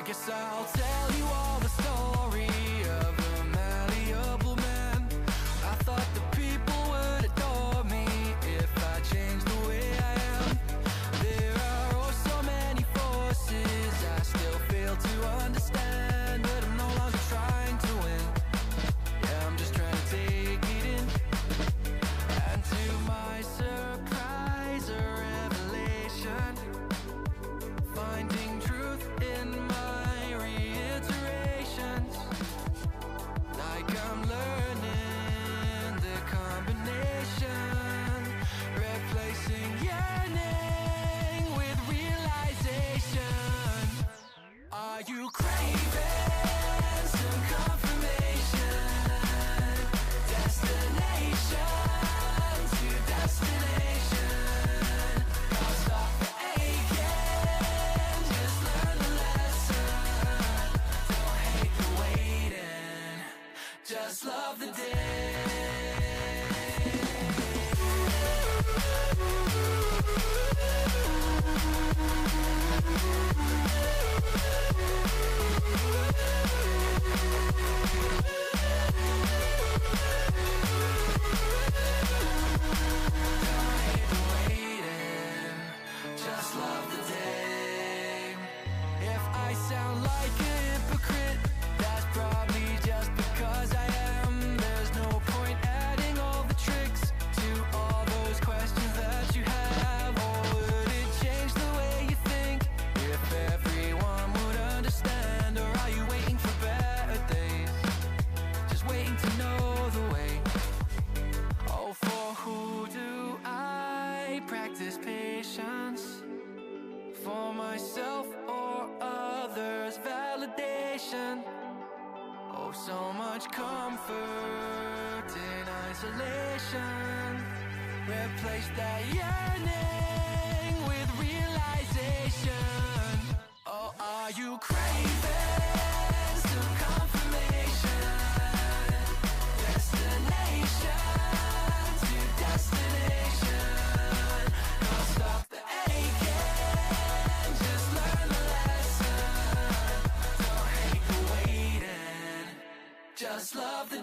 I guess I'll tell you all the story of a malleable man. I thought the people would adore me if I changed the way I am. There are oh so many forces I still fail to understand, but I'm no longer trying to win. Yeah, I'm just trying to take it in. And to my surprise, a revelation, finding truth in my reiterations, like I'm learning the combination, replacing yearning with realization. Are you craving some confirmation? Destination to destination. I'll stop the aching, just learn the lesson. Don't hate the waiting, just love the day. Just love the day. If I sound like a hypocrite, that's probably just because I am. There's no point adding all the tricks to all those questions that you have. Or would it change the way you think if everyone would understand? Or are you waiting for better days, just waiting to know the way? Oh, for who do I practice patience? For myself or others' validation? Oh, so much comfort in isolation. Replace that yearning with realization. Oh, are you craving some confirmation? Destination to destination. I'll stop the aching, just learn the lesson. Don't hate the waiting, just love the day.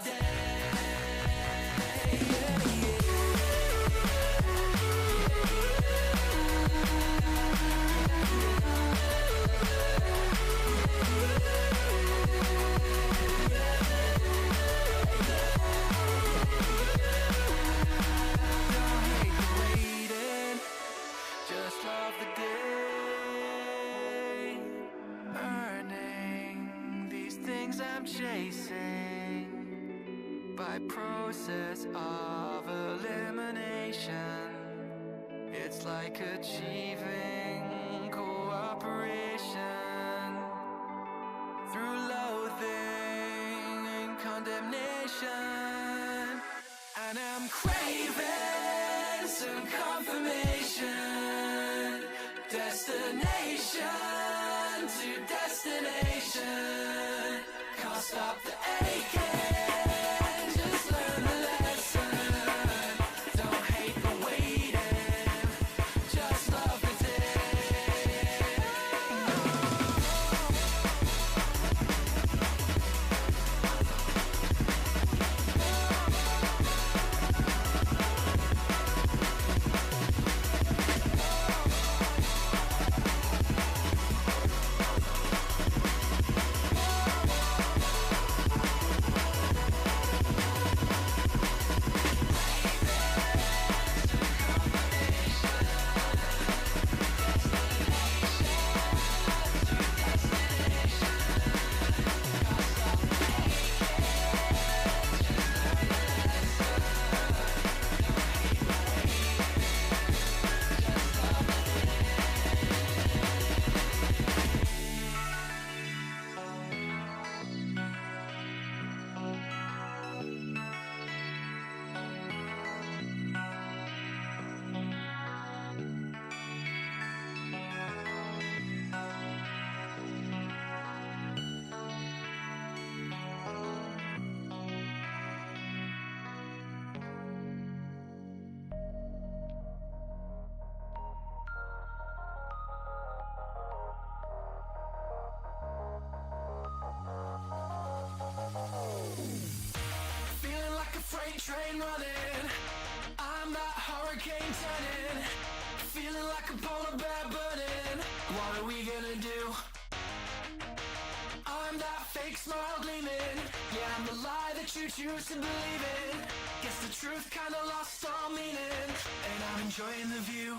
Don't hate the waiting, just love the day. Earning these things I'm chasing by process of elimination. It's like achieving cooperation through loathing and condemnation. And I'm craving some confirmation. Destination to destination. Can't stop the aching, just learn the lesson. Don't hate the waiting, just love the day. like a polar bear burning. What are we gonna do? I'm that fake smile gleaming. Yeah, I'm the lie that you choose to believe in. Guess the truth kinda lost all meaning, and I'm enjoying the view.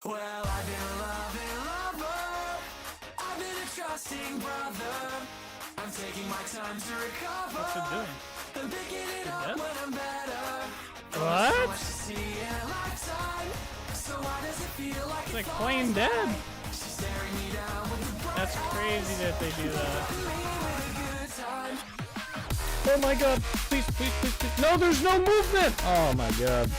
Well, I've been a loving lover, I've been a trusting brother. I'm taking my time to recover. What's it doing? I'm picking it up when I'm better. What? So much to see in a lifetime. So why does it feel like It's like playing dead. She's staring me down with the bright That's crazy that they do that. me with a good time. Oh my god. Please, please, please, please. No, there's no movement. Oh my god.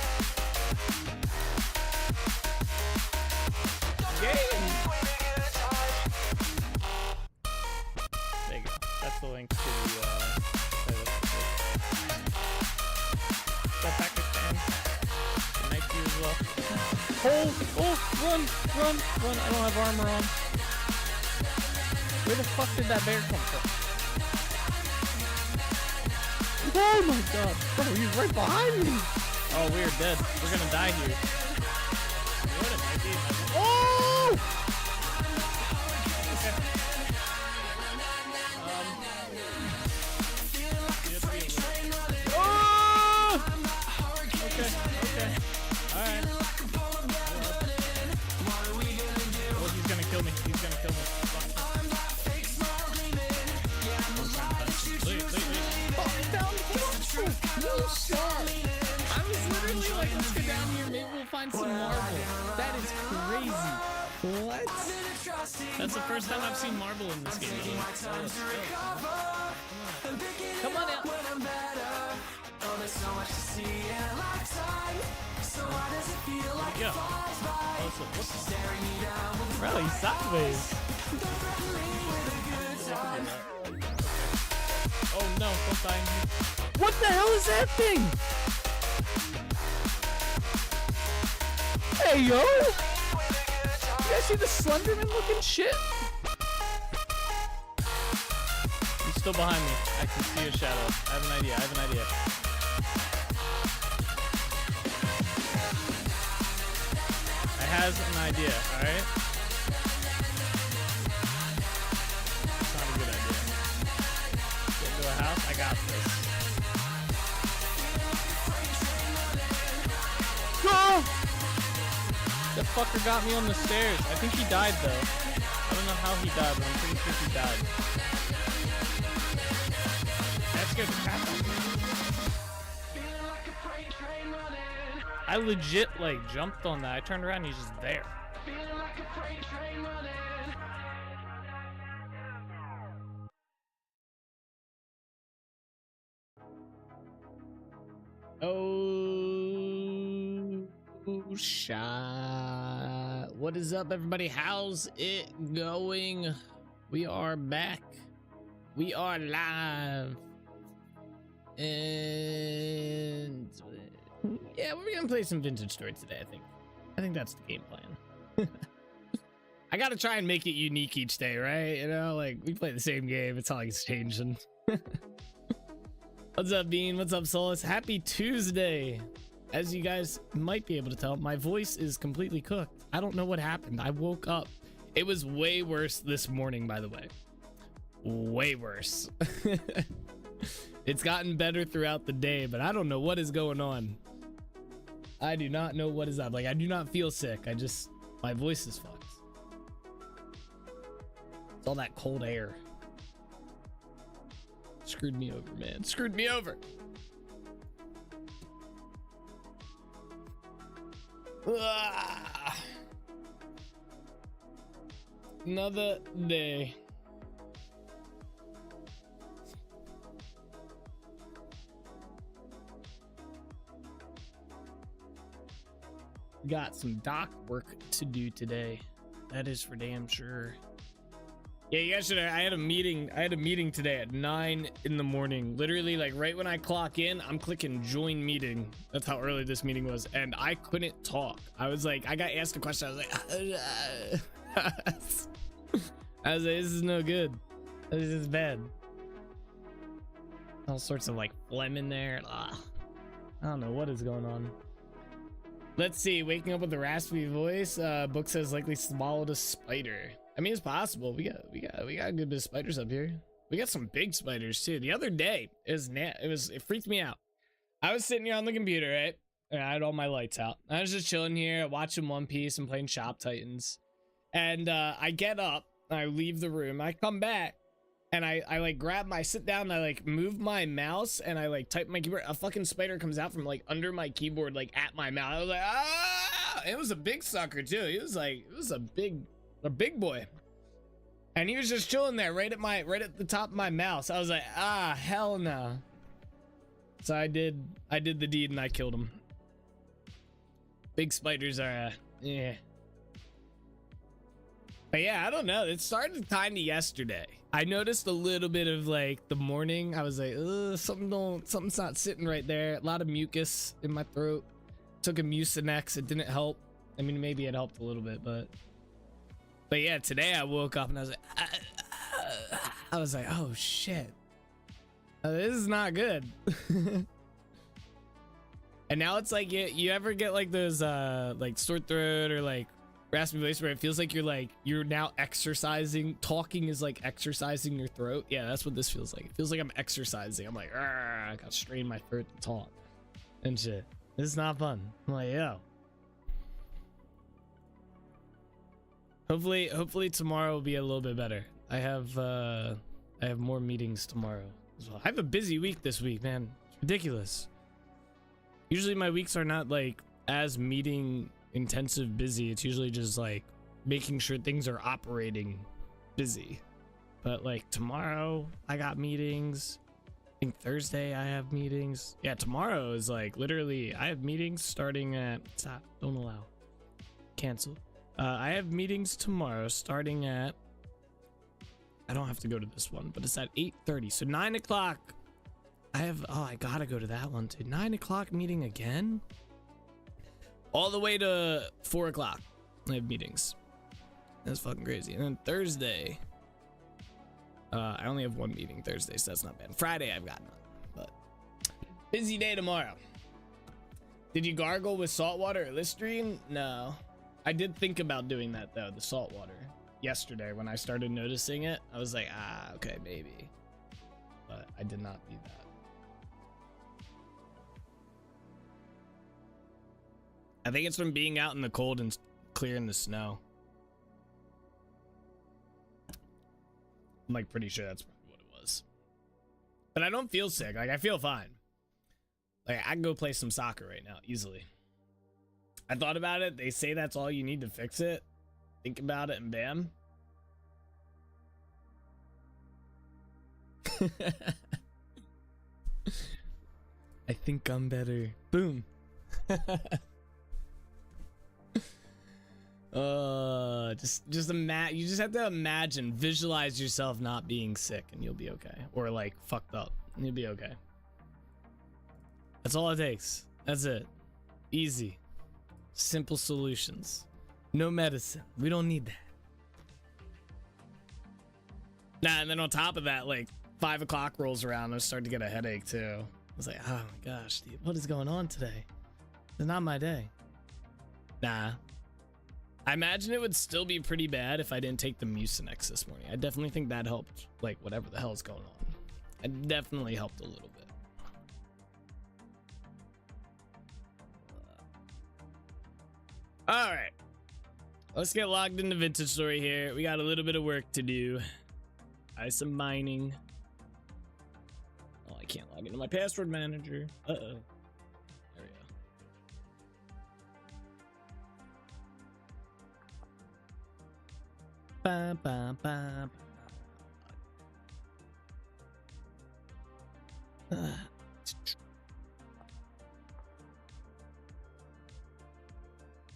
Game. There you go. That's the link to the that Pakistan. Good night to you as well. Oh, run. I don't have armor on. Where the fuck did that bear come from? Oh my god. Bro, he's right behind me. Oh, we're dead. We're gonna die here. You know what it might be? Oh! Okay. Oh! Okay. Alright. Oh, he's gonna kill me. No shot. I was literally like, let's go down here, maybe we'll find some marble. That is crazy. What? That's the first time I've seen marble in this game. Come on out. Yeah. Really sideways. Oh no, don't die. What the hell is that thing? Hey yo! You guys see the Slenderman looking shit? He's still behind me. I can see a shadow. I have an idea. I has an idea, alright? It's not a good idea. Get to a house? I got this. Go! That fucker got me on the stairs. I think he died though. I don't know how he died, but I'm pretty sure he died. That scared the crap out of me. I legit like jumped on that. I turned around and he's just there. Oh, shot. What is up, everybody? How's it going? We are back. We are live. And yeah, we're gonna play some Vintage Story today, I think that's the game plan. I gotta try and make it unique each day, right? You know, like we play the same game, it's not like it's changing. What's up, Bean? What's up, Solus? Happy Tuesday. As you guys might be able to tell, my voice is completely cooked. I don't know what happened. I woke up. It was way worse this morning, by the way. Way worse. It's gotten better throughout the day, but I don't know what is going on. I do not know what is up. Like, I do not feel sick. My voice is fucked. It's all that cold air. Screwed me over, man. Screwed me over. Another day. Got some dock work to do today. That is for damn sure. Yeah, yesterday I had a meeting today at 9 in the morning. Literally, like right when I clock in, I'm clicking join meeting. That's how early this meeting was, and I couldn't talk. I was like, I got asked a question. I was like, I was like, this is no good. This is bad. All sorts of like phlegm in there. I don't know what is going on. Let's see. Waking up with a raspy voice. Book says likely swallowed a spider. I mean, it's possible. We got a good bit of spiders up here. We got some big spiders too. The other day, it freaked me out. I was sitting here on the computer, right? And I had all my lights out. I was just chilling here, watching One Piece and playing Shop Titans. And I get up, I leave the room, I come back, and I like sit down, and I like move my mouse, and I like type my keyboard. A fucking spider comes out from like under my keyboard, like at my mouth. I was like, ah! It was a big sucker too. It was a big boy. And he was just chilling there right at the top of my mouse. I was like, ah, hell no. So I did the deed and I killed him. Big spiders are, yeah. But yeah, I don't know. It started kind of yesterday. I noticed a little bit of like the morning. I was like, something's not sitting right there. A lot of mucus in my throat. Took a Mucinex. It didn't help. I mean, maybe it helped a little bit, but yeah, today I woke up and I was like, oh shit, this is not good. And now it's like, you ever get like those like sore throat or like raspy voice where it feels like you're now exercising? Talking is like exercising your throat. Yeah, that's what this feels like. It feels like I'm exercising. I'm like, I gotta strain my throat to talk and shit. This is not fun. I'm like, yo. Hopefully tomorrow will be a little bit better. I have more meetings tomorrow as well. I have a busy week this week, man. It's ridiculous. Usually my weeks are not like as meeting intensive busy. It's usually just like making sure things are operating busy. But like tomorrow I got meetings. I think Thursday I have meetings. Yeah, tomorrow is like literally I have meetings starting at stop, don't allow. Cancel. I have meetings tomorrow starting at, I don't have to go to this one, but it's at 8:30. So 9 o'clock. I gotta go to that one too. 9 o'clock meeting again? All the way to 4 o'clock. I have meetings. That's fucking crazy. And then Thursday, I only have one meeting Thursday, so that's not bad. Friday, I've got none, but busy day tomorrow. Did you gargle with salt water or Listerine? No. I did think about doing that though, the salt water. Yesterday when I started noticing it, I was like, okay, maybe. But I did not do that. I think it's from being out in the cold and clearing the snow. I'm like pretty sure that's what it was. But I don't feel sick. Like I feel fine. Like I can go play some soccer right now easily. I thought about it. They say that's all you need to fix it. Think about it and bam. I think I'm better. Boom. You just have to imagine, visualize yourself not being sick and you'll be okay. Or like fucked up and you'll be okay. That's all it takes. That's it. Easy. Simple solutions. No medicine. We don't need that. Nah, and then on top of that, like 5 o'clock rolls around, I start to get a headache too. I was like, oh my gosh, dude, what is going on today? It's not my day. Nah. I imagine it would still be pretty bad if I didn't take the Mucinex this morning. I definitely think that helped, like whatever the hell is going on. It definitely helped a little bit. All right, let's get logged into Vintage Story here. We got a little bit of work to do. Some mining. Oh, I can't log into my password manager. There we go. Ba, ba, ba, ba.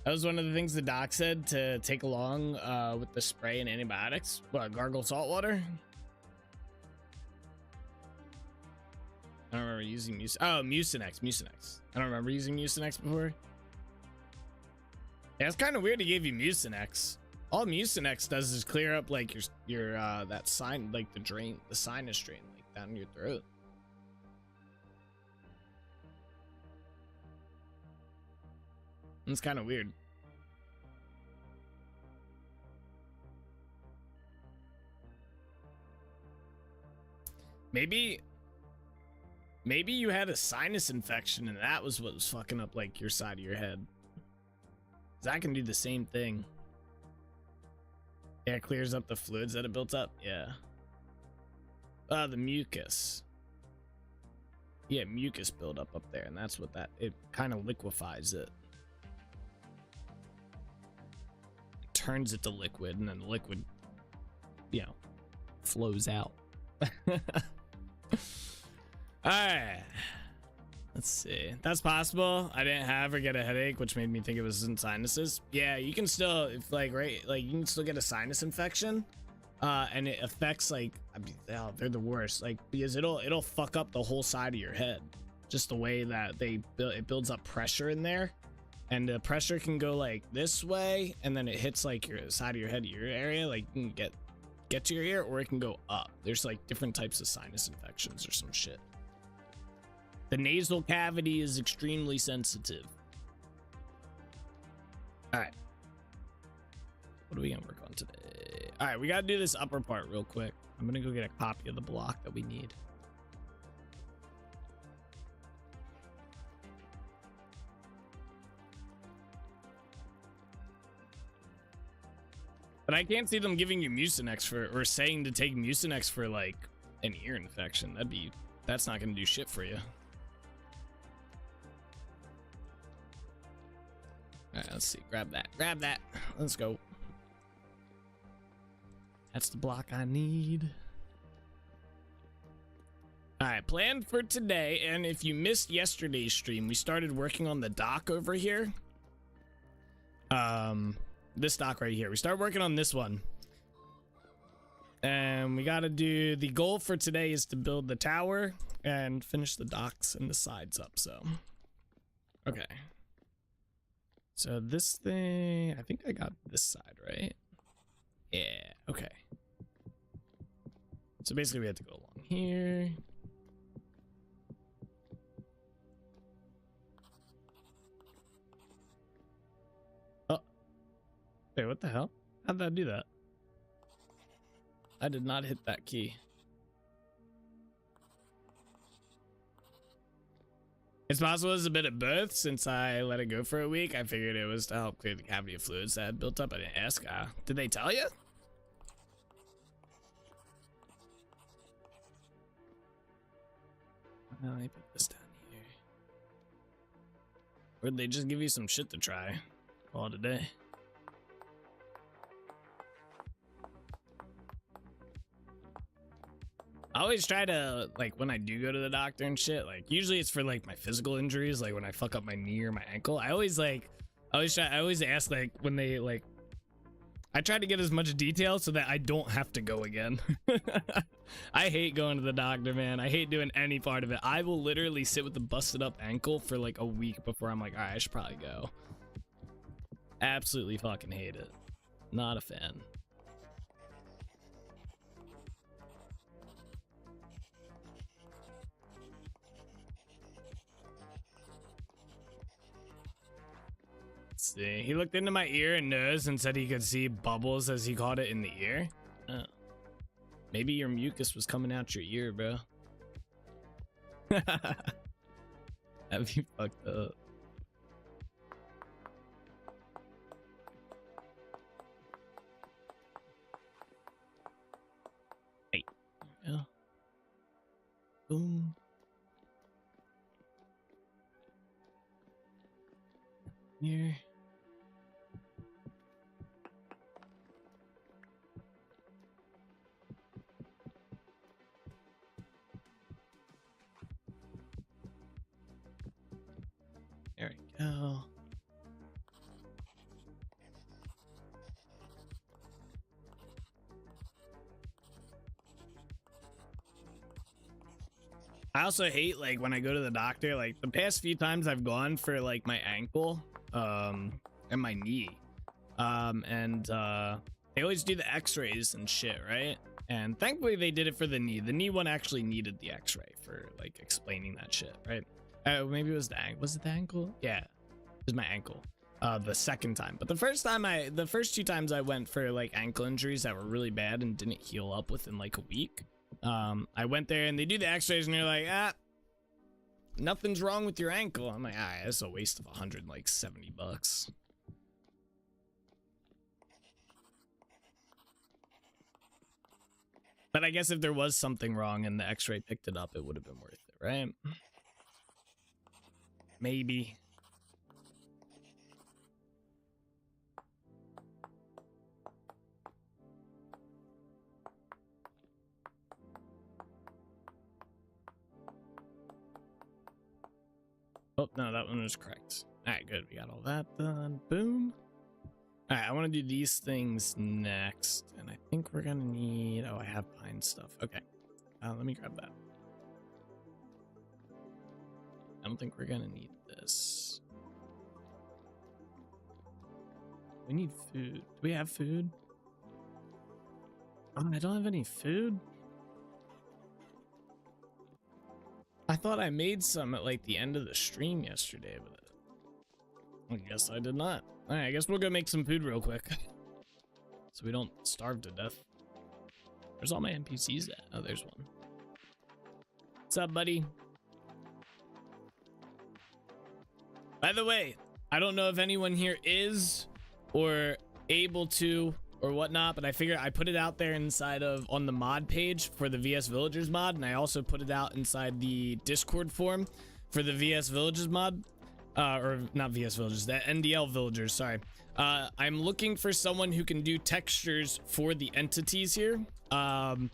That was one of the things the doc said to take along with the spray and antibiotics. What, gargle salt water? I don't remember using Mucinex. I don't remember using Mucinex before. Yeah, it's kind of weird to give you Mucinex. All Mucinex does is clear up like your that sign, like the sinus drain, like down in your throat. It's kind of weird. Maybe you had a sinus infection and that was what was fucking up like your side of your head. 'Cause I can do the same thing. Yeah, it clears up the fluids that it built up. Yeah. The mucus. Yeah, mucus buildup up there, and that's what it kind of liquefies it. Turns it to liquid, and then the liquid, flows out. Alright. Let's see. That's possible. I didn't have or get a headache, which made me think it was in sinuses. Yeah, you can still, you can still get a sinus infection. And it affects they're the worst, because it'll fuck up the whole side of your head. Just the way that it builds up pressure in there. And the pressure can go like this way, and then it hits like your side of your head, your area, like you can get to your ear, or it can go up. There's like different types of sinus infections or some shit. The nasal cavity is extremely sensitive. All right. What are we gonna work on today? All right, we gotta do this upper part real quick. I'm gonna go get a copy of the block that we need. But I can't see them giving you Mucinex or saying to take Mucinex for like an ear infection. That's not gonna do shit for you. All right, let's see. Grab that. Let's go. That's the block I need. All right, plan for today. And if you missed yesterday's stream, we started working on the dock over here. This dock right here. We started working on this one. And we got to do, the goal for today is to build the tower and finish the docks and the sides up. So, okay. So this thing, I think I got this side, right? Yeah, okay. So basically we have to go along here. Oh. Wait, what the hell? How'd that do that? I did not hit that key. It's possible it's a bit of both. Since I let it go for a week, I figured it was to help clear the cavity of fluids that had built up. I didn't ask. Did they tell you? Let me put this down here. Or did they just give you some shit to try all today? I always try to, like, when I do go to the doctor and shit, like, usually it's for, like, my physical injuries, like, when I fuck up my knee or my ankle. I always ask, like, when they, like, I try to get as much detail so that I don't have to go again. I hate going to the doctor, man. I hate doing any part of it. I will literally sit with a busted up ankle for, like, a week before I'm like, all right, I should probably go. Absolutely fucking hate it. Not a fan. See, he looked into my ear and nose and said he could see bubbles, as he called it, in the ear. Maybe your mucus was coming out your ear, bro. Have you fucked up? Hey. Yeah. Boom. Here. There we go. I also hate, like, when I go to the doctor, like, the past few times I've gone for, like, my ankle, and my knee, they always do the x-rays and shit, right? And thankfully they did it for the knee. The knee one actually needed the x-ray for, like, explaining that shit, right? Maybe it was the ankle. Was it the ankle? Yeah, it was my ankle. the second time. But the first two times I went for like ankle injuries that were really bad and didn't heal up within like a week. I went there and they do the x-rays and they're like, nothing's wrong with your ankle. I'm like, it's a waste of $170. But I guess if there was something wrong and the x-ray picked it up, it would have been worth it, right? Maybe. Oh, no, that one was correct. All right, good. We got all that done. Boom. All right, I want to do these things next. And I think we're going to need... Oh, I have pine stuff. Okay. Let me grab that. I don't think we're going to need this. We need food. Do we have food? Oh, I don't have any food? I thought I made some at like the end of the stream yesterday, but I guess I did not. All right, I guess we'll go make some food real quick so we don't starve to death. Where's all my NPCs at? Oh, there's one. What's up, buddy? By the way, I don't know if anyone here is or able to or whatnot, but I figure I put it out there inside of on the mod page for the VS Villagers mod, and I also put it out inside the Discord forum for the VS Villagers mod, or not VS Villagers, the NDL Villagers, sorry. I'm looking for someone who can do textures for the entities here. I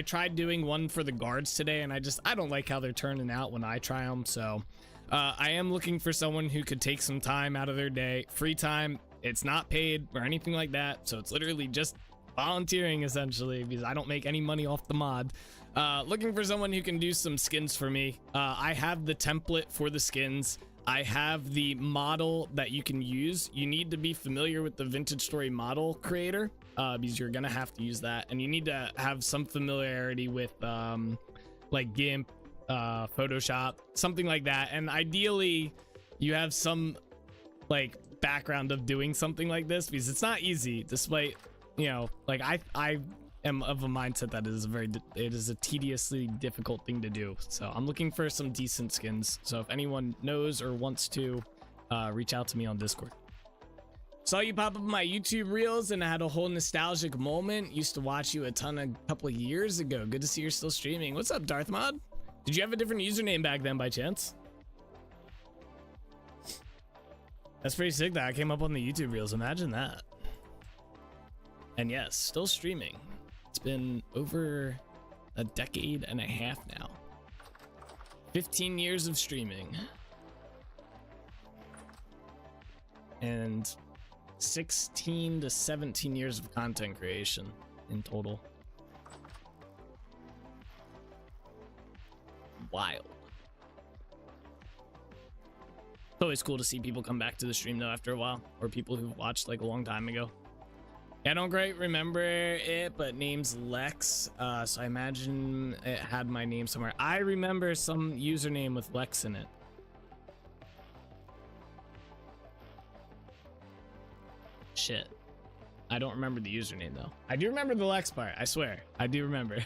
tried doing one for the guards today, and I don't like how they're turning out when I try them, so I am looking for someone who could take some time out of their day, free time. It's not paid or anything like that, so it's literally just volunteering essentially, because I don't make any money off the mod. Looking for someone who can do some skins for me. I have the template for the skins. I have the model that you can use. You need to be familiar with the Vintage Story model creator, because you're gonna have to use that, and you need to have some familiarity with like GIMP, Photoshop, something like that, and ideally you have some like background of doing something like this, because it's not easy, despite, you know, like I am of a mindset that it is a tediously difficult thing to do. So I'm looking for some decent skins, so if anyone knows or wants to reach out to me on Discord. Saw you pop up in my YouTube reels and I had a whole nostalgic moment. Used to watch you a couple of years ago. Good to see you're still streaming. What's up, Darth Mod? Did you have a different username back then by chance? That's pretty sick that I came up on the YouTube reels. Imagine that. And yes, still streaming. It's been over a decade and a half now. 15 years of streaming. And 16 to 17 years of content creation in total. Wild. It's always cool to see people come back to the stream though after a while, or people who watched like a long time ago. Yeah, I don't quite remember it, but name's Lex, so I imagine it had my name somewhere. I remember some username with Lex in it. Shit, I don't remember the username though. I do remember the Lex part, I swear I do remember.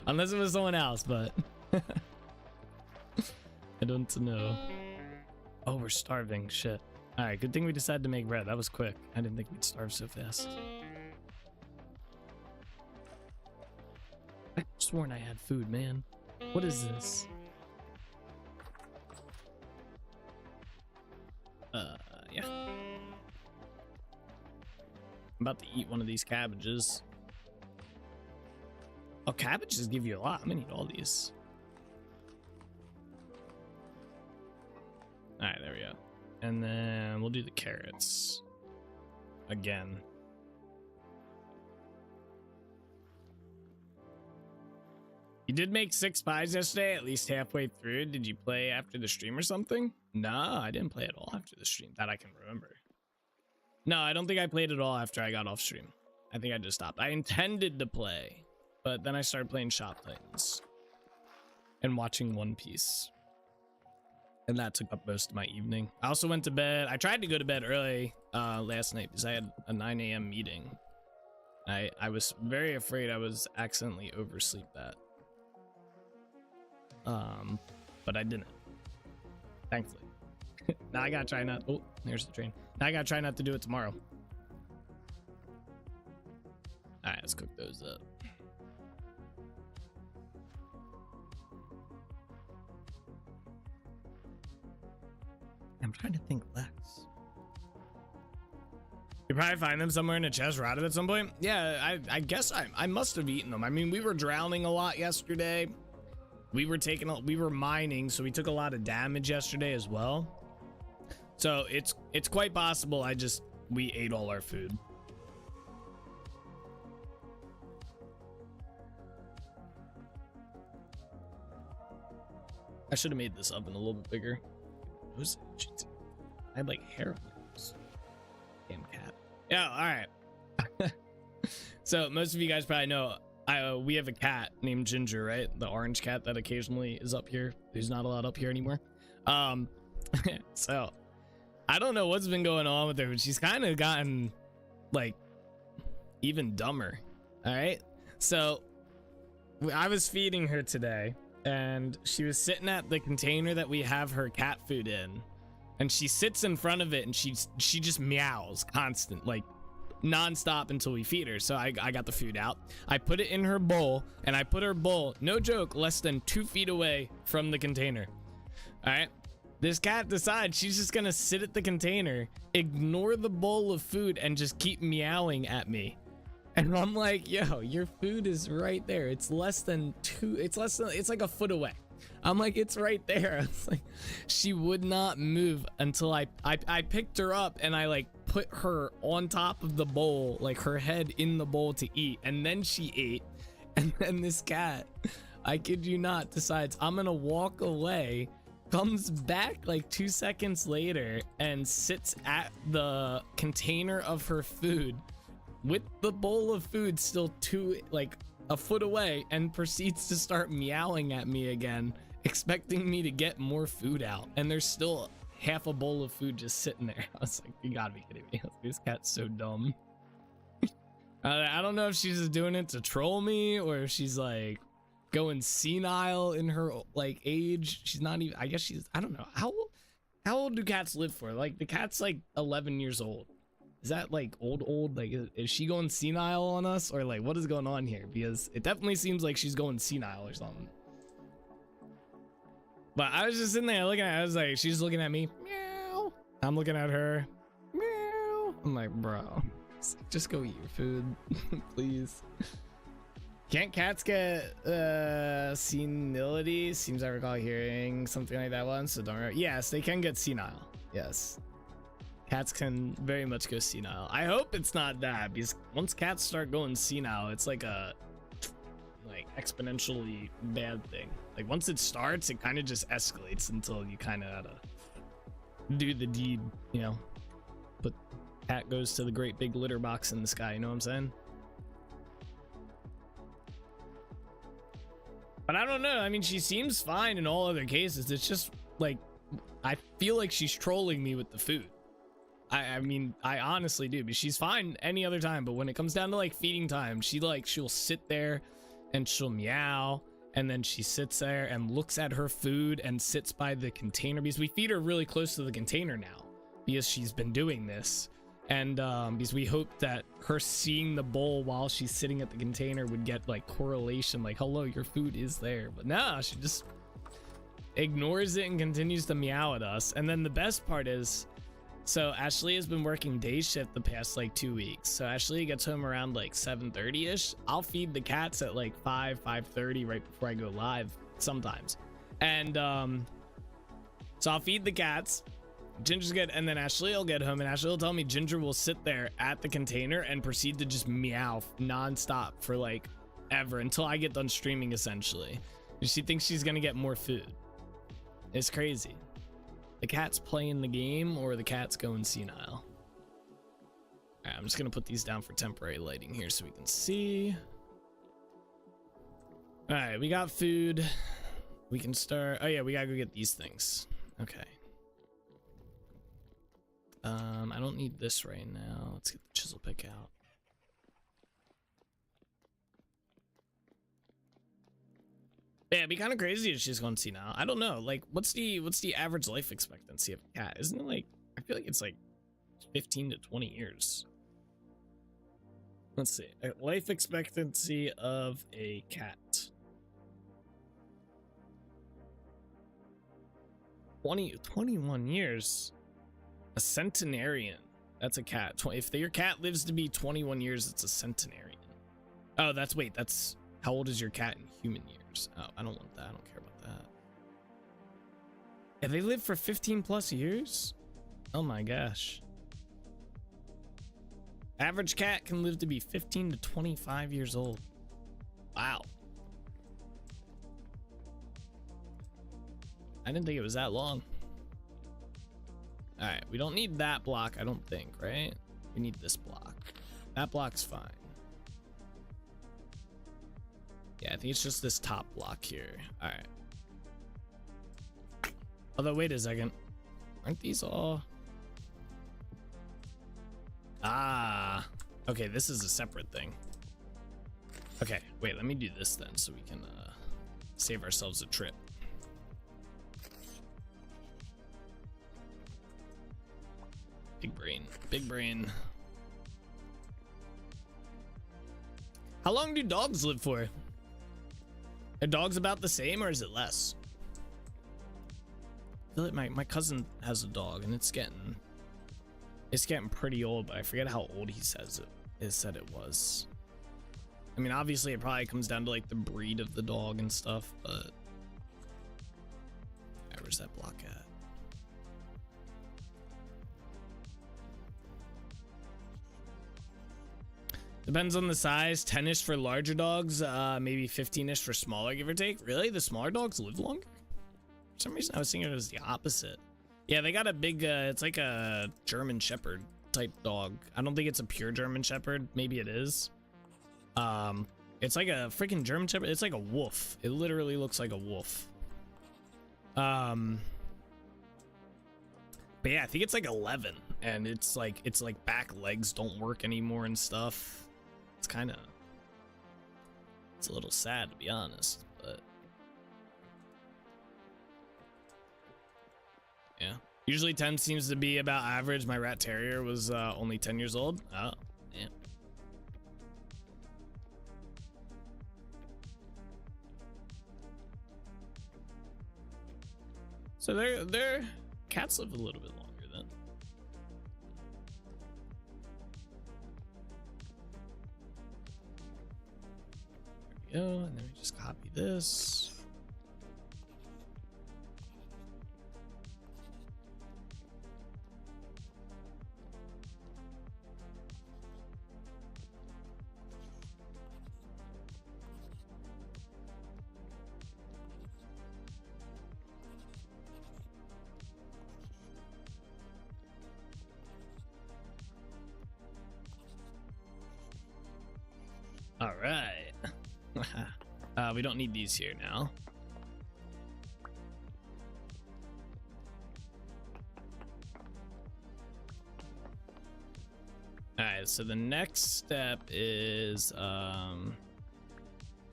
Unless it was someone else, but I don't know. Oh, we're starving. Shit. All right, good thing we decided to make bread. That was quick. I didn't think we'd starve so fast. I sworn I had food, man. What is this? Yeah. I'm about to eat one of these cabbages. Oh, cabbages give you a lot. I'm gonna eat all these. All right, there we go. And then we'll do the carrots again. You did make 6 pies yesterday, at least halfway through. Did you play after the stream or something? No, I didn't play at all after the stream that I can remember. No, I don't think I played at all after I got off stream. I think I just stopped. I intended to play, but then I started playing Shop Titans and watching One Piece. And that took up most of my evening. I also went to bed. I tried to go to bed early last night because I had a 9 a.m. meeting. I was very afraid I was accidentally oversleep that. But I didn't. Thankfully. Now I gotta try not. Oh, there's the train. Now I gotta try not to do it tomorrow. All right, let's cook those up. I'm trying to think, Lex. You probably find them somewhere in a chest rotted at some point. Yeah, I guess I must have eaten them. I mean, we were drowning a lot yesterday. We were mining, so we took a lot of damage yesterday as well. So it's quite possible we ate all our food. I should have made this oven a little bit bigger. I had like hair on this damn cat. Yeah, all right. So most of you guys probably know we have a cat named Ginger, right? The orange cat that occasionally is up here, who's not allowed up here anymore. So I don't know what's been going on with her, but she's kind of gotten like even dumber. All right, so I was feeding her today and she was sitting at the container that we have her cat food in, and she sits in front of it and she just meows constant, like non-stop until we feed her. So I got the food out, I put it in her bowl, and I put her bowl, no joke, less than 2 feet away from the container. All right, this cat decides she's just gonna sit at the container, ignore the bowl of food, and just keep meowing at me. And I'm like, yo, your food is right there. It's like a foot away. I'm like, it's right there. It's like, she would not move until I picked her up and I like put her on top of the bowl, like her head in the bowl to eat. And then she ate. And then this cat, I kid you not, decides I'm gonna walk away, comes back like 2 seconds later and sits at the container of her food with the bowl of food still a foot away, and proceeds to start meowing at me again, expecting me to get more food out. And there's still half a bowl of food just sitting there. I was like, you gotta be kidding me. This cat's so dumb. I don't know if she's just doing it to troll me or if she's like going senile in her like age. She's not even, I guess she's, I don't know. How old do cats live for? Like the cat's like 11 years old. Is that like old? Like, is she going senile on us, or like what is going on here? Because it definitely seems like she's going senile or something. But I was just sitting there looking at her. I was like, she's looking at me. Meow. I'm looking at her. Meow. I'm like, bro, just go eat your food, please. Can't cats get senility? Seems I recall hearing something like that once, so don't worry. Yes, they can get senile. Yes. Cats can very much go senile. I hope it's not that, because once cats start going senile, it's like a exponentially bad thing. Like once it starts, it kind of just escalates until you kind of gotta do the deed, you know. But cat goes to the great big litter box in the sky, you know what I'm saying? But I don't know. I mean, she seems fine in all other cases. It's just like I feel like she's trolling me with the food. I mean, I honestly do, but she's fine any other time. But when it comes down to like feeding time, she'll sit there and she'll meow, and then she sits there and looks at her food and sits by the container, because we feed her really close to the container now because she's been doing this. And because we hope that her seeing the bowl while she's sitting at the container would get like correlation, like, hello, your food is there. But nah, she just ignores it and continues to meow at us. And then the best part is, so Ashley has been working day shift the past like 2 weeks. So Ashley gets home around like 7:30ish. I'll feed the cats at like 5:30 right before I go live sometimes. And so I'll feed the cats. Ginger's good, and then Ashley will get home and Ashley will tell me Ginger will sit there at the container and proceed to just meow nonstop for like ever until I get done streaming, essentially. She thinks she's gonna get more food. It's crazy. The cat's playing the game or the cat's going senile. All right, I'm just gonna put these down for temporary lighting here so we can see. All right, we got food. We can start. Oh yeah, we gotta go get these things. Okay. I don't need this right now. Let's get the chisel pick out. Yeah, it'd be kind of crazy if she's going to see now. I don't know. Like, what's the average life expectancy of a cat? Isn't it like, I feel like it's like 15 to 20 years. Let's see. Life expectancy of a cat. 21 years. A centenarian. That's a cat. If your cat lives to be 21 years, it's a centenarian. Oh, that's how old is your cat in human years? Oh, I don't want that. I don't care about that. Have they lived for 15 plus years? Oh my gosh. Average cat can live to be 15 to 25 years old. Wow. I didn't think it was that long. All right, we don't need that block, I don't think, right? We need this block. That block's fine. Yeah, I think it's just this top block here. All right. Although, wait a second. Aren't these all... Ah, okay, this is a separate thing. Okay, wait, let me do this then so we can save ourselves a trip. Big brain, big brain. How long do dogs live for? Are dogs about the same or is it less? I feel like my cousin has a dog and it's getting pretty old, but I forget how old he said it was. I mean, obviously it probably comes down to like the breed of the dog and stuff, but where's that block at? Depends on the size. 10-ish for larger dogs, maybe 15-ish for smaller, give or take. Really? The smaller dogs live longer? For some reason I was thinking it was the opposite. Yeah, they got a big, it's like a German Shepherd type dog. I don't think it's a pure German Shepherd. Maybe it is. It's like a freaking German Shepherd. It's like a wolf. It literally looks like a wolf. But yeah, I think it's like 11, and it's like back legs don't work anymore and stuff. It's a little sad to be honest, but yeah. Usually 10 seems to be about average. My rat terrier was only 10 years old. Oh, yeah. So their cats live a little bit longer then. There we go, and then we just copy this. All right. We don't need these here now. All right, so the next step is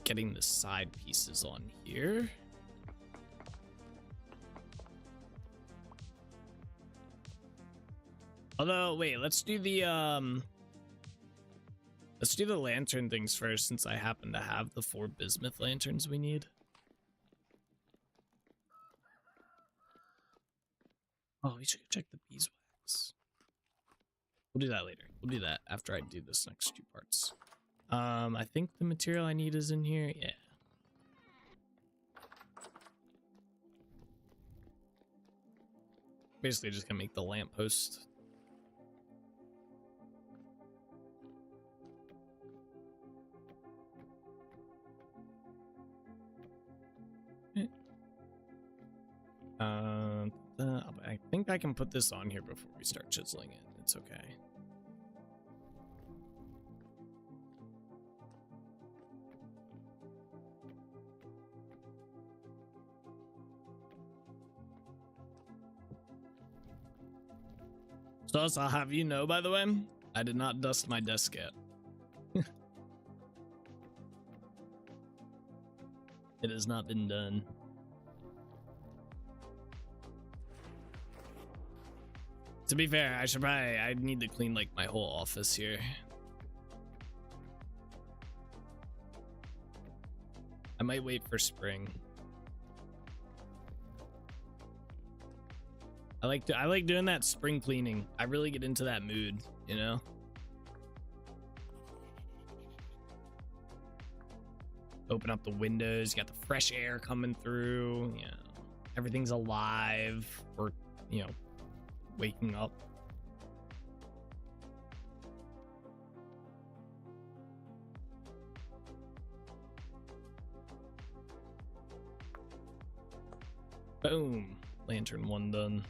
getting the side pieces on here. Although, wait, let's do the lantern things first, since I happen to have the 4 bismuth lanterns we need. Oh, we should check the beeswax. We'll do that later. We'll do that after I do this next 2 parts. I think the material I need is in here. Yeah. Basically just gonna make the lamppost. I think I can put this on here before we start chiseling it. It's okay. So I'll have you know, by the way, I did not dust my desk yet. It has not been done. To be fair, I need to clean like my whole office here. I might wait for spring. I like doing that spring cleaning. I really get into that mood, you know? Open up the windows, you got the fresh air coming through, you know, everything's alive, or, you know, waking up. Boom. Lantern 1 done.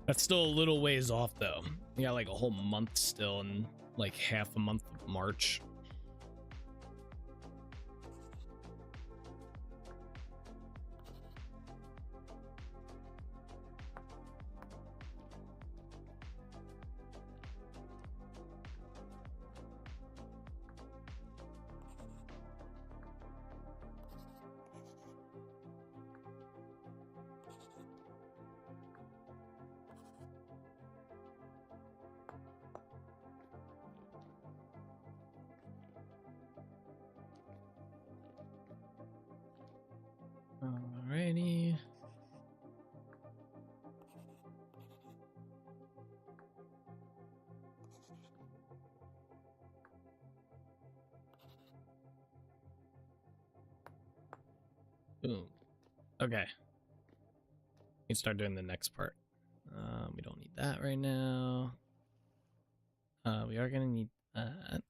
That's still a little ways off though. We got like a whole month still, and like half a month of March. Alrighty. Boom. Okay. We can start doing the next part. We don't need that right now. We are gonna need that.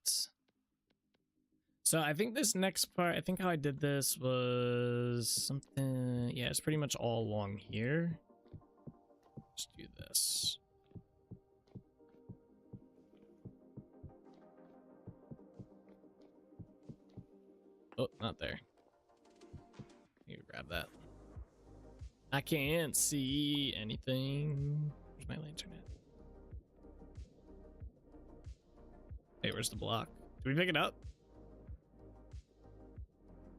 So I think this next part, I think how I did this was something, yeah, it's pretty much all along here. Let's do this. Oh, not there. You grab that. I can't see anything. Where's my lantern at? Hey, where's the block? Did we pick it up?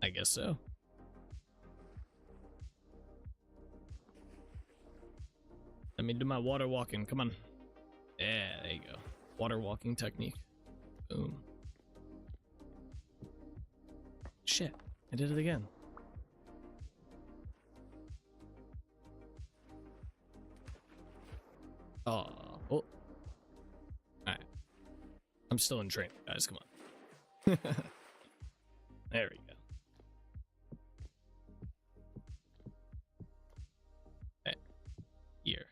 I guess so. Let me do my water walking. Come on. Yeah, there you go. Water walking technique. Boom. Shit, I did it again. Oh. Alright. I'm still in training, guys. Come on. There we go. Hey. Here.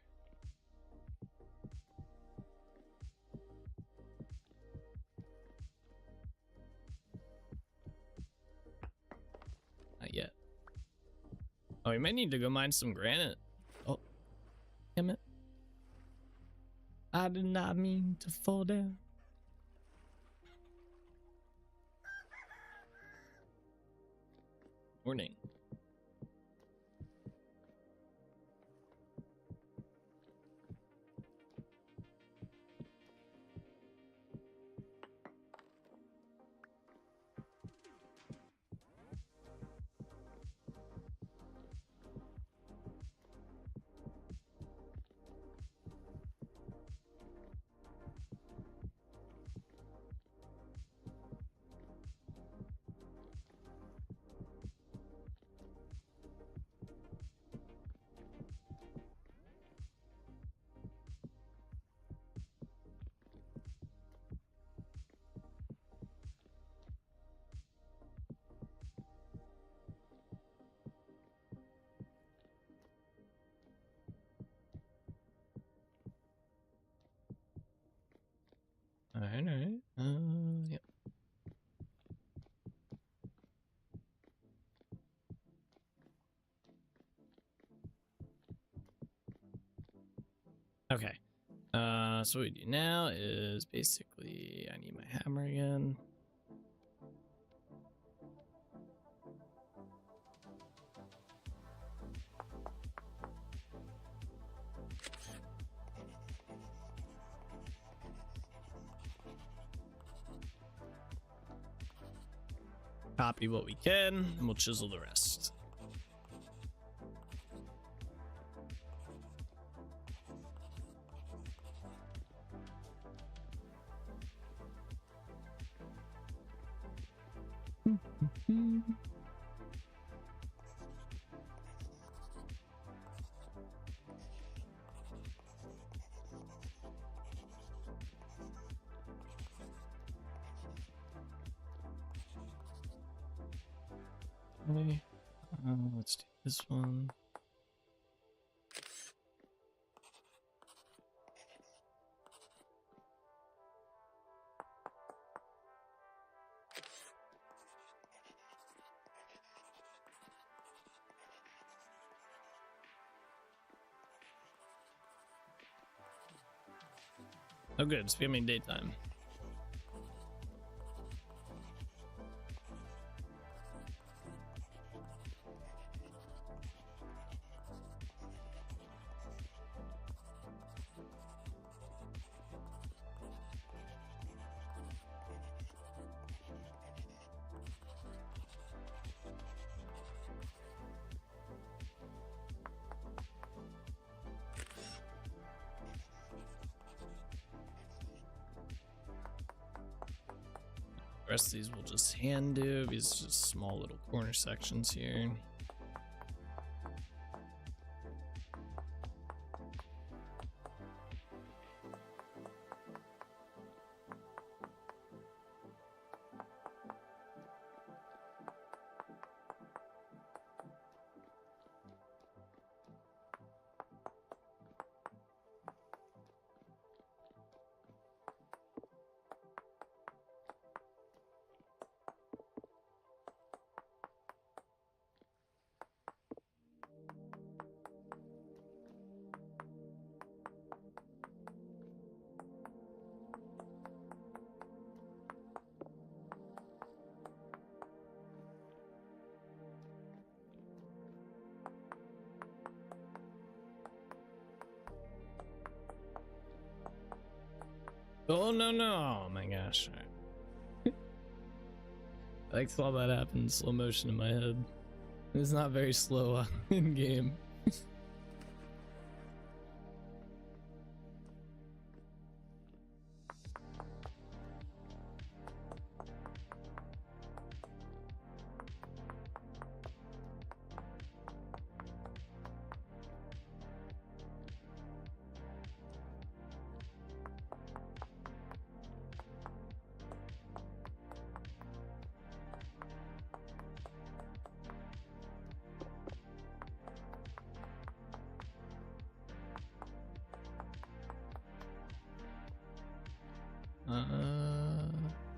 Not yet. Oh, we might need to go mine some granite. Oh. Damn it. I did not mean to fall down. Warning. Alright. Yep. Okay. So what we do now is basically I need my hammer again. Copy what we can, and we'll chisel the rest. Okay. Let's do this one. Oh good, it's becoming daytime. The rest of these we'll just hand do. These are just small little corner sections here. Oh no no! Oh my gosh! I like saw that happen in slow motion in my head. It's not very slow in game.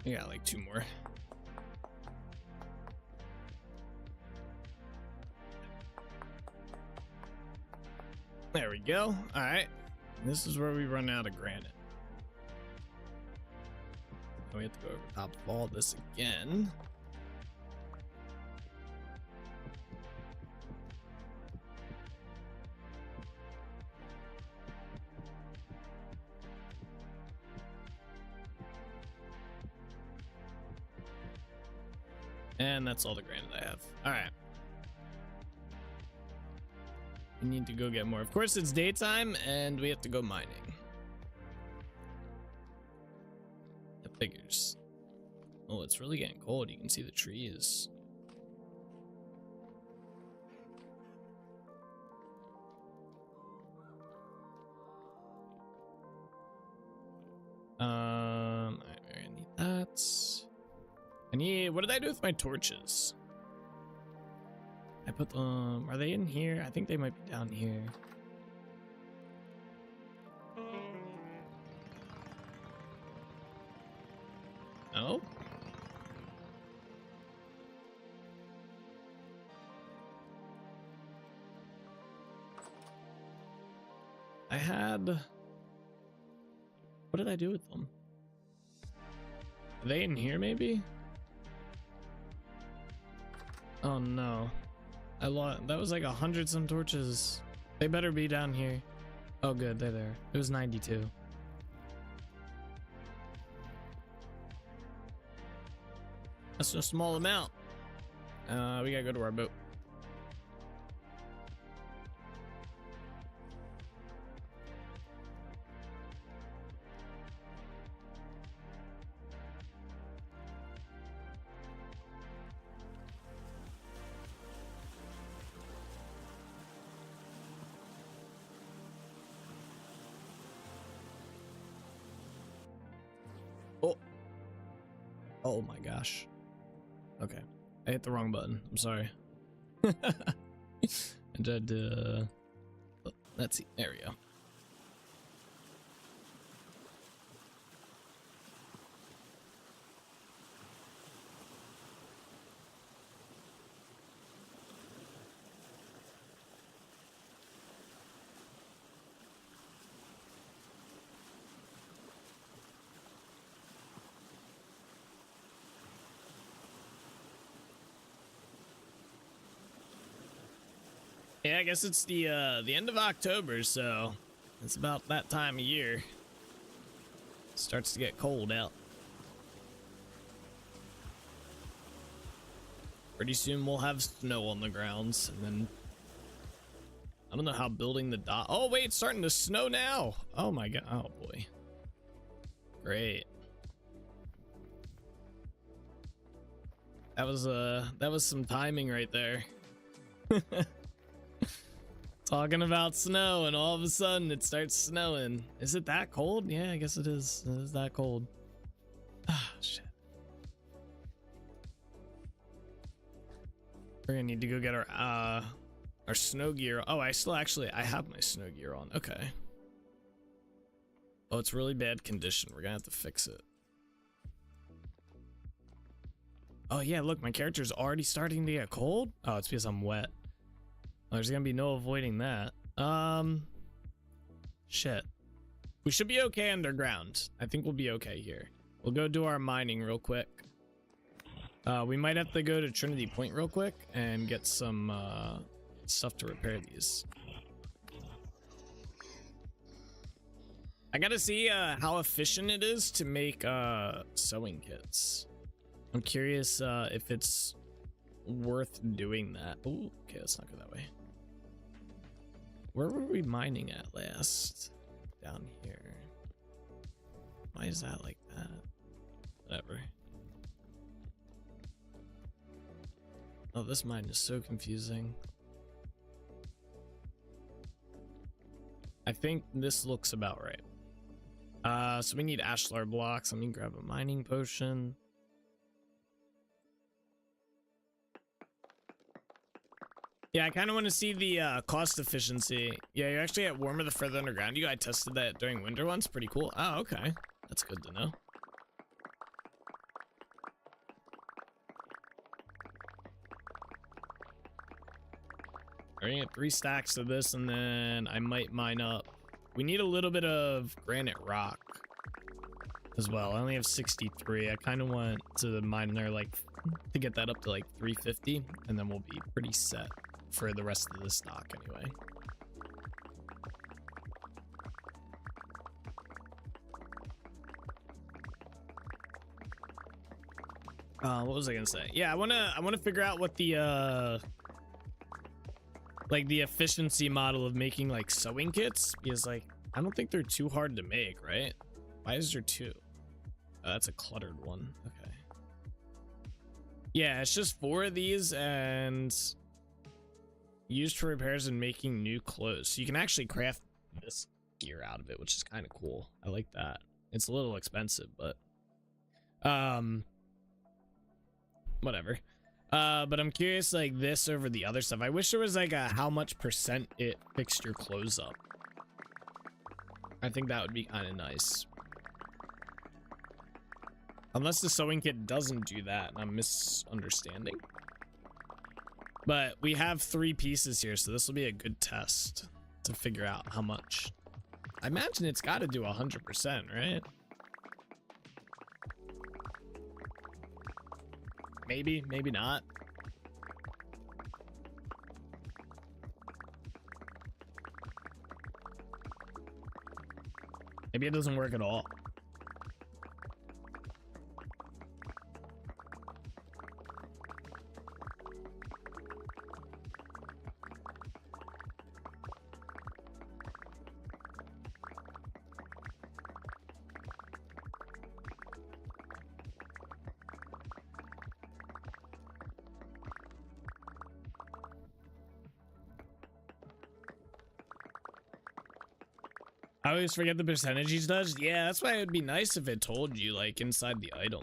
We got like 2 more. There we go. All right. This is where we run out of granite. We have to go over top of all this again. And that's all the granite I have. All right. We need to go get more. Of course, it's daytime, and we have to go mining. It figures. Oh, it's really getting cold. You can see the trees. I need that. What did I do with my torches? I put them, are they in here? I think they might be down here. Oh? I had, what did I do with them? Are they in here maybe? Oh no. I lost, that was like 100 some torches. They better be down here. Oh good, they're there. It was 92. That's a small amount. We gotta go to our boat. Oh. Oh my gosh. Okay. I hit the wrong button. I'm sorry. I tried to... oh, let's see. There we go. Yeah, I guess it's the end of October, so it's about that time of year. Starts to get cold out. Pretty soon we'll have snow on the grounds, and then I don't know how building the dock. Oh wait, it's starting to snow now. Oh my god. Oh boy. Great. That was some timing right there. Talking about snow, and all of a sudden it starts snowing. Is it that cold? Yeah, I guess it is. It is that cold. Ah, shit. We're gonna need to go get our snow gear. Oh, I have my snow gear on. Okay. Oh, it's really bad condition. We're gonna have to fix it. Oh yeah, look, my character's already starting to get cold. Oh, it's because I'm wet. There's gonna be no avoiding that. Shit. We should be okay underground. I think we'll be okay here. We'll go do our mining real quick. We might have to go to Trinity Point real quick and get some stuff to repair these. I gotta see how efficient it is to make sewing kits. I'm curious if it's worth doing that. Oh, okay, let's not go that way. Where were we mining at last? Down here. Why is that like that? Whatever. Oh, this mine is so confusing. I think this looks about right. So we need ashlar blocks. Let me grab a mining potion. Yeah, I kind of want to see the cost efficiency. Yeah, you're actually at warmer the further underground you go. I tested that during winter once. Pretty cool. Oh, okay. That's good to know. We're gonna get 3 stacks of this, and then I might mine up. We need a little bit of granite rock as well. I only have 63. I kind of want to mine there, like, to get that up to like 350, and then we'll be pretty set for the rest of the stock anyway. What was I gonna say? Yeah, I wanna figure out what the like the efficiency model of making like sewing kits, because like I don't think they're too hard to make, right? Why is there 2? Oh, that's a cluttered one. Okay. Yeah, it's just 4 of these and used for repairs and making new clothes. So you can actually craft this gear out of it, which is kind of cool. I like that. It's a little expensive, but whatever. But I'm curious, like, this over the other stuff. I wish there was like a how much percent it fixed your clothes up. I think that would be kind of nice. Unless the sewing kit doesn't do that and I'm misunderstanding. But we have 3 pieces here, so this will be a good test to figure out how much. I imagine it's got to do 100%, right? Maybe, maybe not. Maybe it doesn't work at all. I always forget the percentage he does. Yeah, that's why it would be nice if it told you, like, inside the item.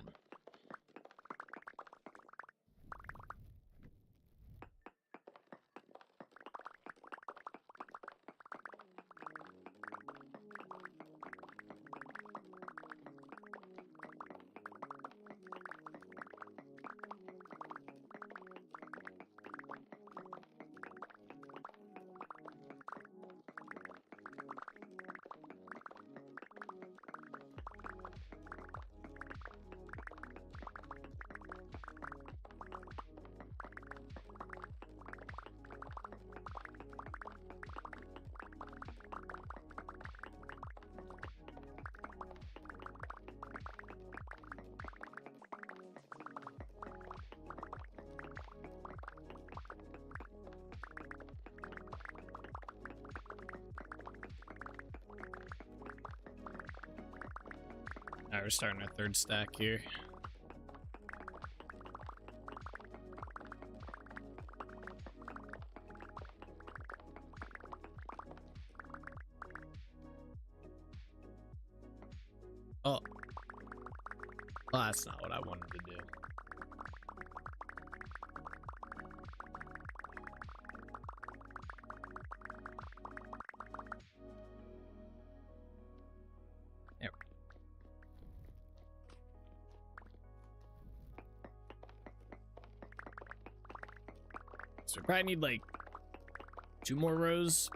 Alright, we're starting our third stack here. Oh. Well, that's not what I wanted to do. There we go. So we probably need like 2 more rows,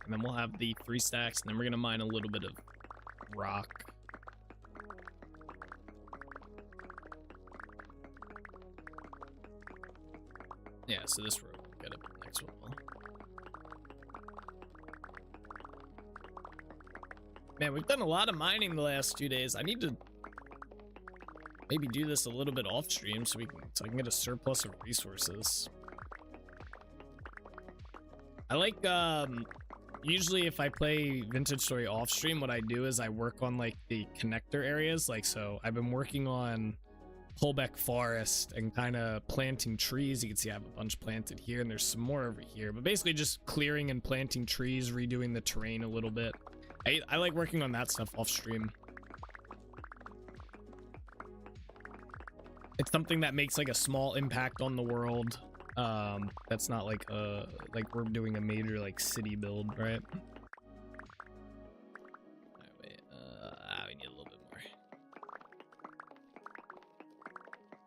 and then we'll have the 3 stacks, and then we're gonna mine a little bit of rock. Yeah, so this row will get it, next one will. Man, we've done a lot of mining the last 2 days. I need to maybe do this a little bit off stream so I can get a surplus of resources. I like usually if I play Vintage Story off stream, what I do is I work on like the connector areas. Like, so I've been working on Holbeck Forest and kind of planting trees. You can see I have a bunch planted here, and there's some more over here, but basically just clearing and planting trees, redoing the terrain a little bit. I like working on that stuff off stream. It's something that makes like a small impact on the world. That's not like we're doing a major like city build, right? Alright, wait, we need a little bit more.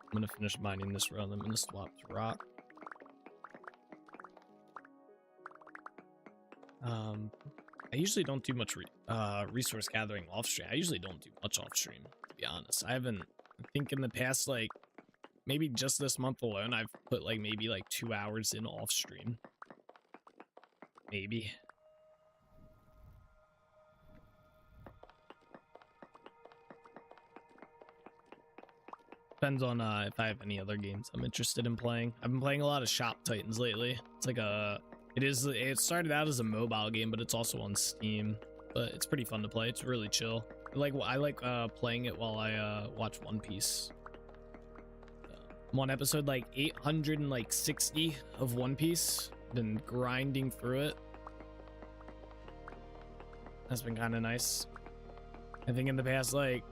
I'm gonna finish mining this row, and I'm gonna swap to rock. I usually don't do much resource gathering off stream. I usually don't do much off stream, to be honest. I think in the past, like, maybe just this month alone, I've put like maybe like 2 hours in off stream. Maybe. Depends on if I have any other games I'm interested in playing. I've been playing a lot of Shop Titans lately. It's like it started out as a mobile game, but it's also on Steam. But it's pretty fun to play. It's really chill. I like playing it while I watch One Piece. I'm on episode like 860 of One Piece. Been grinding through it. That's been kind of nice. I think in the past like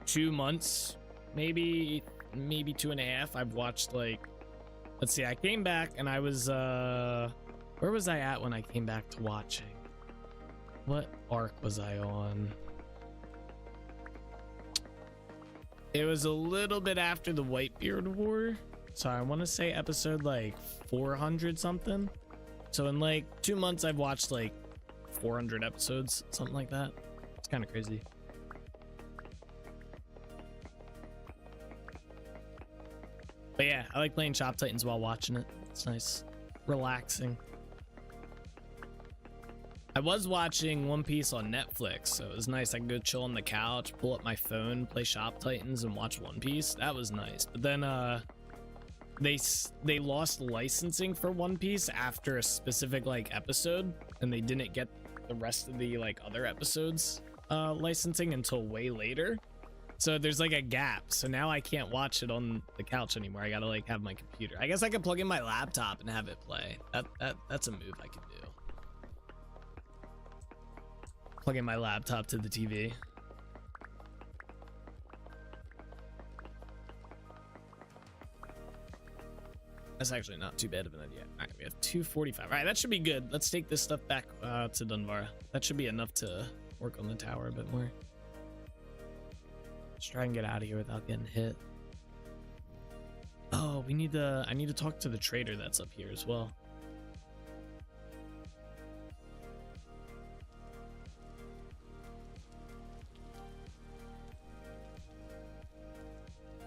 2 months, maybe 2.5, I've watched like, let's see, I came back and I was where was I at when I came back to watching? What arc was I on? It was a little bit after the Whitebeard War, so I want to say episode like 400 something. So in like 2 months I've watched like 400 episodes, something like that. It's kind of crazy. But yeah, I like playing Shop Titans while watching it. It's nice, relaxing. I was watching One Piece on Netflix, so it was nice. I could go chill on the couch, pull up my phone, play Shop Titans, and watch One Piece. That was nice. But then they lost licensing for One Piece after a specific like episode, and they didn't get the rest of the like other episodes licensing until way later. So there's like a gap. So now I can't watch it on the couch anymore. I gotta like have my computer. I guess I could plug in my laptop and have it play. That's a move I could do. Plugging my laptop to the TV. That's actually not too bad of an idea. All right, we have 245. All right, that should be good. Let's take this stuff back to Dunvarra. That should be enough to work on the tower a bit more. Let's try and get out of here without getting hit. Oh, I need to talk to the trader that's up here as well.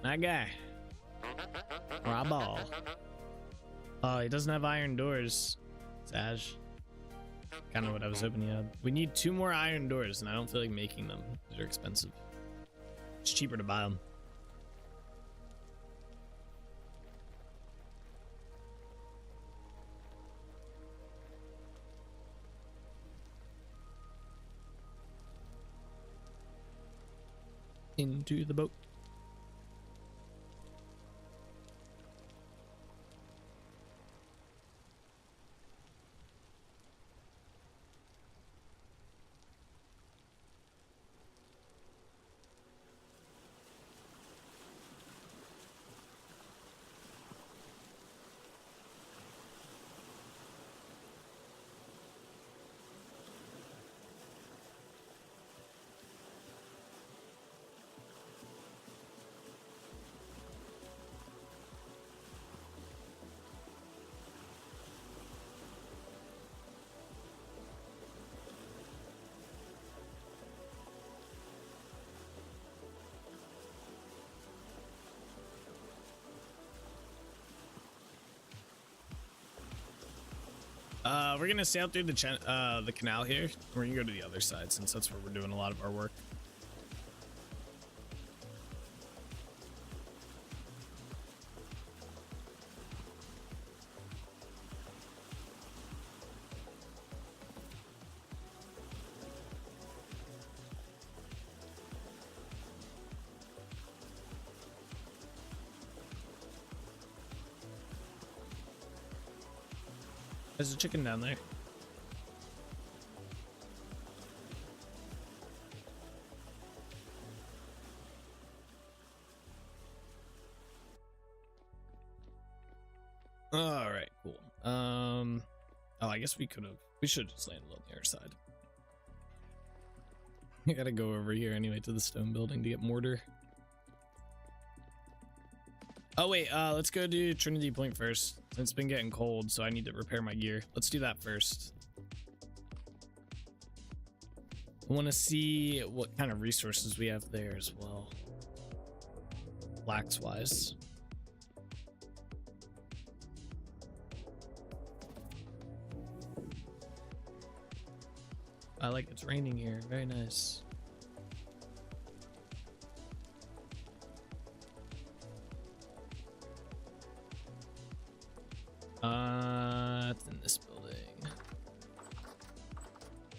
That guy. Rabal. Oh, he doesn't have iron doors. Saj. Kind of what I was hoping he had. We need 2 more iron doors, and I don't feel like making them. They're expensive. It's cheaper to buy them. Into the boat. We're gonna sail through the canal here. We're gonna go to the other side since that's where we're doing a lot of our work. There's a chicken down there. All right, cool. Oh, I guess we should have just landed on the other side. I gotta go over here anyway to the stone building to get mortar. Oh wait, let's go do Trinity Point first. It's been getting cold, so I need to repair my gear. Let's do that first. I want to see what kind of resources we have there as well. Flax wise. I like it's raining here. Very nice. It's in this building.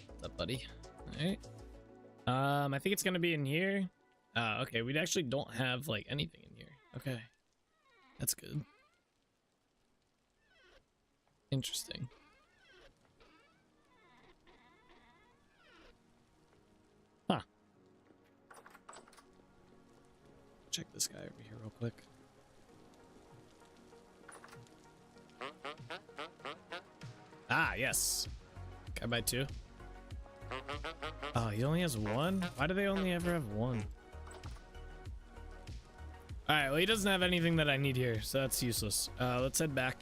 What's up, buddy? All right. I think it's gonna be in here. Okay, we actually don't have like anything in here. Okay, that's good. Interesting. Huh. Check this guy over here real quick. Ah, yes. Can I buy 2? Oh, he only has 1? Why do they only ever have 1? Alright, well, he doesn't have anything that I need here, so that's useless. Let's head back.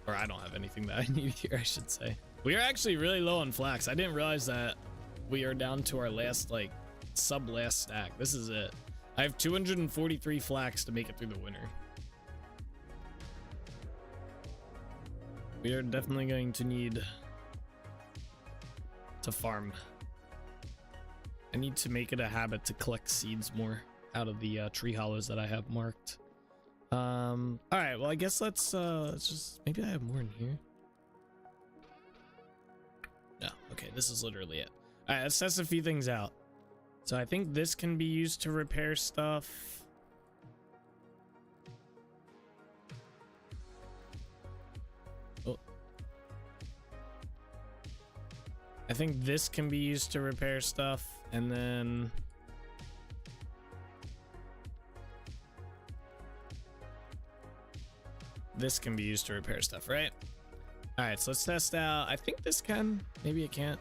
Or I don't have anything that I need here, I should say. We are actually really low on flax. I didn't realize that we are down to our last, like, sub-last stack. This is it. I have 243 flax to make it through the winter. We are definitely going to need to farm. I need to make it a habit to collect seeds more out of the tree hollows that I have marked. All right, well, I guess let's just, maybe I have more in here. No, okay, this is literally it. All right, let's test a few things out. So I think this can be used to repair stuff. I think this can be used to repair stuff, and then this can be used to repair stuff, right? All right, so let's test out. I think this can. Maybe it can't.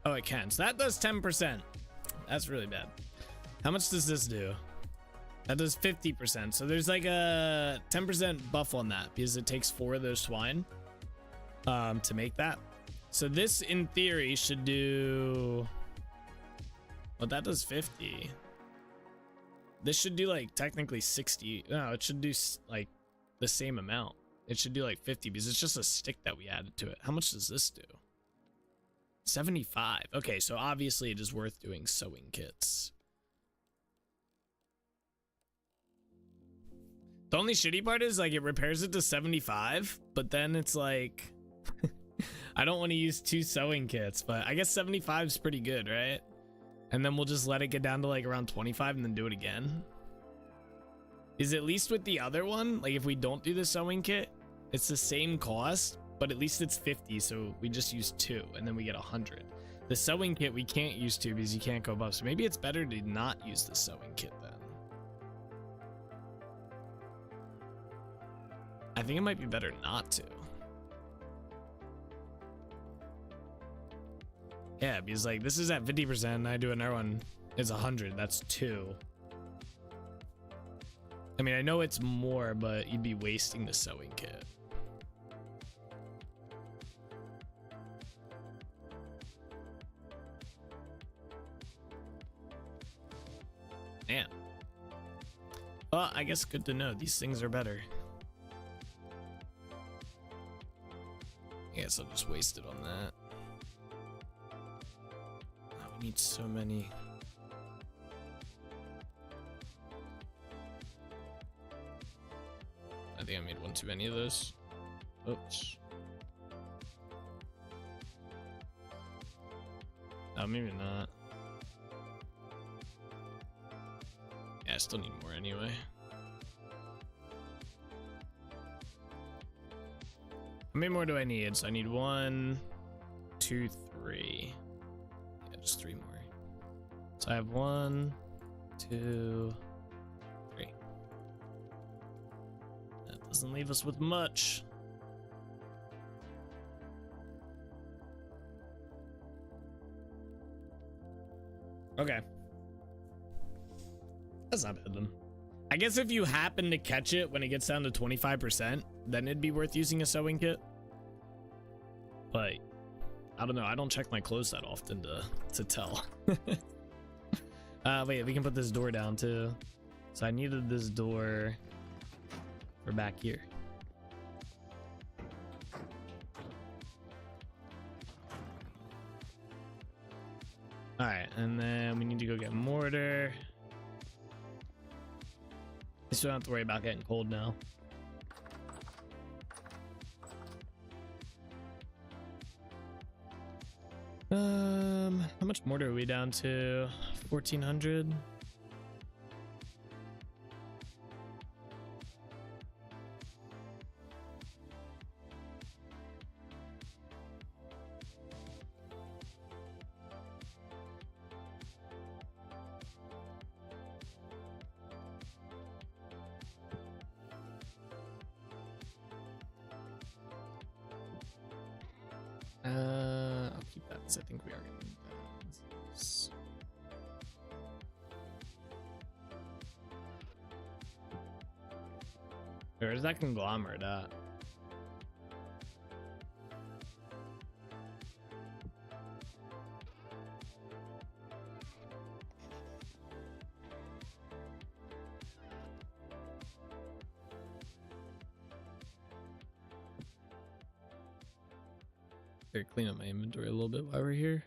Oh, it can. So that does 10%. That's really bad. How much does this do? That does 50%. So there's like a 10% buff on that because it takes 4 of those swine to make that. So this, in theory, should do... Well, that does 50. This should do like technically 60. No, it should do like the same amount. It should do like 50 because it's just a stick that we added to it. How much does this do? 75. Okay, so obviously it is worth doing sewing kits. The only shitty part is like it repairs it to 75, but then it's like I don't want to use 2 sewing kits, but I guess 75 is pretty good, right? And then we'll just let it get down to like around 25 and then do it again. Is at least with the other one, like if we don't do the sewing kit, it's the same cost, but at least it's 50, so we just use 2 and then we get 100. The sewing kit we can't use 2 because you can't go above, so maybe it's better to not use the sewing kit then. I think it might be better not to. Yeah, because like this is at 50% and I do another one is 100, that's 2. I mean, I know it's more, but you'd be wasting the sewing kit. Man. Well, I guess good to know. These things are better. I guess I'll just waste it on that. Oh, we need so many. I think I made one too many of those. Oops. Oh, maybe not. Yeah, I still need more anyway. How many more do I need? So I need 1, 2, 3. Yeah, just 3 more. So I have 1, 2, 3. That doesn't leave us with much. Okay. That's not bad then. I guess if you happen to catch it when it gets down to 25%, then it'd be worth using a sewing kit. But I don't know. I don't check my clothes that often to tell. Wait, we can put this door down too. So I needed this door for back here. All right, and then we need to go get mortar. I still don't have to worry about getting cold now. How much mortar are we down to? 1,400. I'll keep that because I think we are going to need that. Where's that conglomerate at? Here, clean up my inventory a little bit while we're here.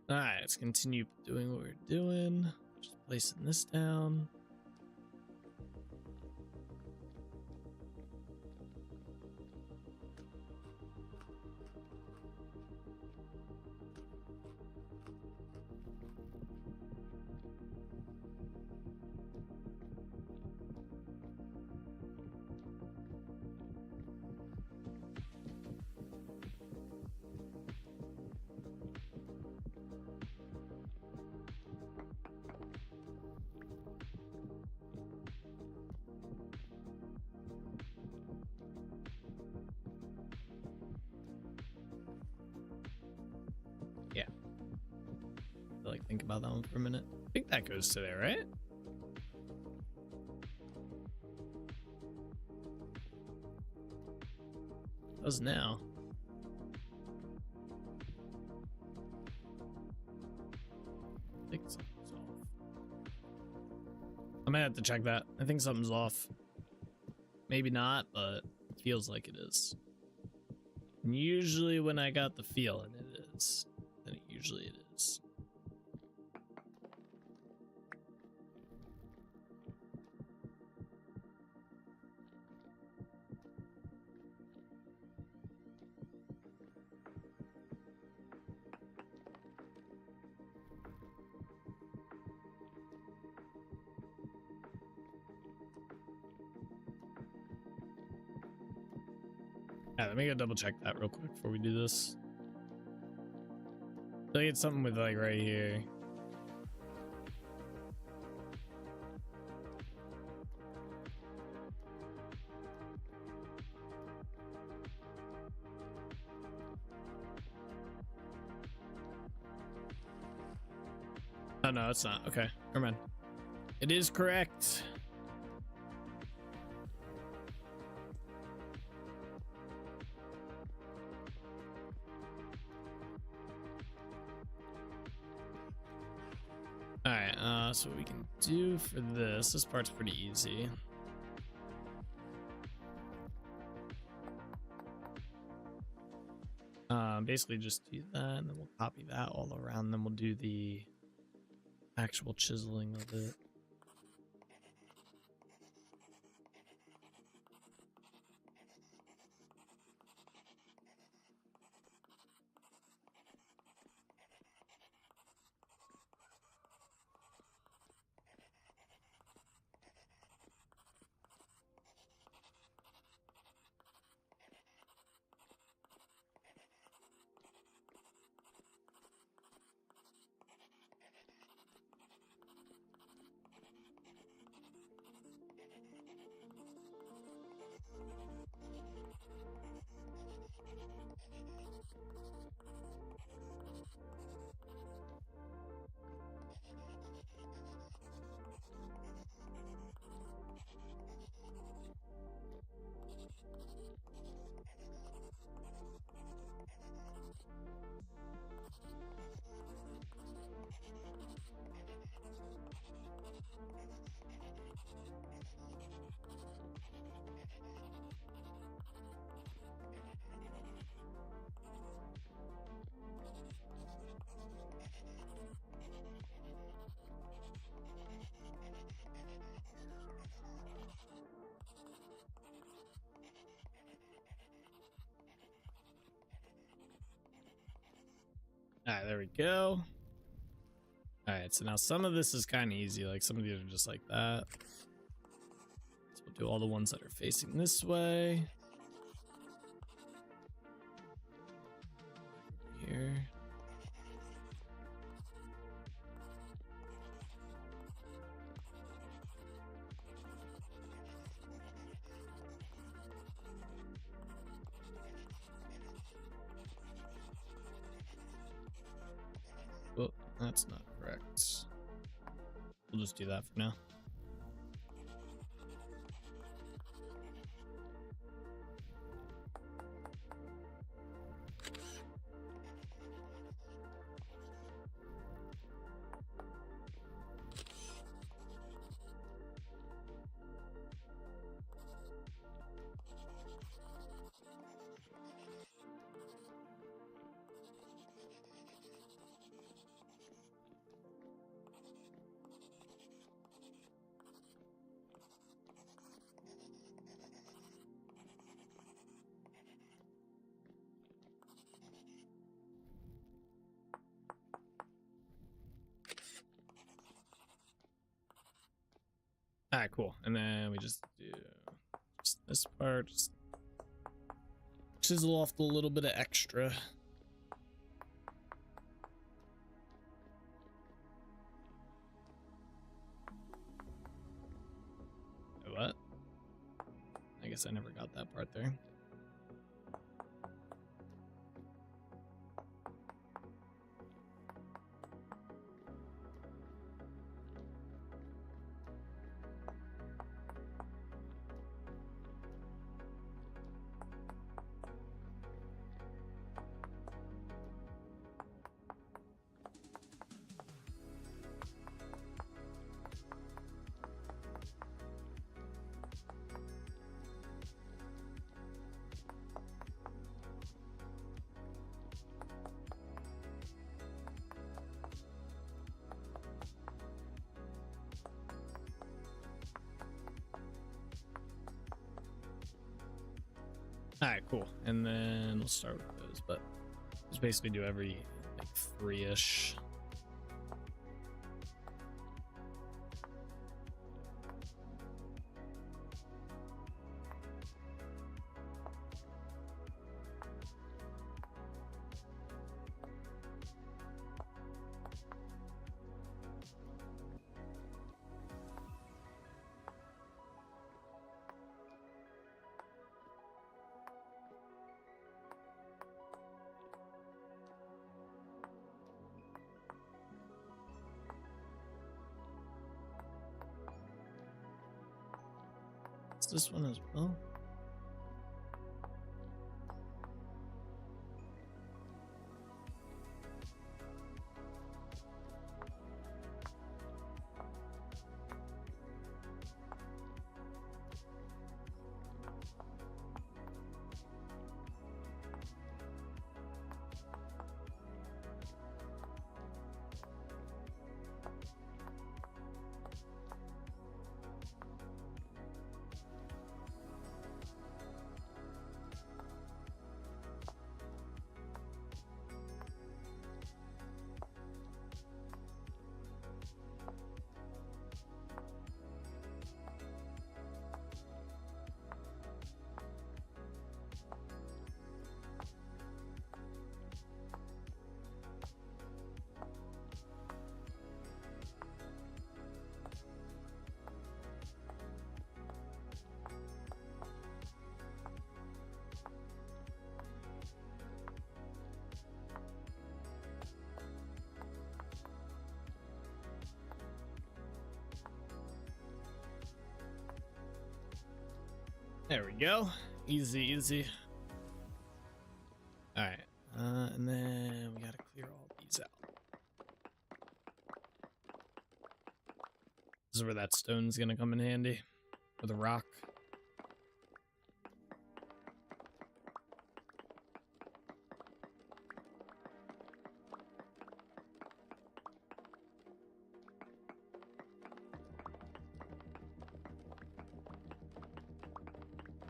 All right, let's continue doing what we're doing. Just placing this down. Yeah. Like think about that one for a minute. I think that goes to there, right? Does now. I think something's off. I might have to check that. I think something's off. Maybe not, but it feels like it is. And usually when I got the feeling it is, then usually it is. Yeah, let me go double check that real quick before we do this. I feel like it's something with like right here. Oh no, it's not. Okay, never mind. It is correct. Alright, so what we can do for this part's pretty easy. Basically just do that, and then we'll copy that all around, then we'll do the actual chiseling of it. Alright, there we go. Alright, so now some of this is kind of easy. Like some of these are just like that. So we'll do all the ones that are facing this way. Here. Oh, that's not correct. We'll just do that for now. All right, cool. And then we just do just this part, just chisel off a little bit of extra. What? I guess I never got that part there. All right, cool. And then we'll start with those, but just basically do every like 3-ish. This one as well. There we go. Easy, easy. All right. And then we gotta clear all these out. This is where that stone's gonna come in handy. For the rock.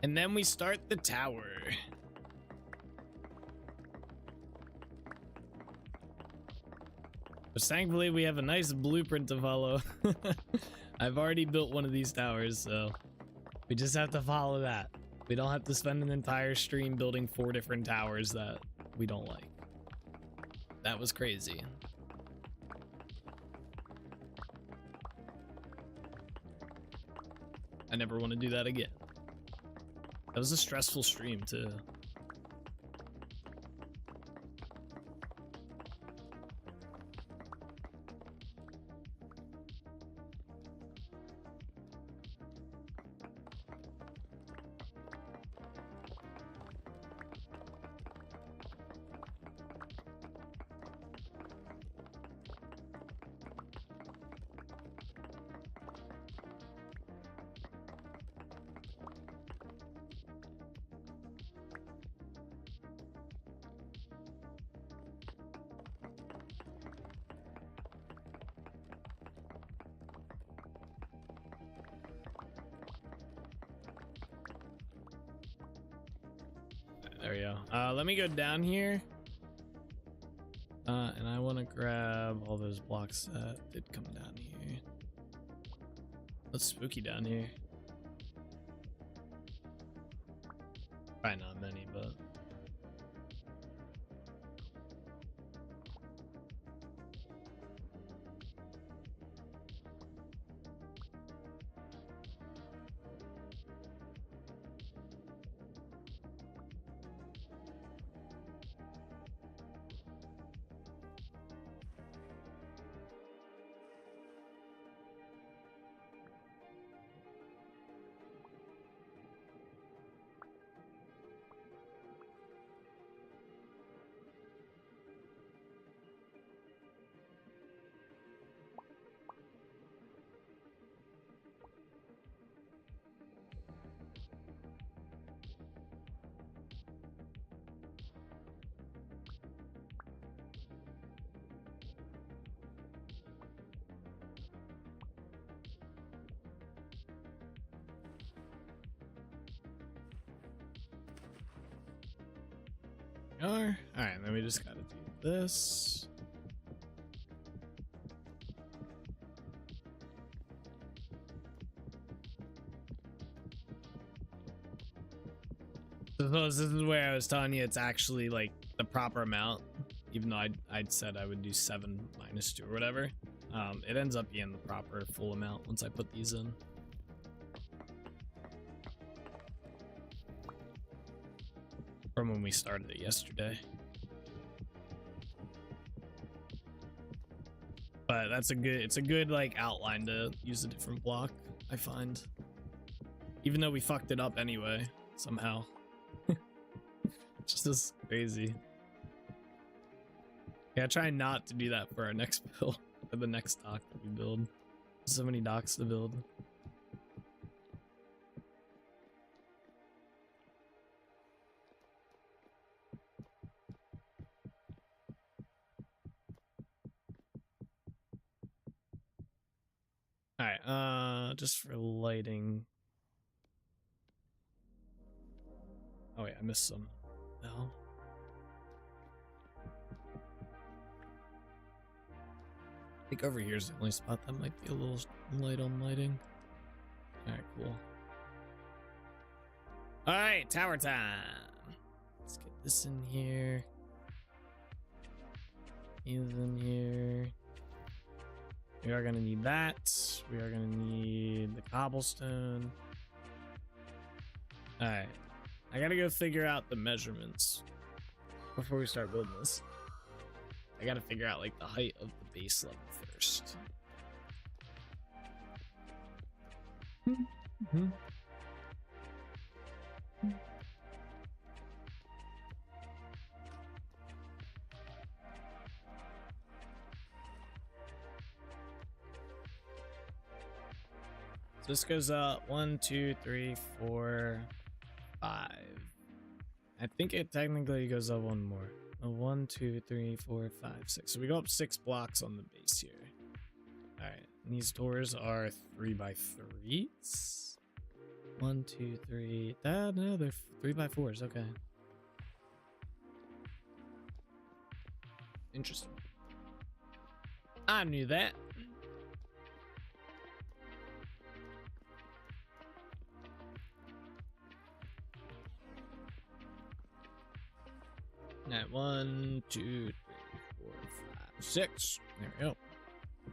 And then we start the tower. But thankfully we have a nice blueprint to follow. I've already built one of these towers, so we just have to follow that. We don't have to spend an entire stream building 4 different towers that we don't like. That was crazy. I never want to do that again. That was a stressful stream too. There we go. Let me go down here. And I want to grab all those blocks that did come down here. What's spooky down here? Probably not many, but all right, then we just gotta do this. So this is where I was telling you it's actually like the proper amount, even though I'd said I would do 7 minus 2 or whatever. It ends up being the proper full amount once I put these in. From when we started it yesterday. But that's it's a good like outline to use a different block, I find. Even though we fucked it up anyway, somehow. Just as crazy. Yeah, try not to do that for our next build, for the next dock that we build. So many docks to build. Alright, just for lighting. Oh wait, I missed some. No. I think over here is the only spot that might be a little light on lighting. Alright, cool. Alright, tower time. Let's get this in here. He's in here. We are gonna need that. We are gonna need the cobblestone. Alright. I gotta go figure out the measurements before we start building this. I gotta figure out like the height of the base level first. So this goes up 1, 2, 3, 4, 5. I think it technically goes up one more. 1, 2, 3, 4, 5, 6. So we go up 6 blocks on the base here. Alright, these doors are 3x3s. 1, 2, 3. No, they're 3x4s. Okay. Interesting. I knew that. Alright, 1, 2, 3, 4, 5, 6. There we go. 2, 3,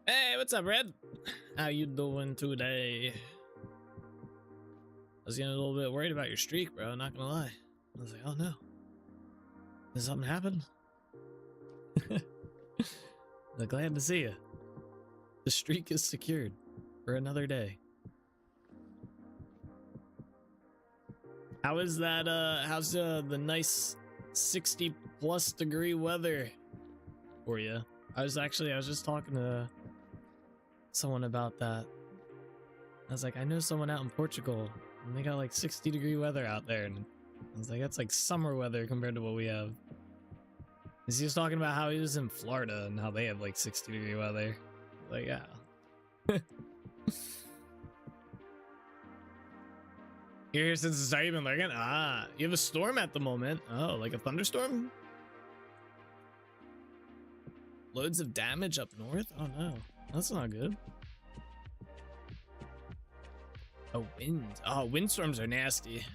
4. Hey, what's up, Red? How you doing today? I was getting a little bit worried about your streak, bro. Not gonna lie. I was like, oh no. Did something happen? I'm glad to see you. The streak is secured for another day. How is that, how's the nice 60+ degree weather for you? I was just talking to someone about that. I was like, I know someone out in Portugal, and they got like 60-degree weather out there, and I was like, that's like summer weather compared to what we have. And he was talking about how he was in Florida, and how they have like 60-degree weather. Like, yeah. You're here since the start, you've been lurking? Ah, you have a storm at the moment. Oh, like a thunderstorm? Loads of damage up north? Oh no, that's not good. Oh, wind. Oh, windstorms are nasty.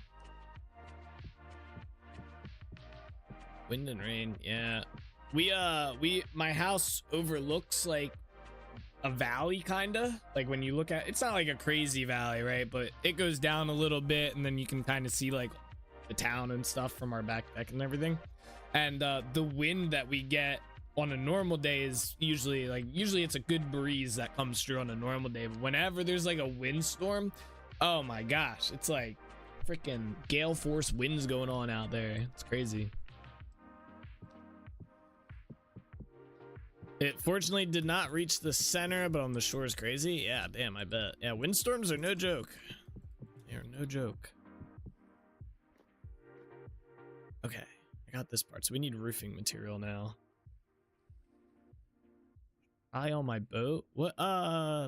Wind and rain, yeah. My house overlooks like a valley, kinda. Like when you look at, it's not like a crazy valley, right? But it goes down a little bit, and then you can kind of see like the town and stuff from our back deck and everything. And the wind that we get on a normal day is usually it's a good breeze that comes through on a normal day. But whenever there's like a windstorm, oh my gosh, it's like freaking gale force winds going on out there. It's crazy. It fortunately did not reach the center, but on the shore is crazy. Yeah, damn, I bet. Yeah, windstorms are no joke. They are no joke. Okay, I got this part. So we need roofing material now. Eye on my boat. What?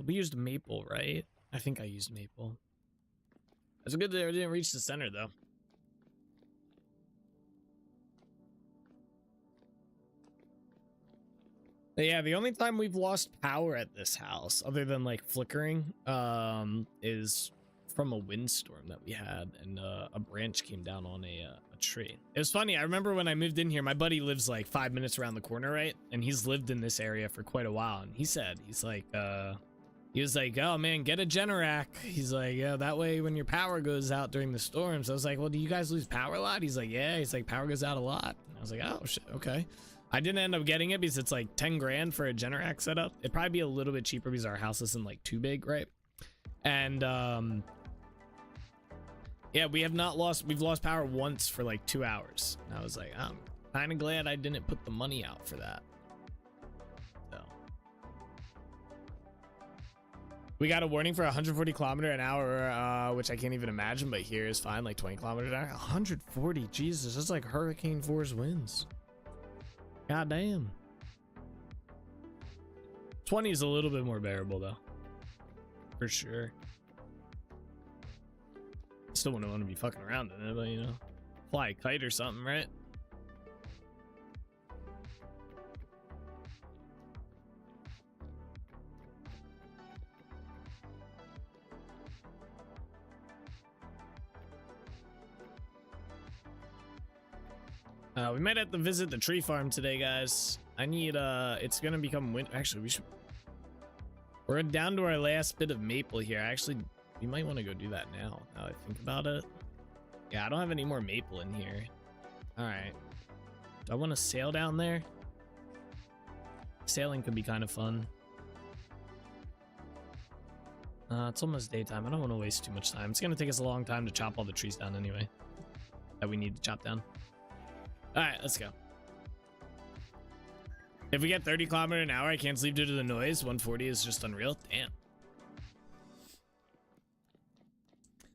We used maple, right? I think I used maple. It's good that it didn't reach the center, though. But yeah, the only time we've lost power at this house, other than like flickering, is from a windstorm that we had, and a branch came down on a tree. It was funny. I remember when I moved in here, my buddy lives like 5 minutes around the corner, right? And he's lived in this area for quite a while. And he was like, oh man, get a Generac. He's like, yeah, that way when your power goes out during the storms. I was like, well, do you guys lose power a lot? He's like, yeah. He's like, power goes out a lot. And I was like, oh shit, okay. I didn't end up getting it because it's like 10 grand for a Generac setup. It'd probably be a little bit cheaper because our house isn't like too big, right? And yeah, we've lost power once for like 2 hours. And I was like, I'm kind of glad I didn't put the money out for that. So we got a warning for 140 kilometer an hour, which I can't even imagine, but here is fine, like 20 kilometers an hour. 140, Jesus, that's like hurricane force winds. God damn. 20 is a little bit more bearable though, for sure. Still wouldn't want to be fucking around in it, but you know, fly a kite or something, right? We might have to visit the tree farm today, guys. I need it's gonna become winter. Actually, we're down to our last bit of maple here. Actually, we might want to go do that now I think about it. Yeah, I don't have any more maple in here. All right, do I want to sail down there? Sailing could be kind of fun. It's almost daytime. I don't want to waste too much time. It's gonna take us a long time to chop all the trees down anyway that we need to chop down. All right, let's go. If we get 30 kilometers an hour, I can't sleep due to the noise. 140 is just unreal. Damn.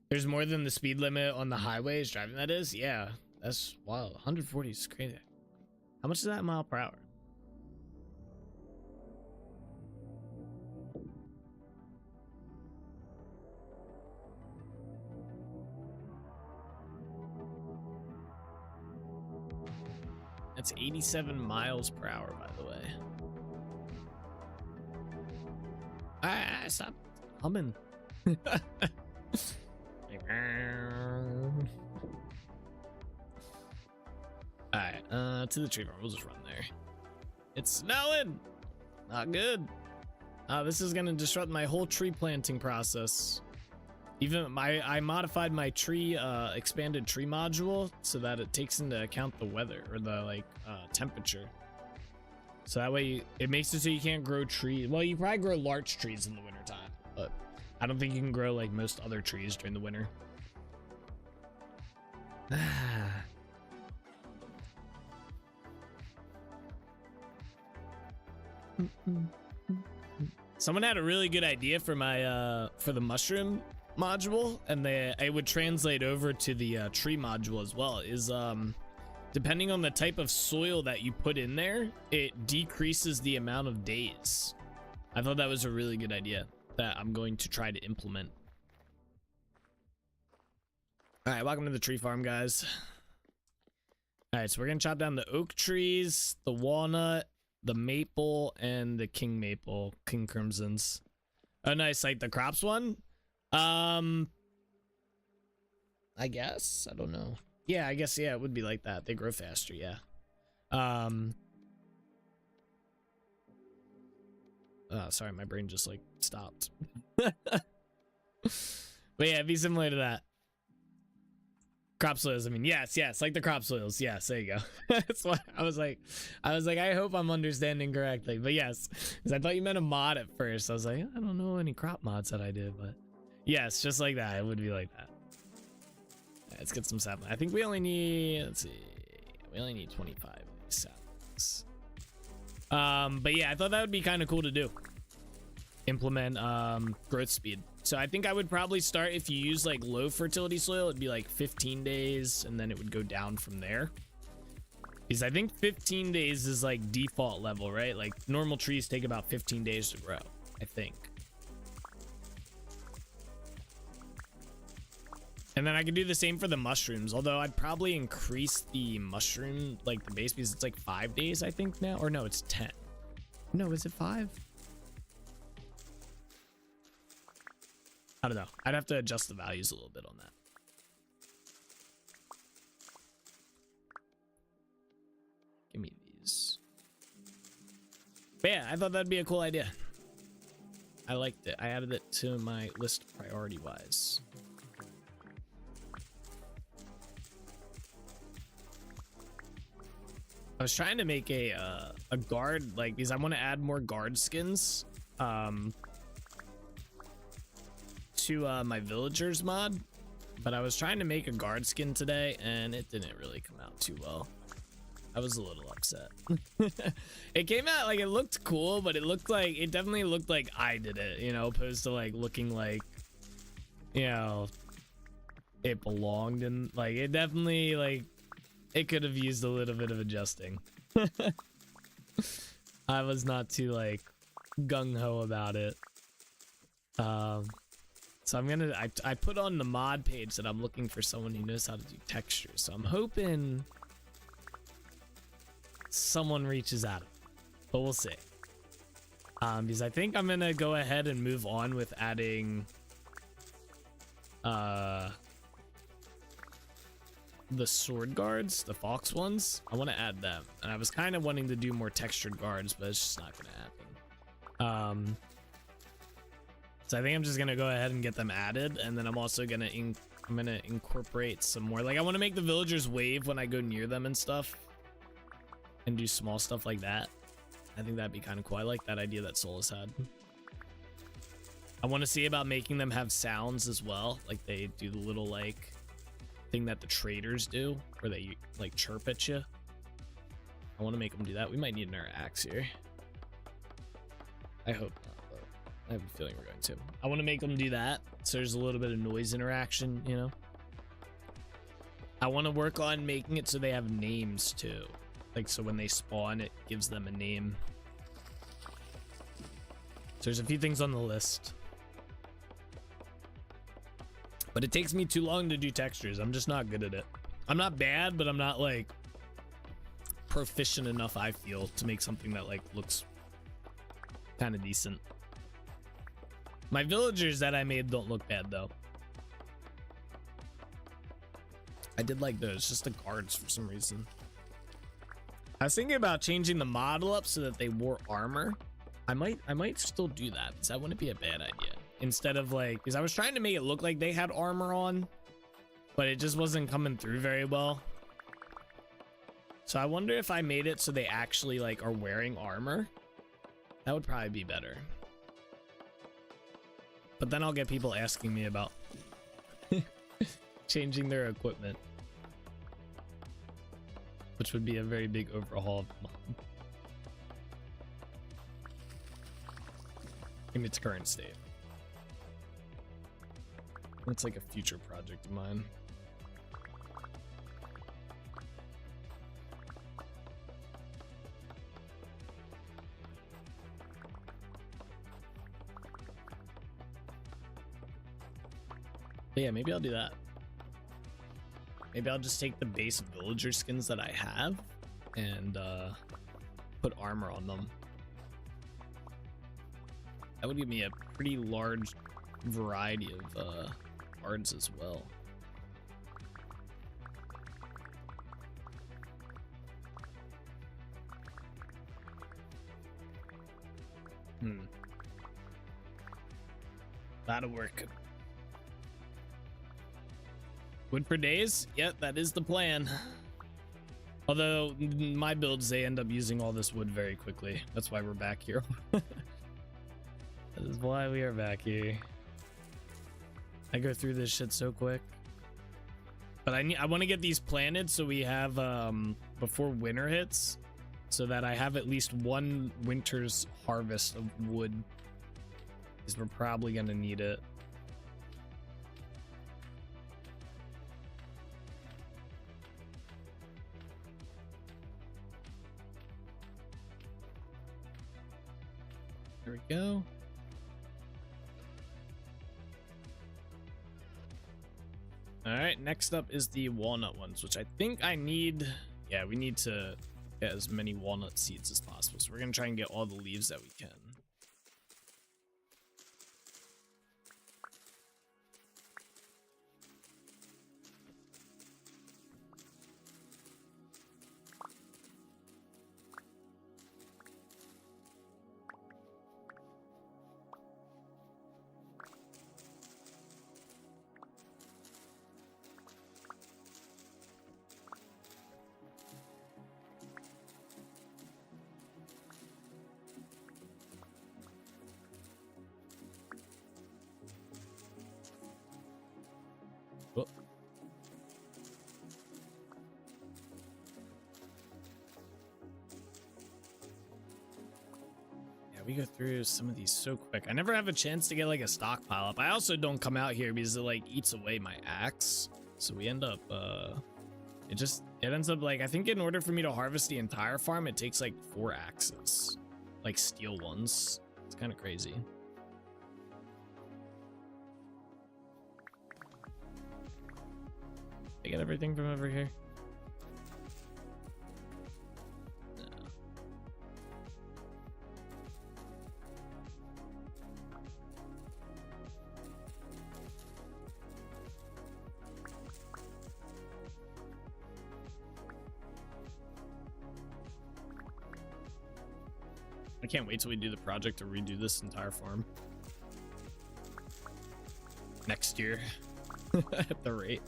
There's more than the speed limit on the highways driving, that is? Yeah, that's wild. 140 is crazy. How much is that mile per hour? That's 87 miles per hour, by the way. Stop humming. Alright, to the tree farm. We'll just run there. It's snowing! Not good. This is gonna disrupt my whole tree planting process. Even I modified my tree expanded tree module so that it takes into account the weather or the temperature. So that way it makes it so you can't grow trees. Well, you probably grow large trees in the wintertime, but I don't think you can grow like most other trees during the winter. Someone had a really good idea for my for the mushroom module, and it would translate over to the tree module as well. Is depending on the type of soil that you put in there, it decreases the amount of days. I thought that was a really good idea that I'm going to try to implement. All right, welcome to the tree farm, guys. All right, so we're gonna chop down the oak trees, the walnut, the maple and the king maple, king crimsons. Oh, nice. Like the crops one. I guess. I don't know. Yeah, I guess. Yeah, it would be like that. They grow faster. Yeah. Oh, sorry, my brain just like stopped. But yeah, it'd be similar to that. Crop soils. I mean, yes, like the crop soils. Yes, there you go. That's why I was like, I hope I'm understanding correctly. But yes, because I thought you meant a mod at first. I was like, I don't know any crop mods that I did, but yes, just like that. It would be like that. Right, let's get some sapling. I think we only need, let's see, we only need 25 saplings. But yeah, I thought that would be kind of cool to do. Implement growth speed. So I think I would probably start, if you use like low fertility soil, it'd be like 15 days and then it would go down from there. Because I think 15 days is like default level, right? Like normal trees take about 15 days to grow, I think. And then I could do the same for the mushrooms, although I'd probably increase the mushroom, like the base, because it's like 5 days, I think now. Or no, it's 10. No, is it 5? I don't know. I'd have to adjust the values a little bit on that. Give me these. But yeah, I thought that'd be a cool idea. I liked it. I added it to my list priority-wise. I was trying to make a guard, like, because I want to add more guard skins to my villagers mod, but I was trying to make a guard skin today and it didn't really come out too well. I was a little upset. It came out like, it looked cool, but it definitely looked like I did it, you know, opposed to like looking like, you know, it belonged, and like it definitely, like, it could have used a little bit of adjusting. I was not too like gung-ho about it. So I'm gonna, I put on the mod page that I'm looking for someone who knows how to do textures. So I'm hoping someone reaches out, but we'll see. Because I think I'm gonna go ahead and move on with adding the sword guards, the fox ones. I want to add them, and I was kind of wanting to do more textured guards, but it's just not gonna happen. So I think I'm just gonna go ahead and get them added, and then I'm also gonna incorporate some more. Like, I want to make the villagers wave when I go near them and stuff, and do small stuff like that. I think that'd be kind of cool. I like that idea that Solus had. I want to see about making them have sounds as well, like they do the little like thing that the traders do, where they like chirp at you. I want to make them do that. We might need another axe here. I hope not, though. I have a feeling we're going to. I want to make them do that, so there's a little bit of noise interaction, you know? I want to work on making it so they have names too. Like, so when they spawn, it gives them a name. So there's a few things on the list. But it takes me too long to do textures. I'm just not good at it. I'm not bad, but I'm not like proficient enough, I feel, to make something that like looks kind of decent. My villagers that I made don't look bad though. I did like those, just the guards for some reason. I was thinking about changing the model up so that they wore armor. I might still do that, because that wouldn't be a bad idea. Instead of like, because I was trying to make it look like they had armor on, but it just wasn't coming through very well. So I wonder if I made it so they actually like are wearing armor. That would probably be better. But then I'll get people asking me about changing their equipment, which would be a very big overhaul of the mod in its current state. It's like a future project of mine. But yeah, maybe I'll do that. Maybe I'll just take the base villager skins that I have and put armor on them. That would give me a pretty large variety of cards as well. That'll work. Wood for days? Yep, that is the plan. Although my builds, they end up using all this wood very quickly. That's why we're back here. That is why we are back here. I go through this shit so quick. But I want to get these planted so we have before winter hits, so that I have at least one winter's harvest of wood, because we're probably gonna need it. There we go. All right, next up is the walnut ones, which I think I need. Yeah, we need to get as many walnut seeds as possible. So we're gonna try and get all the leaves that we can. Oh. Yeah, we go through some of these so quick. I never have a chance to get like a stockpile up. I also don't come out here because it like eats away my axe. So we end up it ends up like, I think in order for me to harvest the entire farm, it takes like 4 axes, like steel ones. It's kind of crazy. I get everything from over here. No. I can't wait till we do the project to redo this entire farm next year at the rate.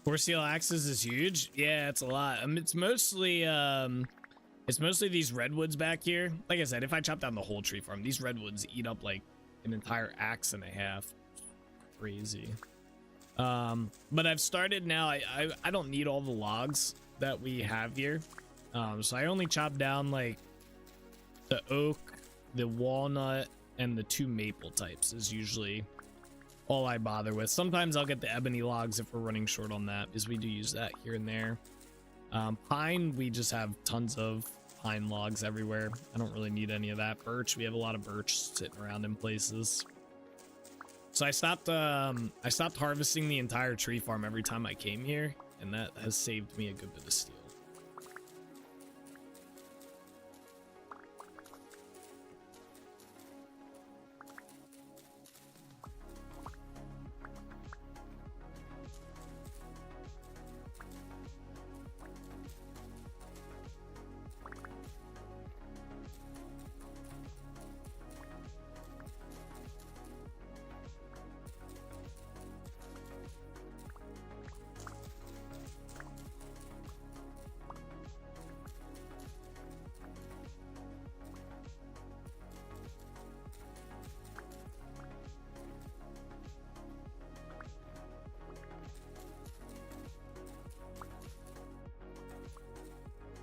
Four steel axes is huge. Yeah, it's a lot. It's mostly these redwoods back here. Like I said, if I chop down the whole tree farm, these redwoods eat up like an entire axe and a half. Crazy. But I've started now. I don't need all the logs that we have here. So I only chop down like the oak, the walnut, and the 2 maple types is usually all I bother with. Sometimes I'll get the ebony logs if we're running short on that, because we do use that here and there. Pine, we just have tons of pine logs everywhere. I don't really need any of that. Birch, we have a lot of birch sitting around in places. So I stopped harvesting the entire tree farm every time I came here, and that has saved me a good bit of steel.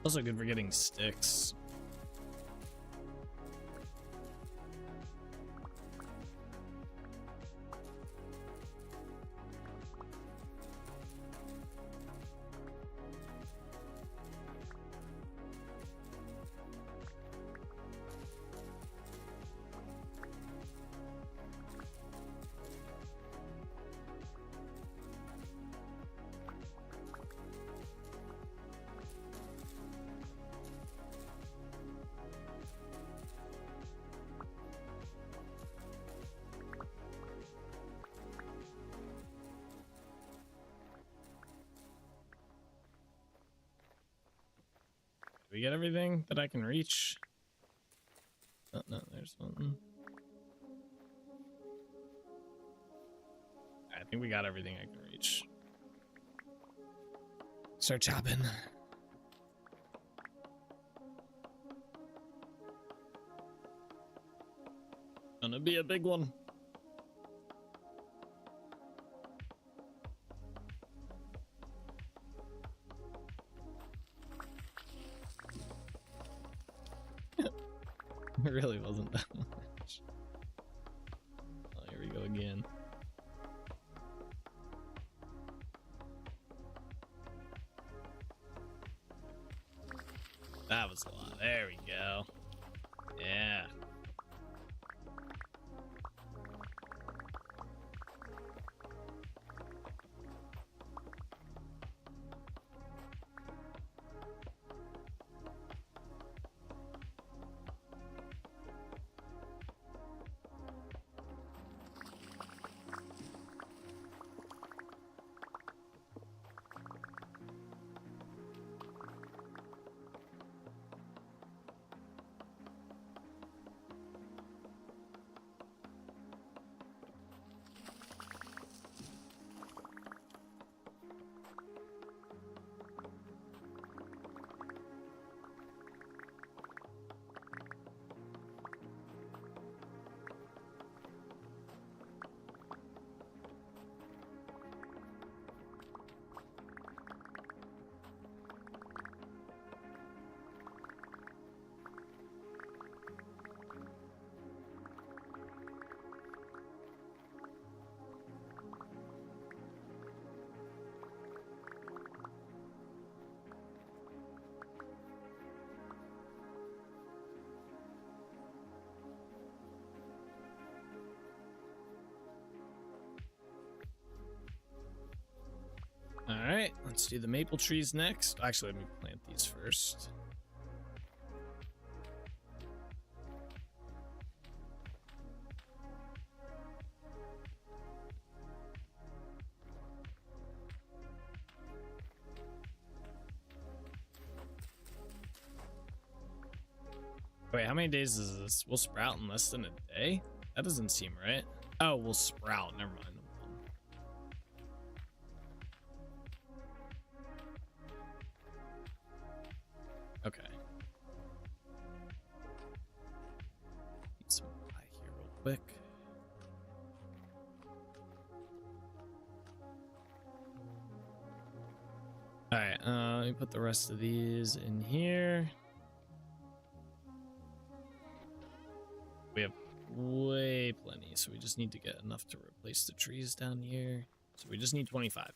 Also good for getting sticks. Did we get everything that I can reach? Oh, no, there's one. I think we got everything I can reach. Start chopping. Gonna be a big one. It really wasn't that much. Oh, here we go again. That was a lot. There we go. Yeah. All right, let's do the maple trees next. Actually, let me plant these first. Wait, how many days is this? We'll sprout in less than a day? That doesn't seem right. Oh, we'll sprout. Never mind. Okay. Need some pie here real quick. Alright, let me put the rest of these in here. We have way plenty, so we just need to get enough to replace the trees down here. So we just need 25.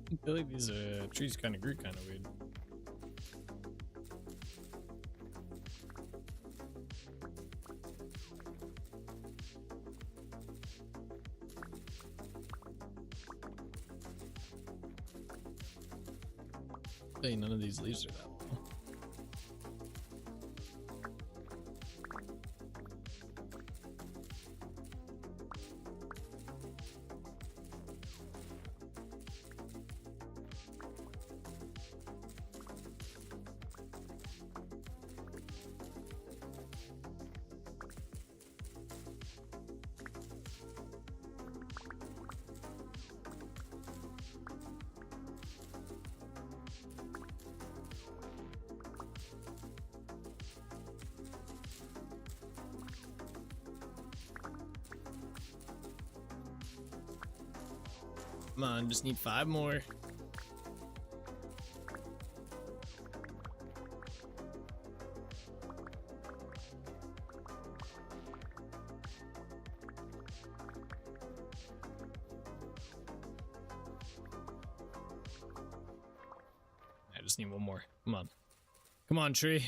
I feel like these trees kind of grew kind of weird. Hey, none of these leaves are that low. Come on, just need 5 more. I just need 1 more. Come on. Come on, tree.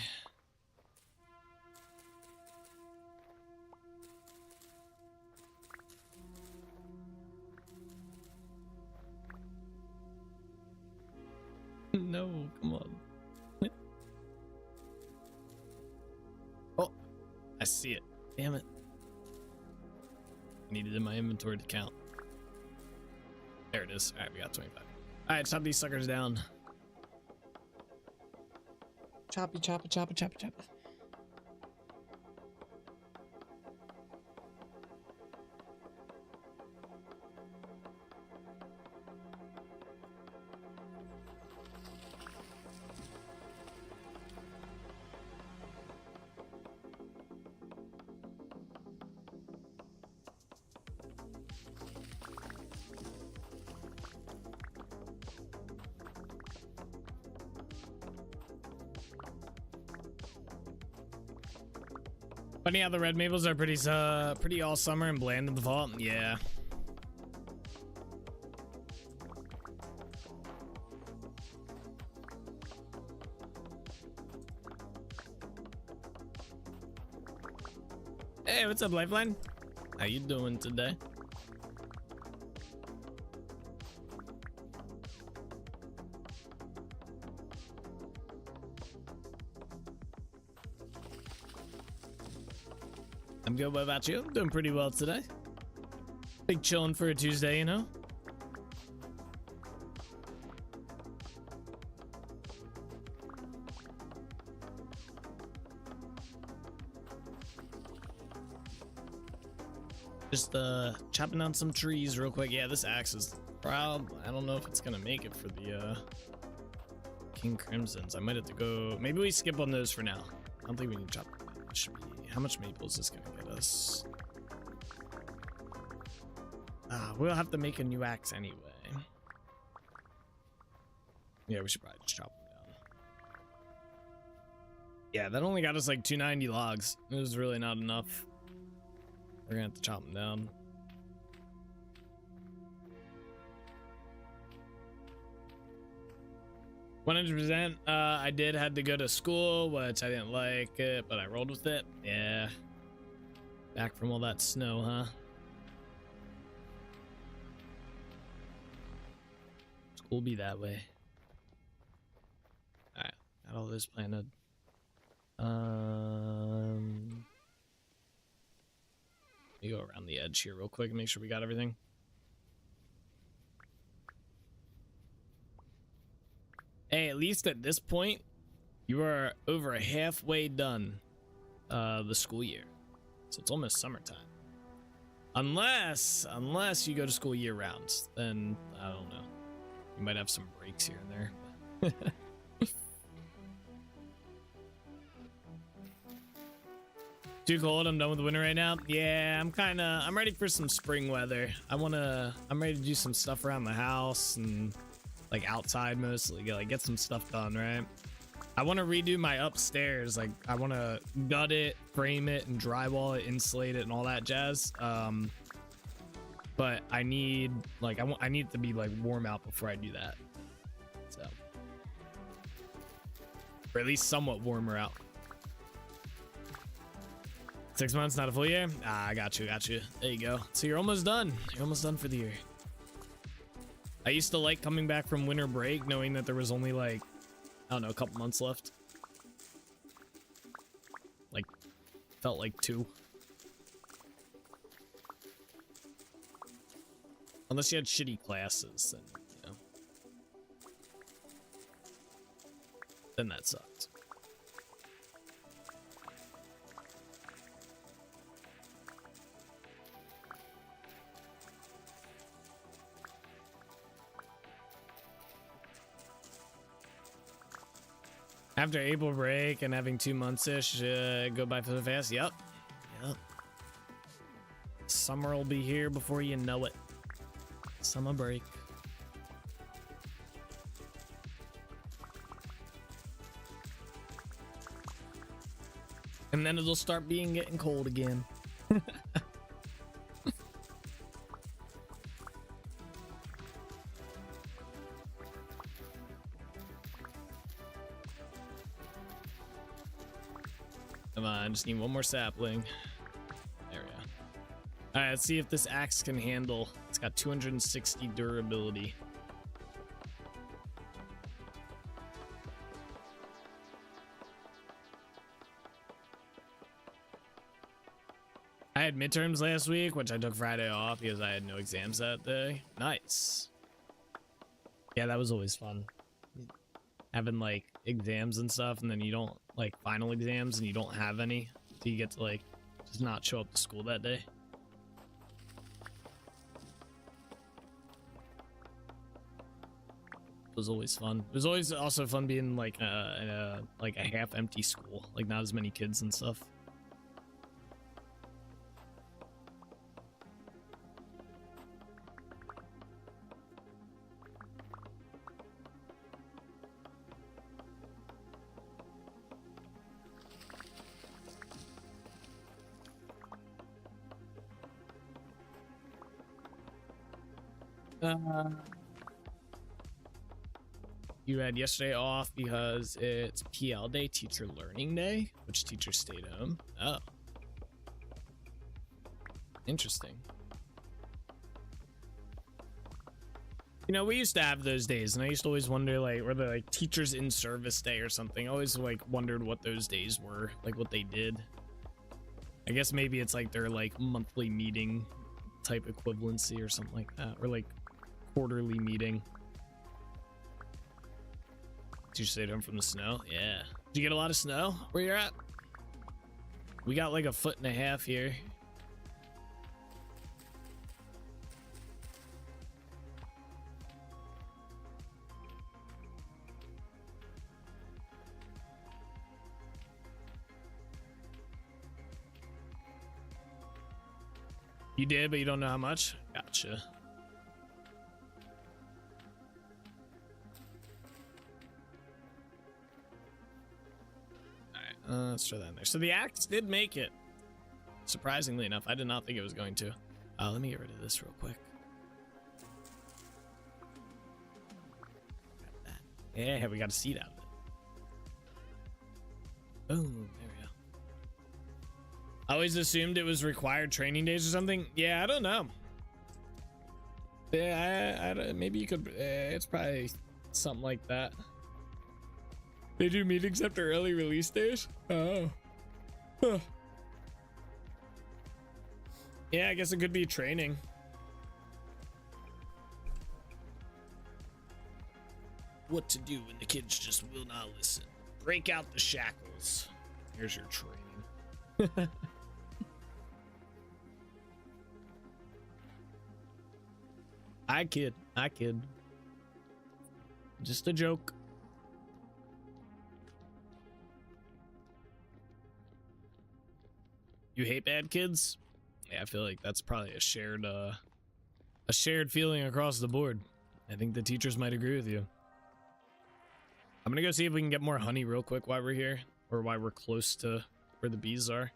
No, come on. Oh, I see it. Damn it. I need it in my inventory to count. There it is. All right, we got 25. All right, chop these suckers down. Choppy, chop it, chop it, chop it, chop it. Funny how the red maples are pretty all summer and bland in the fall. Yeah. Hey, what's up, Lifeline? How you doing today? I'm good. What about you? I'm doing pretty well today. Big chilling for a Tuesday, you know? Just chopping down some trees real quick. Yeah, this axe is proud. I don't know if it's gonna make it for the King Crimsons. I might have to go. Maybe we skip on those for now. I don't think we need to chop. It should be. How much maple is this gonna get us? We'll have to make a new axe anyway. Yeah, we should probably just chop them down. Yeah, that only got us like 290 logs. It was really not enough. We're gonna have to chop them down. %. I did had to go to school, which I didn't like it, but I rolled with it. Yeah. Back from all that snow, huh? School be that way. Alright, got all this planted. Let me go around the edge here real quick and make sure we got everything. Hey, at least at this point, you are over halfway done the school year. So it's almost summertime. Unless you go to school year round, then I don't know. You might have some breaks here and there. Too cold. I'm done with the winter right now. Yeah, I'm ready for some spring weather. I'm ready to do some stuff around the house and like outside mostly. Get some stuff done, right? I want to redo my upstairs. Like I want to gut it, frame it, and drywall it, insulate it, and all that jazz. But I need I need it to be like warm out before I do that. So, or at least somewhat warmer out. 6 months, not a full year. I got you. There you go. So you're almost done. You're almost done for the year. I used to like coming back from winter break knowing that there was only like I don't know, a couple months left. Like, felt like 2. Unless you had shitty classes, then, you know. Then that sucks. After April break and having 2 months-ish go by so fast. Yep. Yep. Summer will be here before you know it. Summer break. And then it'll start getting cold again. Come on, just need one more sapling. There we go. All right, let's see if this axe can handle. It's got 260 durability. I had midterms last week, which I took Friday off because I had no exams that day. Nice. Yeah, that was always fun. Having like exams and stuff, and then you don't like final exams and you don't have any, so you get to like just not show up to school that day. It was always fun. It was always also fun being like in a half empty school, like not as many kids and stuff. You had yesterday off because it's PL day, teacher learning day, which teachers stayed home. Oh, interesting. You know, we used to have those days, and I used to always wonder, like, were they like teachers in service day or something? I always like wondered what those days were, like what they did. I guess maybe it's like their like monthly meeting type equivalency or something like that, or like quarterly meeting. Did you stay home from the snow? Yeah. Did you get a lot of snow where you're at? We got like 1.5 feet here. You did, but you don't know how much? Gotcha. Let's throw that in there. So the axe did make it. Surprisingly enough, I did not think it was going to. Let me get rid of this real quick. Grab that. Yeah, we got a seed out of it. Boom, there we go. I always assumed it was required training days or something. Yeah, I don't know. Yeah, I maybe you could. It's probably something like that. They do meetings after early release days? Oh. Huh. Yeah, I guess it could be training. What to do when the kids just will not listen. Break out the shackles. Here's your training. I kid. Just a joke. You hate bad kids? Yeah, I feel like that's probably a shared feeling across the board. I think the teachers might agree with you. I'm gonna go see if we can get more honey real quick while we're here, or while we're close to where the bees are.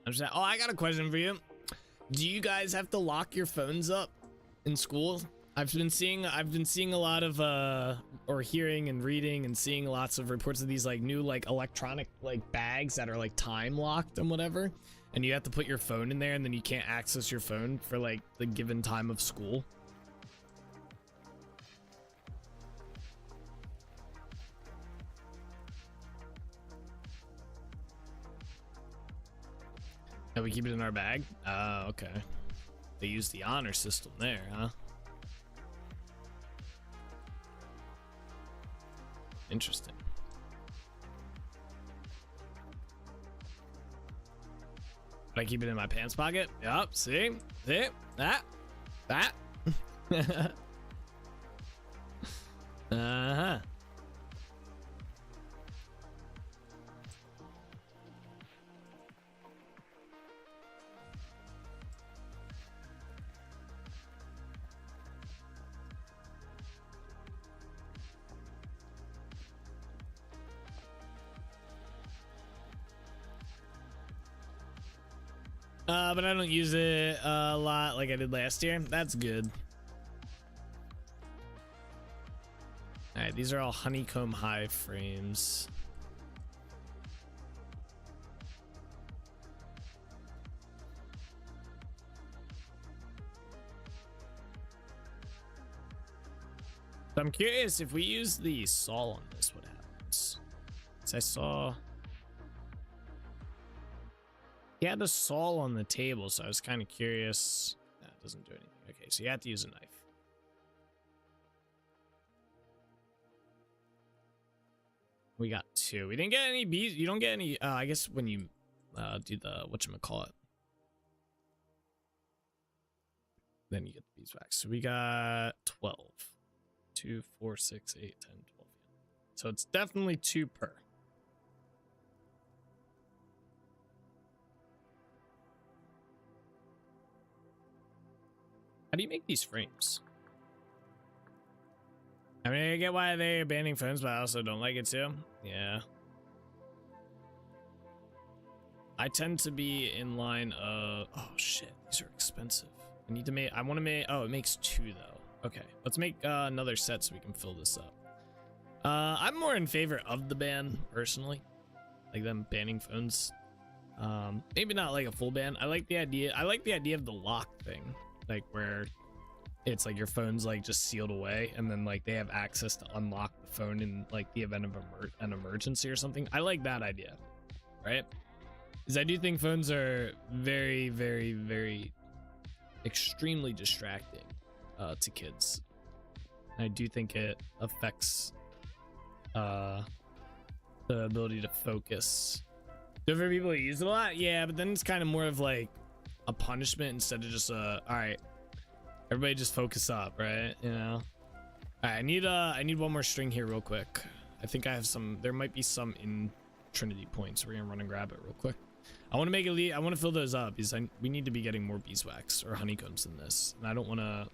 Oh, I got a question for you. Do you guys have to lock your phones up in school? I've been seeing a lot of or hearing and reading and seeing lots of reports of these like new like electronic like bags that are like time locked and whatever. and you have to put your phone in there, and then you can't access your phone for like the given time of school. And we keep it in our bag? Oh, okay. They use the honor system there, huh? Interesting. But I keep it in my pants pocket? Yup, see? See? That? Uh-huh. But I don't use it a lot like I did last year. That's good. All right, these are all honeycomb hive frames. So I'm curious if we use the saw on this, what happens? So I saw he had a saw on the table, so I was kind of curious. That doesn't do anything. Okay, so you have to use a knife. We got 2. We didn't get any bees. You don't get any. I guess when you do the whatchamacallit, then you get the beeswax. So we got 12. 2, 4, 6, 8, 10, 12. So it's definitely 2 per. How do you make these frames? I mean, I get why they're banning phones, but I also don't like it too. Yeah. I tend to be in line of... Oh, shit. These are expensive. I need to make... I want to make... Oh, it makes 2, though. Okay. Let's make another set so we can fill this up. I'm more in favor of the ban, personally. Like them banning phones. Maybe not like a full ban. I like the idea. I like the idea of the lock thing. Like where it's like your phone's like just sealed away, and then like they have access to unlock the phone in like the event of an emergency or something. I like that idea, right? Because I do think phones are very, very, very extremely distracting to kids. I do think it affects the ability to focus. Different people use it a lot, yeah, but then it's kind of more of like a punishment instead of just all right, everybody just focus up, right? You know. All right, I need one more string here real quick. I think I have some. There might be some in Trinity points. We're gonna run and grab it real quick. I want to make it. I want to fill those up because we need to be getting more beeswax or honeycombs in this, and I don't want to.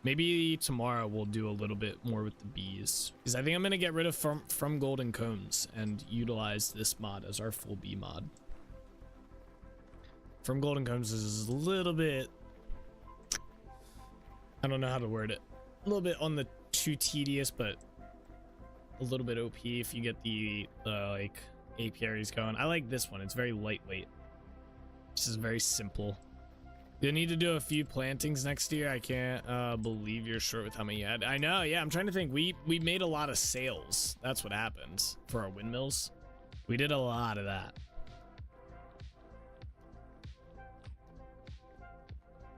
Maybe tomorrow we'll do a little bit more with the bees, because I think I'm gonna get rid of from golden combs and utilize this mod as our full bee mod. From golden combs is a little bit, I don't know how to word it, a little bit on the too tedious, but a little bit OP if you get the like apiaries going. I like this one. It's very lightweight. This is very simple. You need to do a few plantings next year. I can't believe you're short with how many you had. I know, yeah, I'm trying to think. We made a lot of sales. That's what happens for our windmills. We did a lot of that.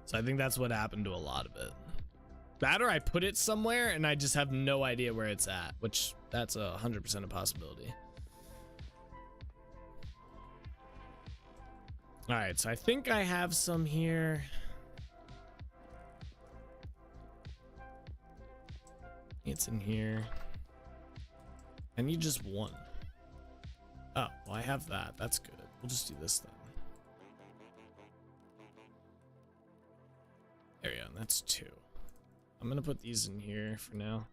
So I think that's what happened to a lot of it. That or I put it somewhere and I just have no idea where it's at, which that's 100% a possibility. All right, so I think I have some here. It's in here. I need just one. Oh, well, I have that. That's good. We'll just do this then. There we go. That's 2. I'm gonna put these in here for now.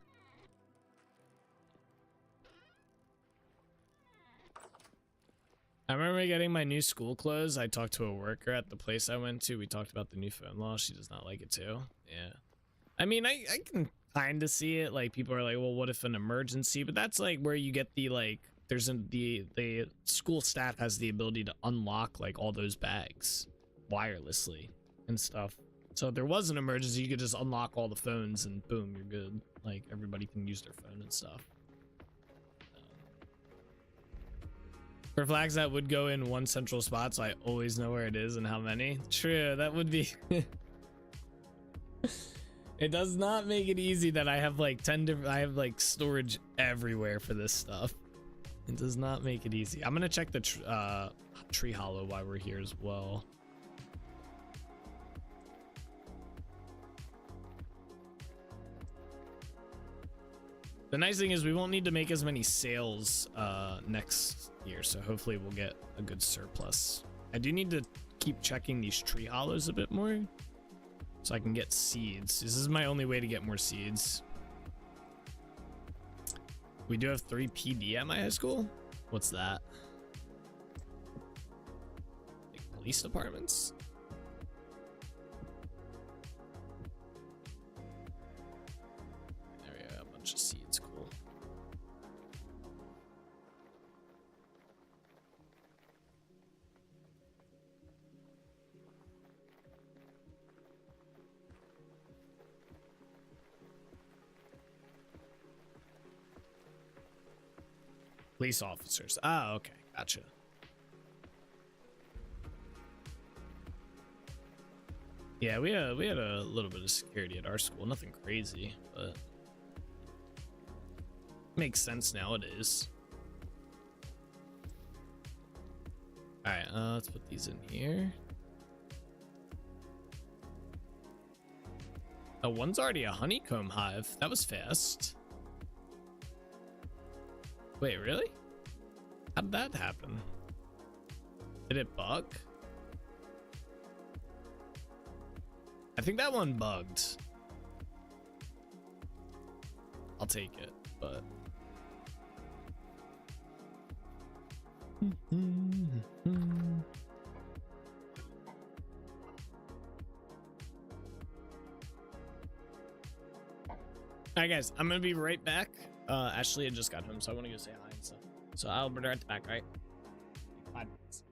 I remember getting my new school clothes. I talked to a worker at the place I went to. We talked about the new phone law. She does not like it too. Yeah. I mean, I can kind of see it. Like, people are like, well, what if an emergency? But that's like where you get the like the school staff has the ability to unlock like all those bags wirelessly and stuff. So if there was an emergency, you could just unlock all the phones and boom, you're good. Like everybody can use their phone and stuff. For flags that would go in one central spot, so I always know where it is and how many. True, that would be. It does not make it easy that I have like 10 different. I have like storage everywhere for this stuff. It does not make it easy. I'm gonna check the tree hollow while we're here as well. The nice thing is we won't need to make as many sales next year, so hopefully we'll get a good surplus. I do need to keep checking these tree hollows a bit more so I can get seeds. This is my only way to get more seeds. We do have 3 PD at my high school. What's that? Like police departments? There we go, a bunch of seeds, cool. Police officers. Ah, okay, gotcha. Yeah, we had a little bit of security at our school. Nothing crazy, but makes sense nowadays. All right, let's put these in here. Oh, one's already a honeycomb hive. That was fast. Wait, really? How did that happen? Did it bug? I think that one bugged. I'll take it, but... Alright guys, I'm gonna be right back. Ashley had just got home, so I want to go say hi and stuff. So I'll be right back, right? 5 minutes.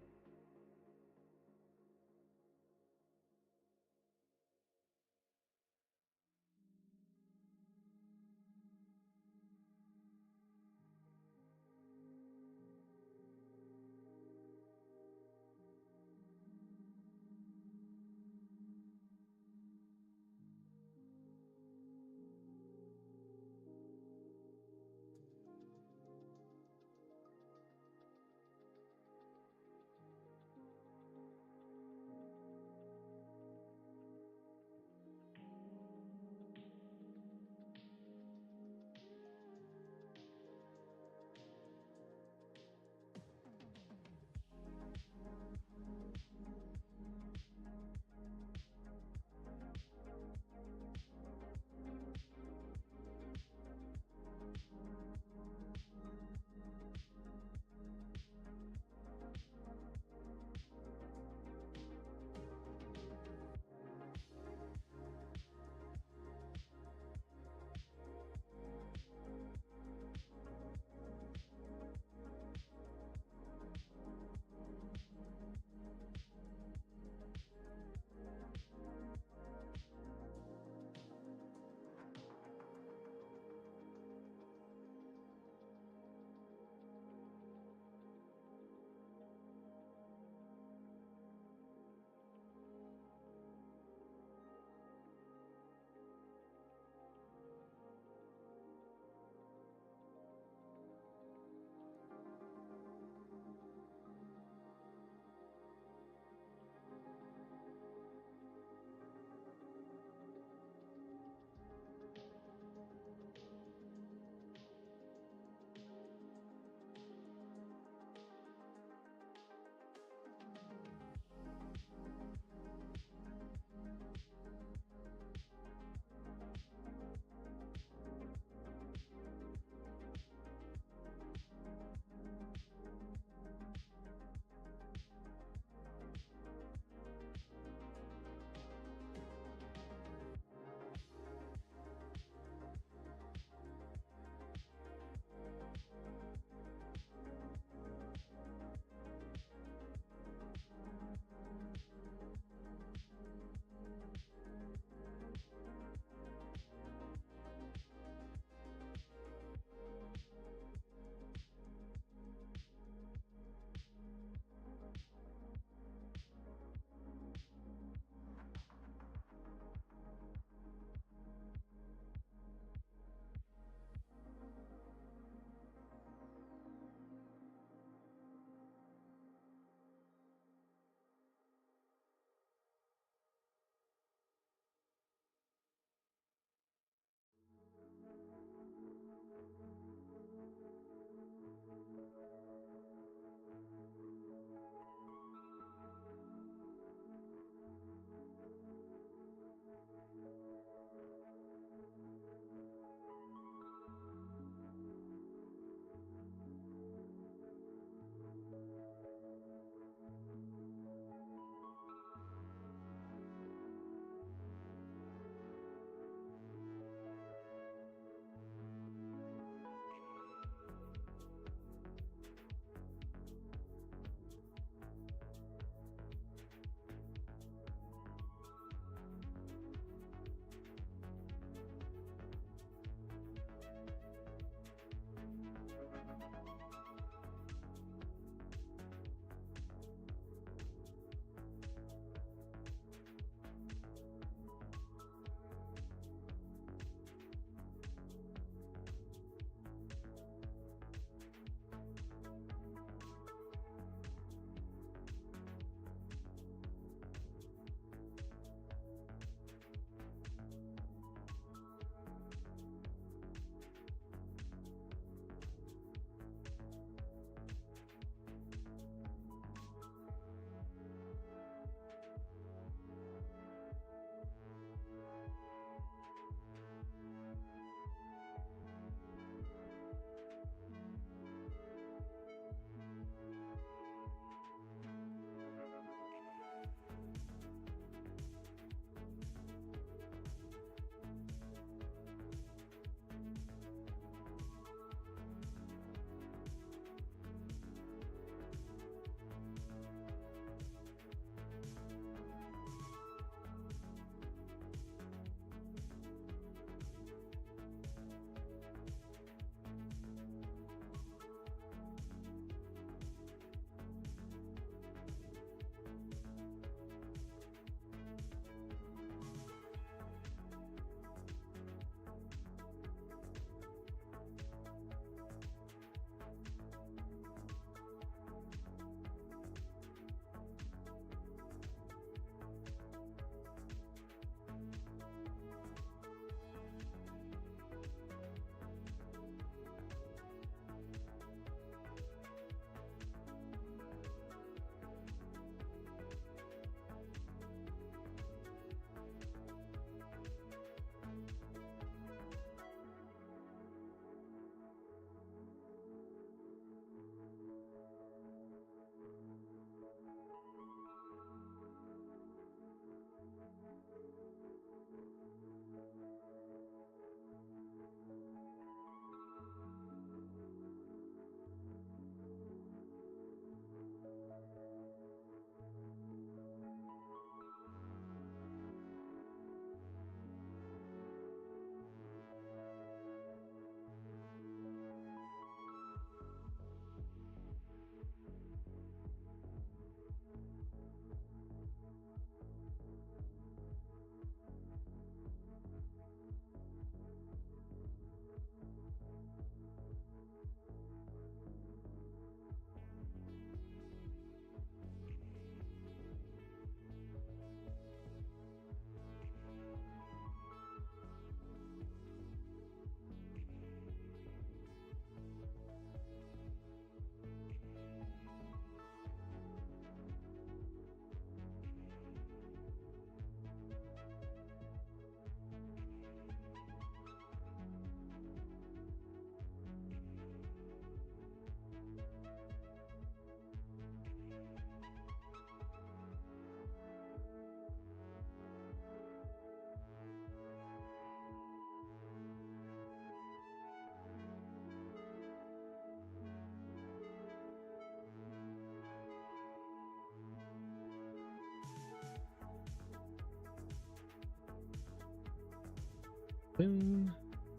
Boom,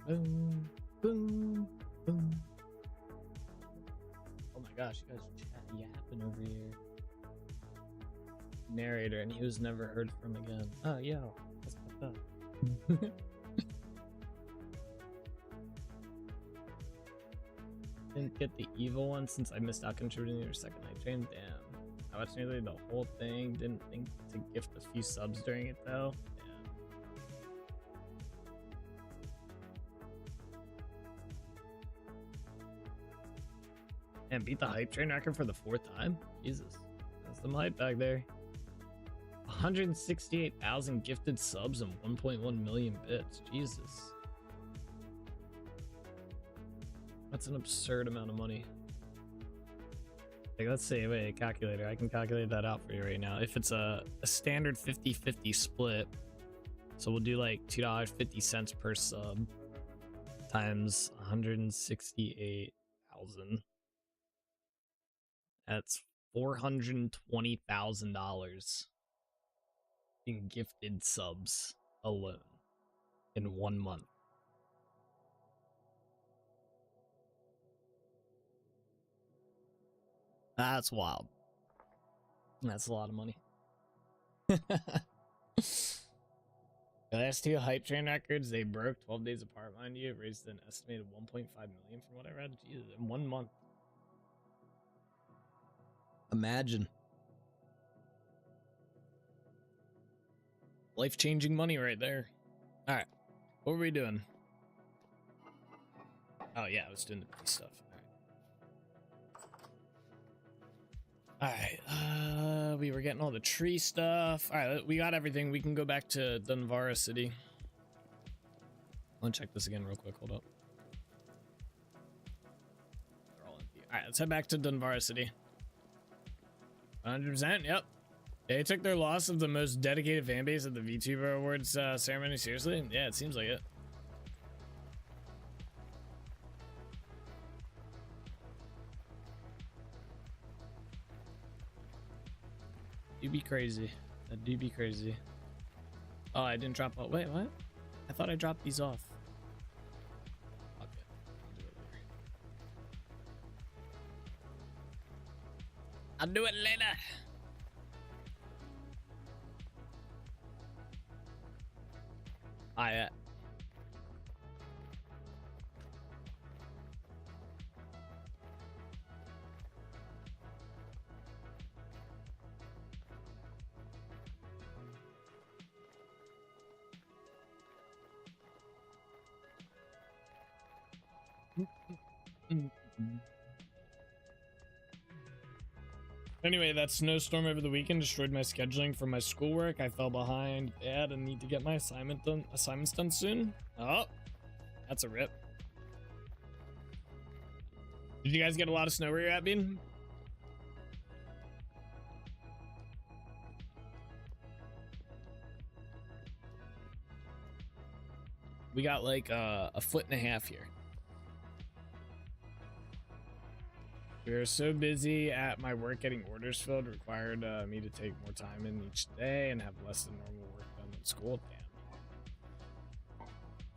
boom, boom, boom. Oh my gosh, you guys chat yapping over here. Narrator, and he was never heard from again. Oh, yo, that's fucked up. Didn't get the evil one since I missed out contributing to your second night stream. Damn. I watched nearly the whole thing. Didn't think to gift a few subs during it though. Damn. And beat the hype train record for the 4th time? Jesus. That's some hype back there. 168,000 gifted subs and 1.1 million bits. Jesus. That's an absurd amount of money. Like, let's see, wait, calculator. I can calculate that out for you right now. If it's a standard 50-50 split, so we'll do like $2.50 per sub times 168,000. That's $420,000 in gifted subs alone in 1 month. That's wild. That's a lot of money. The last 2 hype train records, they broke 12 days apart, mind you. It raised an estimated 1.5 million from what I read. Jesus, in 1 month. Imagine. Life-changing money right there. All right, what were we doing? Oh yeah, I was doing the P stuff. All right, we were getting all the tree stuff. All right, we got everything. We can go back to Dunvarra City. I'll check this again real quick. Hold up. They're all empty. All right, let's head back to Dunvarra City. 100%. Yep. They took their loss of the most dedicated fan base at the VTuber Awards ceremony seriously. Yeah, it seems like it. Do be crazy. That do be crazy. Oh, I didn't drop. Oh, wait, what? I thought I dropped these off. Okay. I'll do it later. I Anyway, that snowstorm over the weekend destroyed my scheduling for my schoolwork. I fell behind bad and need to get my assignments done soon. Oh, that's a rip. Did you guys get a lot of snow where you're at, Bean? We got like a 1.5 feet here. We were so busy at my work getting orders filled, required me to take more time in each day and have less than normal work done at school. Damn.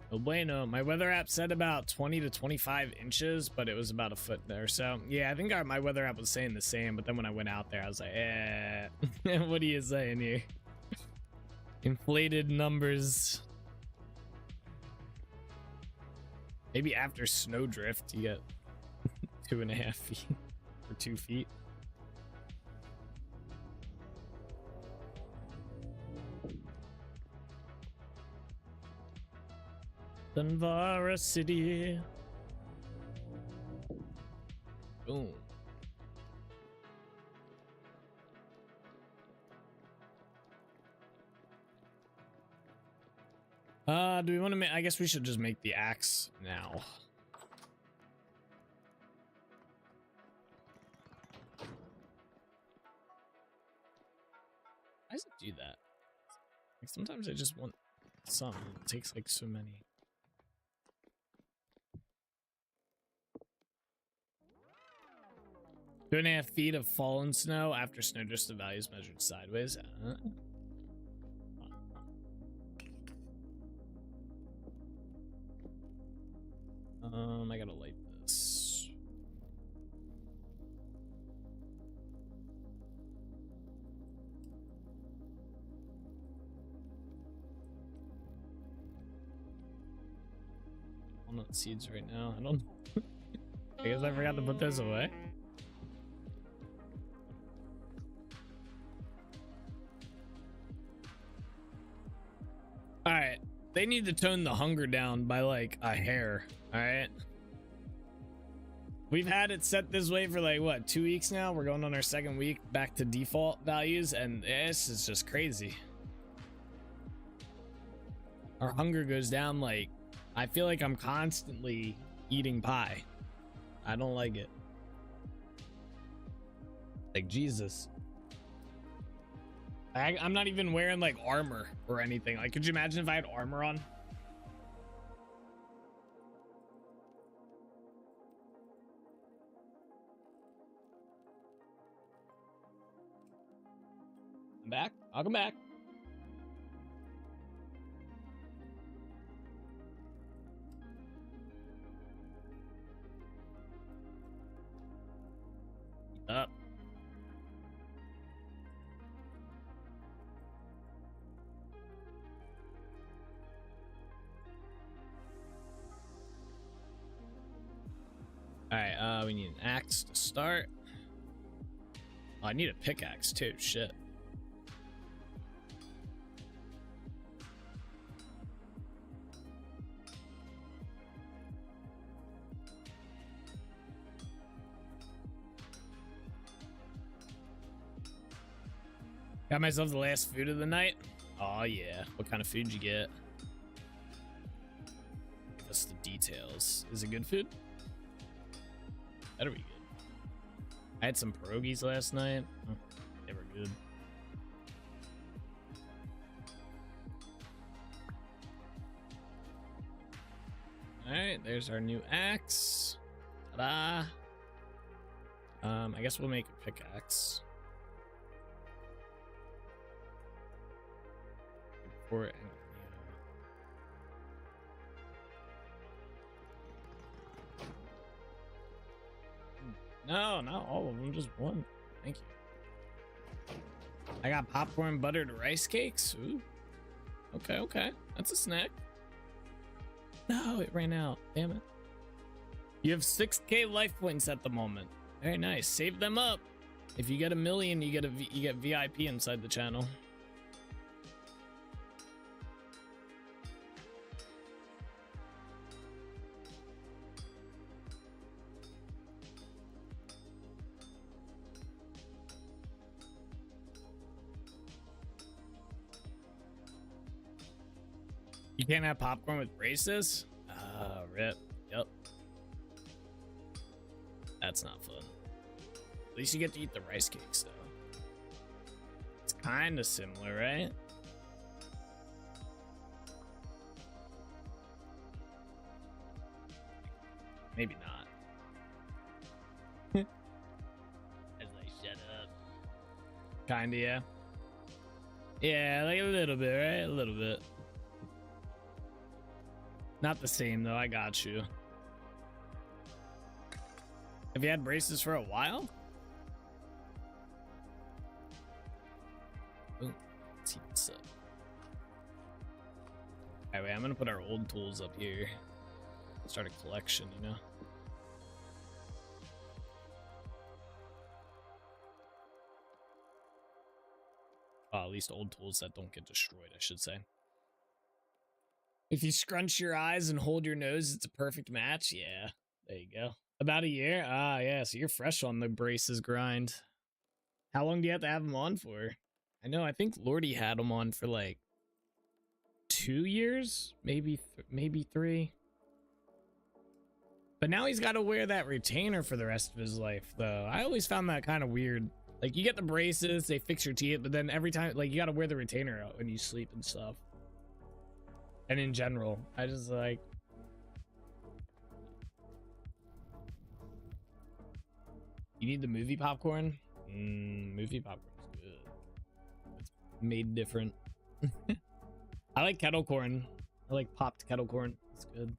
No bueno. My weather app said about 20 to 25 inches, but it was about 1 foot there. So yeah, I think my weather app was saying the same, but then when I went out there, I was like, eh, what are you saying here? Inflated numbers. Maybe after snowdrift, you get 2.5 feet or 2 feet. Dunvarra City. Boom. Do we want to make? I guess we should just make the axe now. Why does it do that? Like sometimes I just want some. It takes like so many. Two and a half feet of fallen snow after snow just the values measured sideways. I gotta light this. Walnut seeds right now. I don't. I guess I forgot to put this away. All right, they need to tone the hunger down by like a hair. All right. We've had it set this way for like what, 2 weeks now? We're going on our second week back to default values, and this is just crazy. Our hunger goes down like, I feel like I'm constantly eating pie. I don't like it. Like Jesus. I'm not even wearing like armor or anything. Like, could you imagine if I had armor on? I'm back. I'll come back. Up. All right, we need an axe to start. Oh, I need a pickaxe too. Shit. Got myself the last food of the night. Oh yeah. What kind of food you get? Give us the details. Is it good food? Better be good. I had some pierogies last night. Oh, they were good. All right, there's our new axe. Ta-da! I guess we'll make a pickaxe. Or no, not all of them, just one. Thank you. I got popcorn buttered rice cakes. Ooh. Okay, okay. That's a snack. No, it ran out. Damn it. You have 6K life points at the moment. Very nice. Save them up. If you get 1 million, you get VIP inside the channel. You can't have popcorn with braces? Ah, rip. Yep. That's not fun. At least you get to eat the rice cakes, though. It's kind of similar, right? Maybe not. As I shut up. Kinda, yeah. Yeah, like a little bit, right? A little bit. Not the same, though. I got you. Have you had braces for a while? Ooh, let's heat this up. Alright, wait, I'm gonna put our old tools up here. Start a collection, you know? Oh, at least old tools that don't get destroyed, I should say. If you scrunch your eyes and hold your nose, it's a perfect match. Yeah, there you go. About a year? Ah, yeah, so you're fresh on the braces grind. How long do you have to have them on for? I know, I think Lordy had them on for like 2 years, maybe 3. But now he's got to wear that retainer for the rest of his life, though. I always found that kind of weird. Like, you get the braces, they fix your teeth, but then every time, like, you got to wear the retainer out when you sleep and stuff. And in general, I just like... You need the movie popcorn? Movie popcorn is good. It's made different. I like kettle corn. I like popped kettle corn. It's good.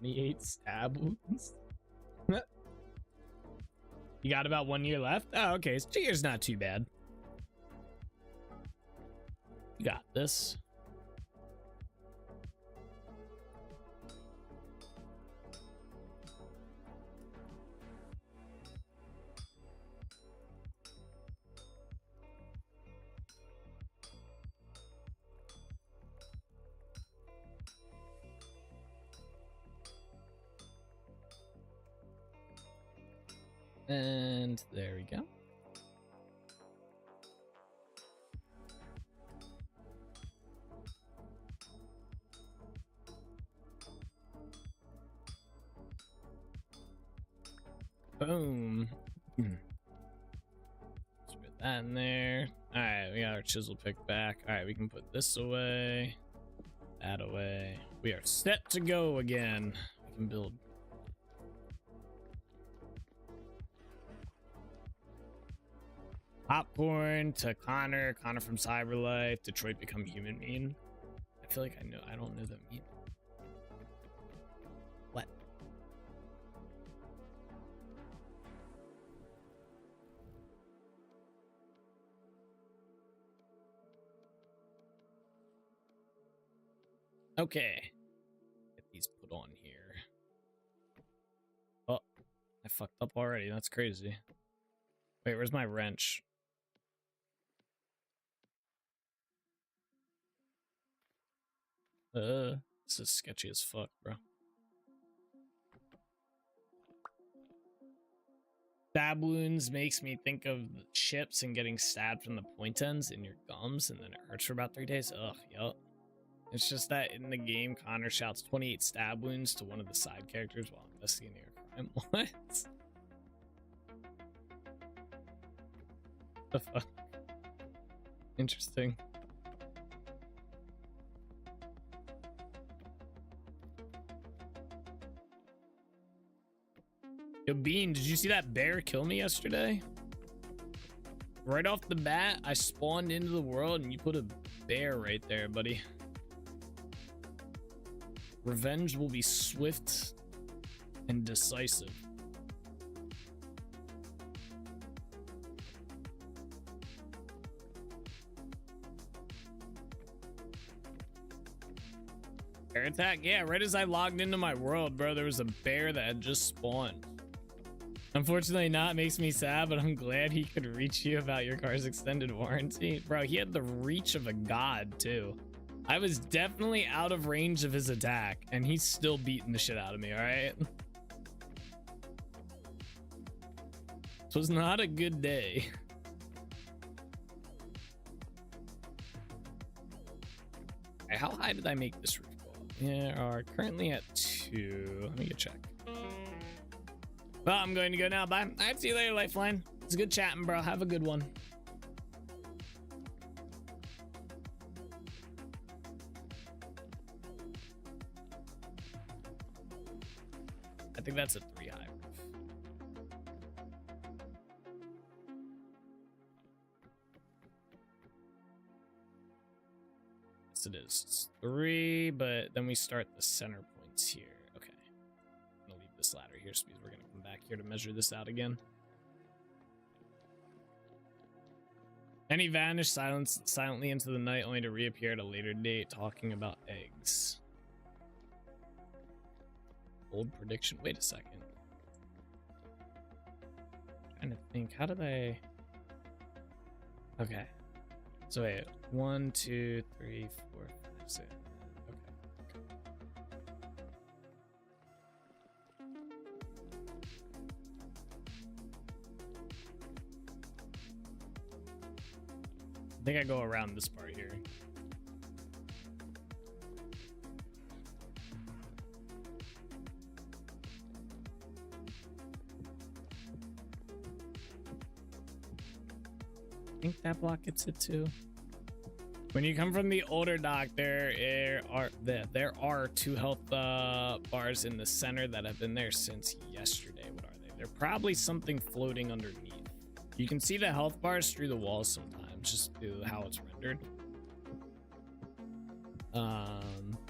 28 stab wounds. You got about 1 year left? Oh, okay. So 2 years not too bad. You got this. And there we go. Boom. Let's put that in there. All right, we got our chisel pick back. All right, we can put this away, that away. We are set to go again. We can build. Popcorn to Connor from Cyberlife, Detroit Become Human meme. I feel like I know, I don't know the meme. What? Okay. Get these put on here. Oh, I fucked up already. That's crazy. Wait, where's my wrench? This is sketchy as fuck, bro. Stab wounds makes me think of chips and getting stabbed from the point ends in your gums, and then it hurts for about 3 days. Ugh, yup. It's just that in the game, Connor shouts 28 stab wounds to one of the side characters while investigating a crime. What? The fuck? Interesting. Yo, Bean, did you see that bear kill me yesterday? Right off the bat, I spawned into the world and you put a bear right there, buddy. Revenge will be swift and decisive. Bear attack? Yeah, right as I logged into my world, bro, there was a bear that had just spawned. Unfortunately not, makes me sad, but I'm glad he could reach you about your car's extended warranty. Bro, he had the reach of a god, too. I was definitely out of range of his attack, and he's still beating the shit out of me, alright? This was not a good day. Okay, how high did I make this roof go up? Yeah, are currently at 2. Let me go check. Well, I'm going to go now. Bye. All right, see you later, Lifeline. It's good chatting, bro. Have a good one. I think that's a 3 high roof. Yes, it is. It's 3, but then we start the center points here. Okay. I'm gonna leave this ladder here so we're gonna come back here to measure this out again. Then he vanished silently into the night, only to reappear at a later date talking about eggs. Bold prediction. Wait a second. I'm trying to think. How did I... Okay. So wait. 1, 2, 3, 4, 5, 6. I think I go around this part here. I think that block gets it too. When you come from the older dock, there are 2 health bars in the center that have been there since yesterday. What are they? They're probably something floating underneath. You can see the health bars through the walls sometimes, just through how it's rendered.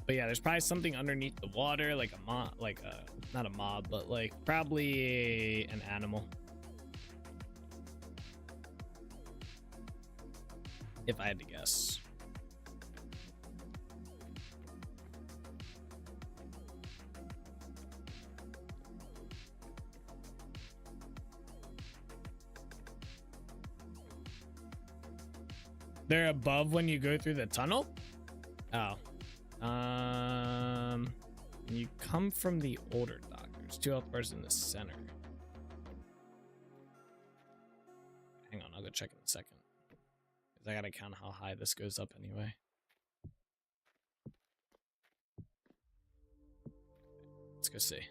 But But yeah, there's probably something underneath the water, like a mob, like a, not a mob, but like probably an animal. If I had to guess. They're above when you go through the tunnel? Oh. You come from the older dock. There's 2 health bars in the center. Hang on, I'll go check in a second. Because I gotta count how high this goes up anyway. Let's go see.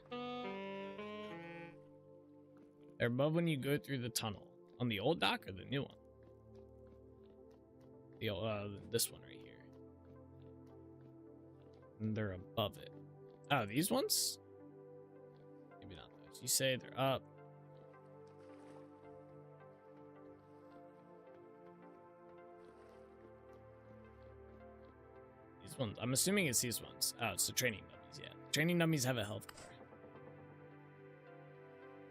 They're above when you go through the tunnel. On the old dock or the new one? The this one right here. And they're above it. Oh, these ones? Maybe not those. You say they're up. These ones. I'm assuming it's these ones. Oh, it's the training dummies. Yeah, training dummies have a health bar.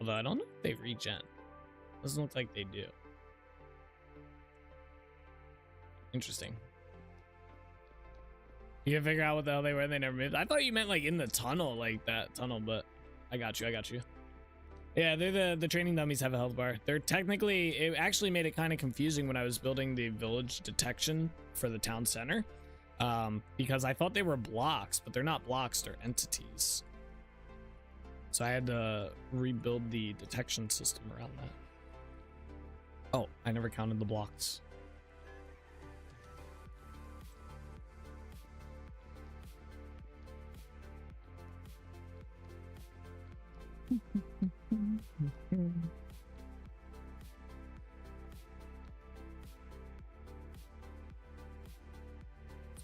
Although I don't know if they regen. Doesn't look like they do. Interesting. You can figure out what the hell they were. They never moved. I thought you meant like in the tunnel, like that tunnel, but I got you. I got you. Yeah, they're the training dummies have a health bar. They're technically, it actually made it kind of confusing when I was building the village detection for the town center. Because I thought they were blocks, but they're not blocks, they're entities. So I had to rebuild the detection system around that. Oh, I never counted the blocks.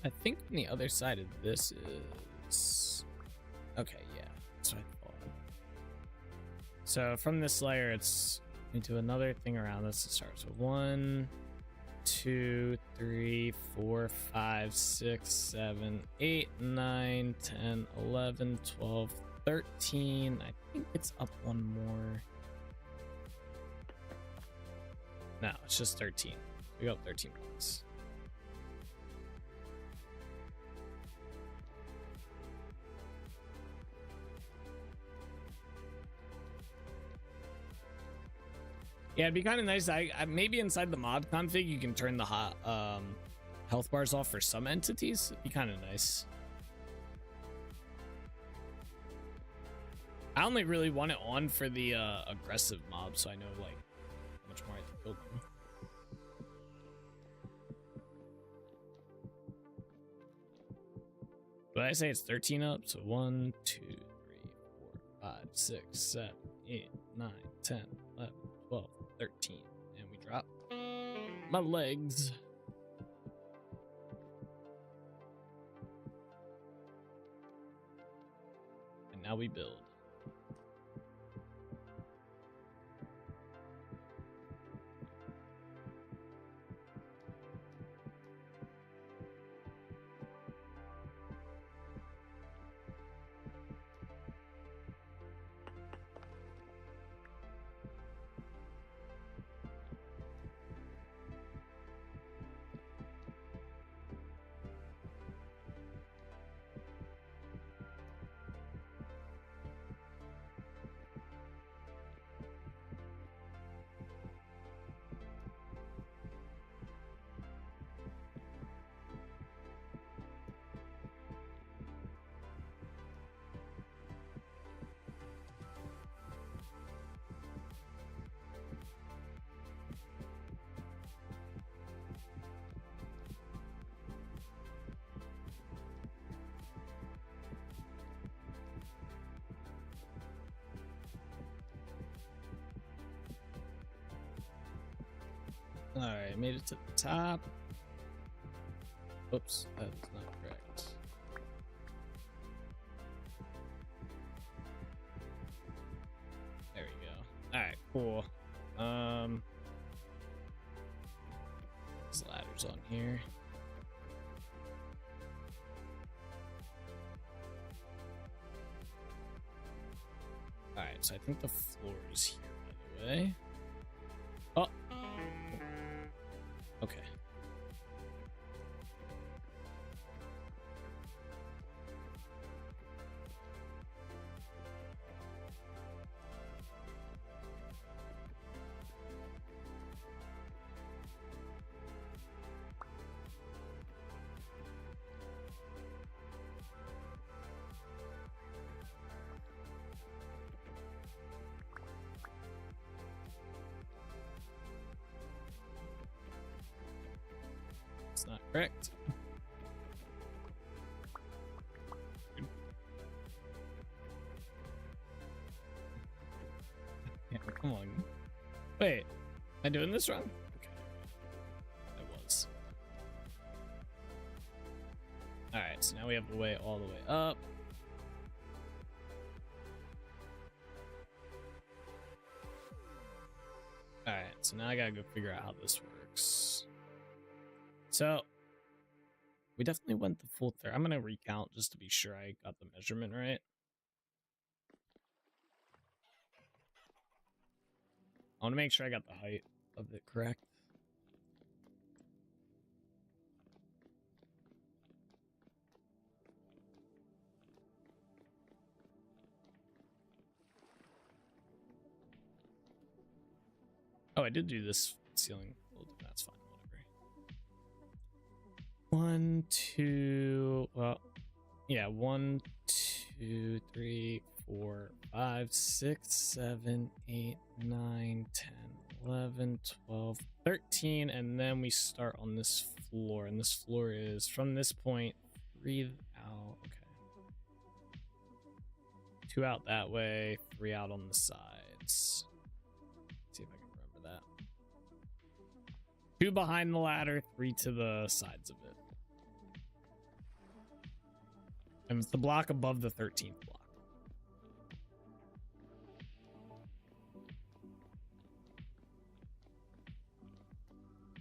I think on the other side of this is... Okay, yeah, that's what I thought. So from this layer, it's into another thing around this to start. So 1, 2, 3, 4, 5, 6, 7, 8, 9, 10, 11, 12, 13. I think it's up one more. No, it's just 13. We got 13 blocks. Yeah, it'd be kind of nice. I maybe inside the mod config you can turn the health bars off for some entities. It'd be kind of nice. I only really want it on for the aggressive mobs, so I know like how much more I have to kill them. But I say it's 13 up, so 1, 2, 3, 4, 5, 6, 7, 8, 9, 10, 11, 12, 13. And we drop my legs. And now we build. All right, made it to the top. Oops, that's not correct. There we go. All right, cool. This ladder's on here. So I think the floor is here, by the way. Oh. Okay. It's not correct. Yeah, come on. Wait, am I doing this wrong? Okay. I was. Alright, so now we have the way all the way up. Alright, so now I gotta go figure out how this works. So, we definitely went the full third. I'm gonna recount just to be sure I got the measurement right. I want to make sure I got the height of it correct. Oh, I did do this ceiling. That's fine, whatever. 1, 2, well, yeah, 1, 2, 3, 4, 5, 6, 7, 8, 9, 10, 11, 12, 13, and then we start on this floor, and this floor is from this point, 3 out, okay. 2 out that way, 3 out on the sides. Let's see if I can remember that. 2 behind the ladder, 3 to the sides of it. And it's the block above the 13th block.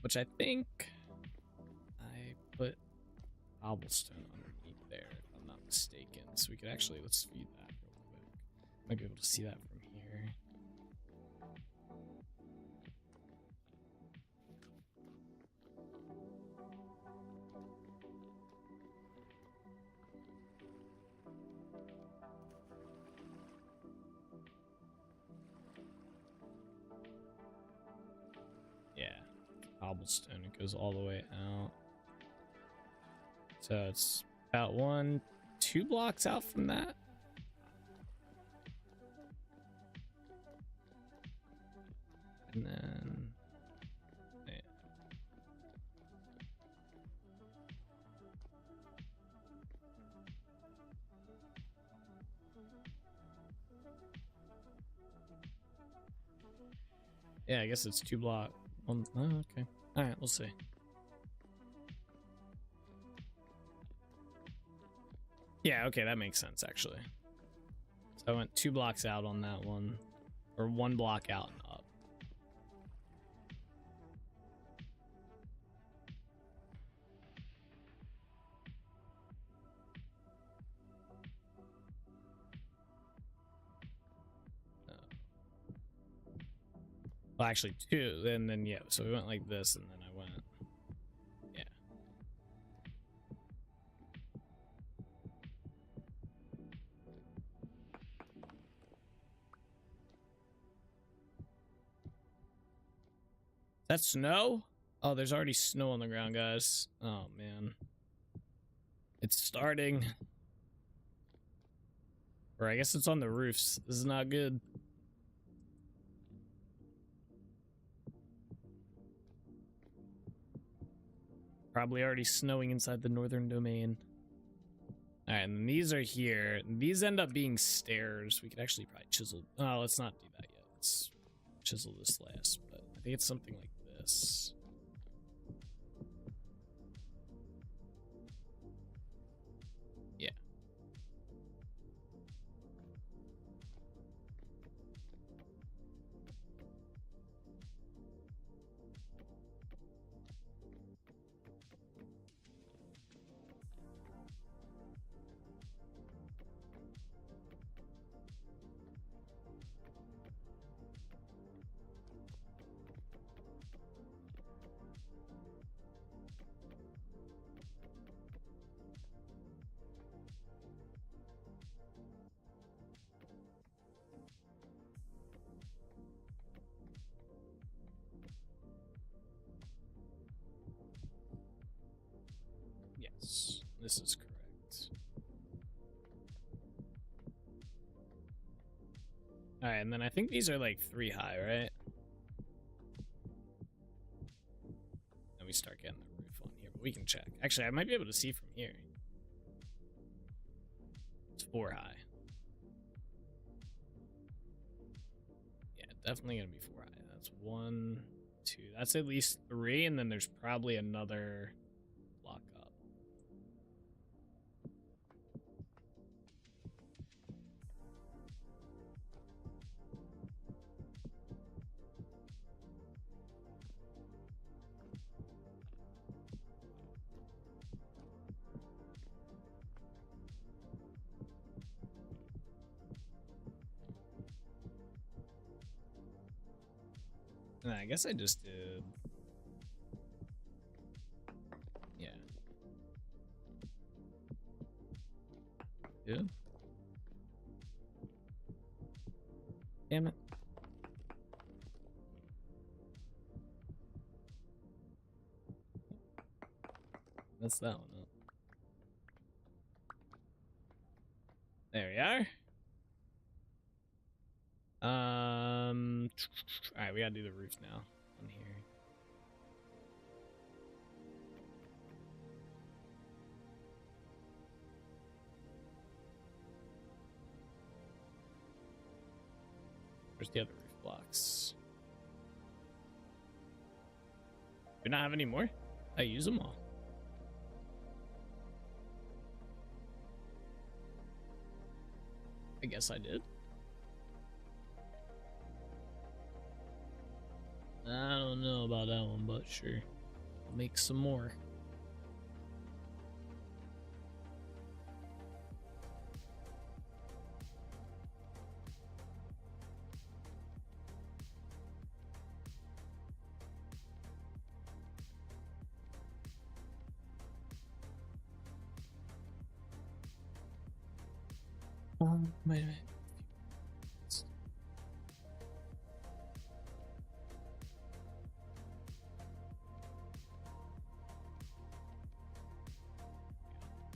Which I think I put cobblestone underneath there, if I'm not mistaken. So we could actually, let's feed that real quick. Might be able to see that from here. Yeah, cobblestone, it goes all the way out. So it's about 1, 2 blocks out from that. And then, yeah. Yeah, I guess it's 2 block. One, oh, okay. All right, we'll see. Yeah, okay, that makes sense actually. So I went 2 blocks out on that one, or 1 block out and up. Well, actually 2, and then yeah, so we went like this, and then I went, yeah. That snow? Oh, there's already snow on the ground, guys. Oh man, it's starting. Or I guess it's on the roofs. This is not good. Probably already snowing inside the northern domain. All right, and these are here. These end up being stairs. We could actually probably chisel. Oh, let's not do that yet. Let's chisel this last, but I think it's something like this. Yeah. This is correct. Alright, and then I think these are like 3 high, right? And we start getting the roof on here, but we can check. Actually, I might be able to see from here. It's 4 high. Yeah, definitely gonna be 4 high. That's 1, 2. That's at least 3, and then there's probably another block up. And I guess I just did. Yeah. Yeah. Damn it. That's that one up. There we are. Alright, we gotta do the roof now on here. Where's the other roof blocks? Do we not have any more? I use them all. I guess I did. I don't know about that one, but sure. I'll make some more. Wait a minute.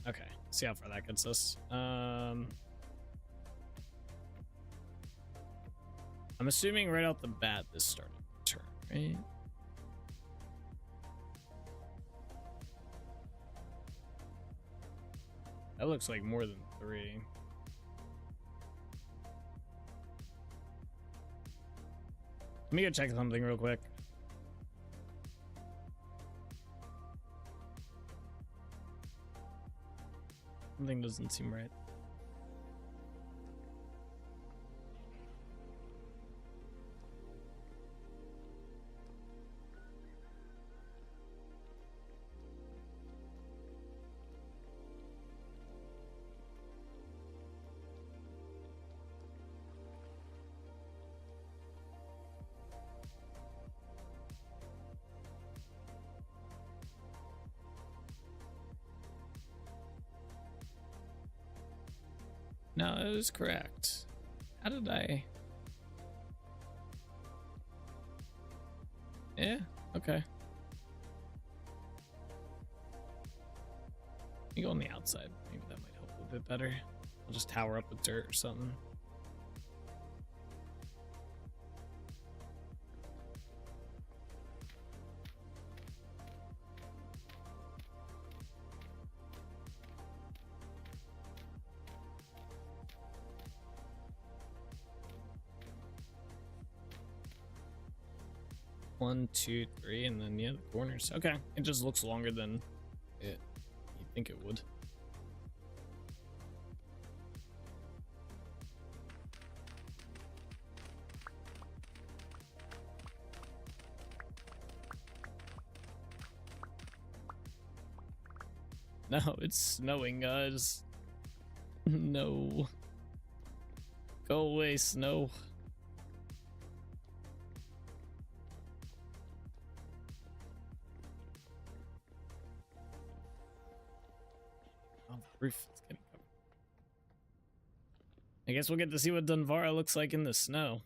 Okay, see how far that gets us. I'm assuming right out the bat this started to turn, right? That looks like more than 3. Let me go check something real quick. Something doesn't seem right. No, it was correct. How did I? Yeah, okay. You go on the outside. Maybe that might help a bit better. I'll just tower up with dirt or something. One, two, three, and then yeah, the corners. Okay, it just looks longer than you think it would. No, it's snowing, guys. No. Go away, snow. Roof is getting covered. I guess we'll get to see what Dunvarra looks like in the snow.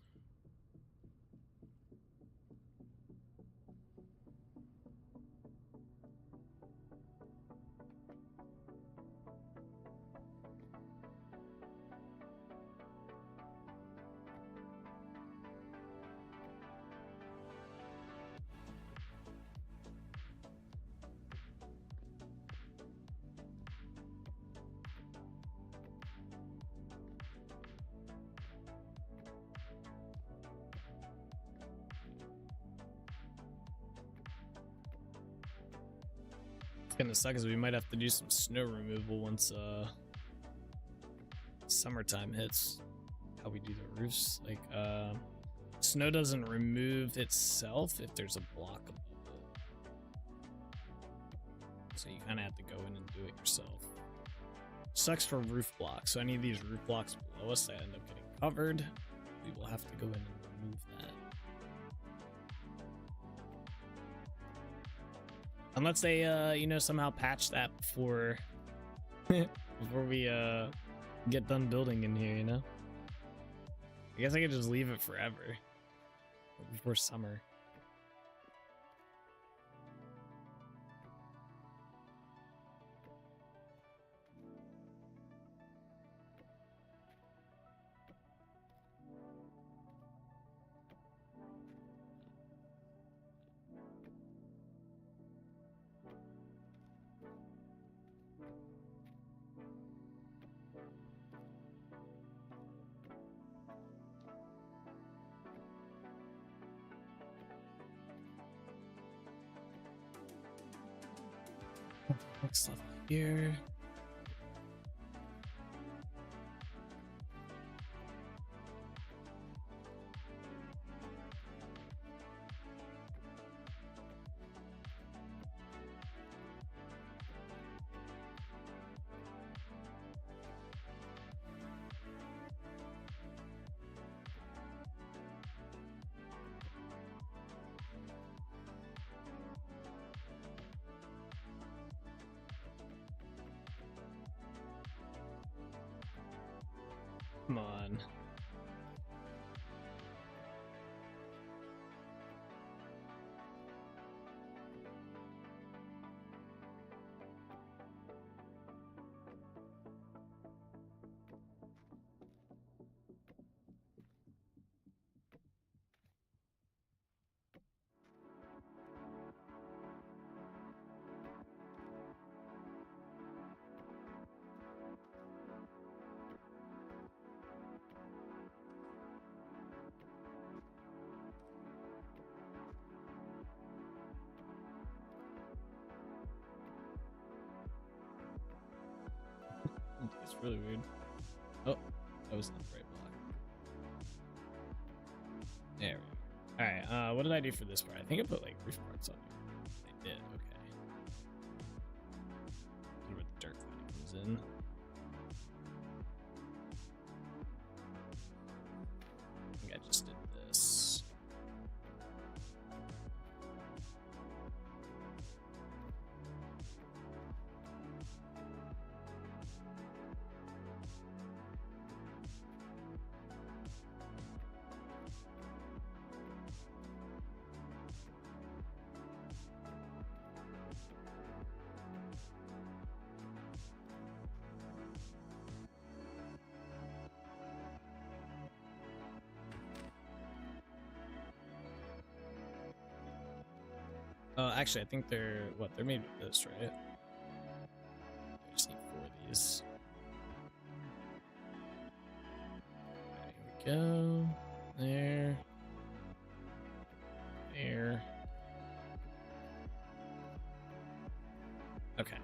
It's gonna suck is we might have to do some snow removal once summertime hits. How we do the roofs, like snow doesn't remove itself if there's a block above it. So you kind of have to go in and do it yourself. Sucks for roof blocks. So any of these roof blocks below us that end up getting covered, we will have to go in and remove that. Unless they, you know, somehow patch that before, before we get done building in here, you know. I guess I could just leave it forever before summer. Next level here. Come on. It's really weird. Oh, that was not the right block. There we go. Alright, what did I do for this part? I think I put like roof parts on here. I did, okay. See where the dirt kind of comes in. I think I just did this. Actually, I think they're they're made with this, right? I just need 4 of these. There we go. There. There. Okay.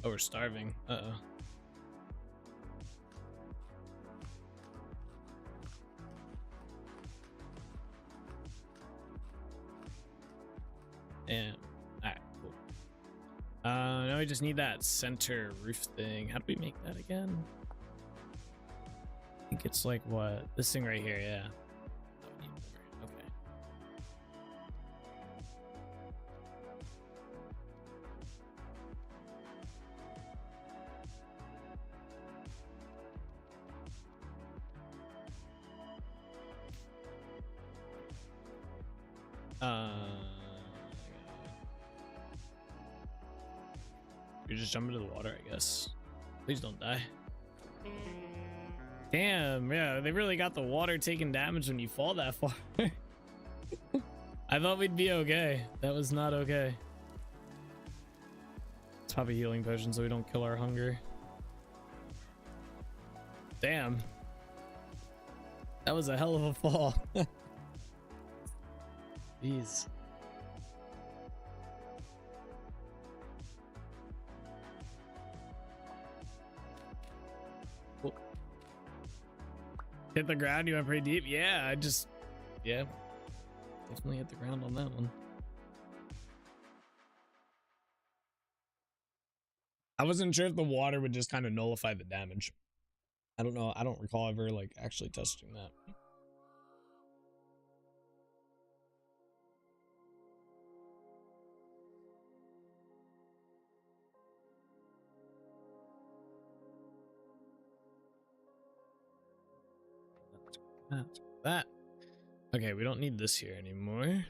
Oh, we're starving. Uh-oh. Damn. Alright, cool. Now we just need that center roof thing. How do we make that again? I think it's like what? This thing right here, yeah. Oh, we need more. Okay. You just jump into the water, I guess. Please don't die. Damn, yeah, they really got the water taking damage when you fall that far. I thought we'd be okay. That was not okay. Let's pop a healing potion so we don't kill our hunger. Damn. That was a hell of a fall. Jeez. Cool. Hit the ground, you went pretty deep? Yeah, yeah. Definitely hit the ground on that one. I wasn't sure if the water would just kind of nullify the damage. I don't know. I don't recall ever like actually testing that. That's that. Okay, we don't need this here anymore.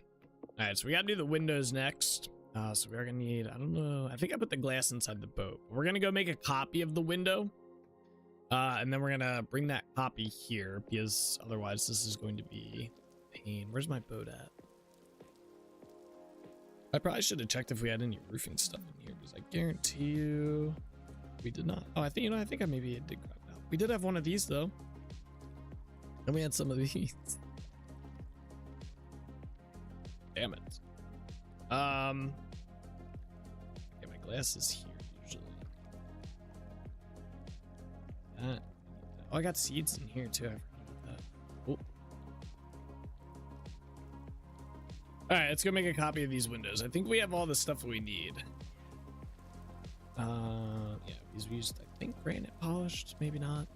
All right, so we gotta do the windows next. So we're gonna need, I don't know, I think I put the glass inside the boat. We're gonna go make a copy of the window. And then we're gonna bring that copy here because otherwise this is going to be pain. Where's my boat at? I probably should have checked if we had any roofing stuff in here because I guarantee you we did not. Oh, I think, you know, I think I maybe did grab that. We did have one of these though. And we had some of these. Damn it. Yeah, my glass is here usually. That. Oh, I got seeds in here too. I forgot about that. Oh. All right, let's go make a copy of these windows. I think we have all the stuff we need. Yeah, we used, I think, granite polished, maybe not.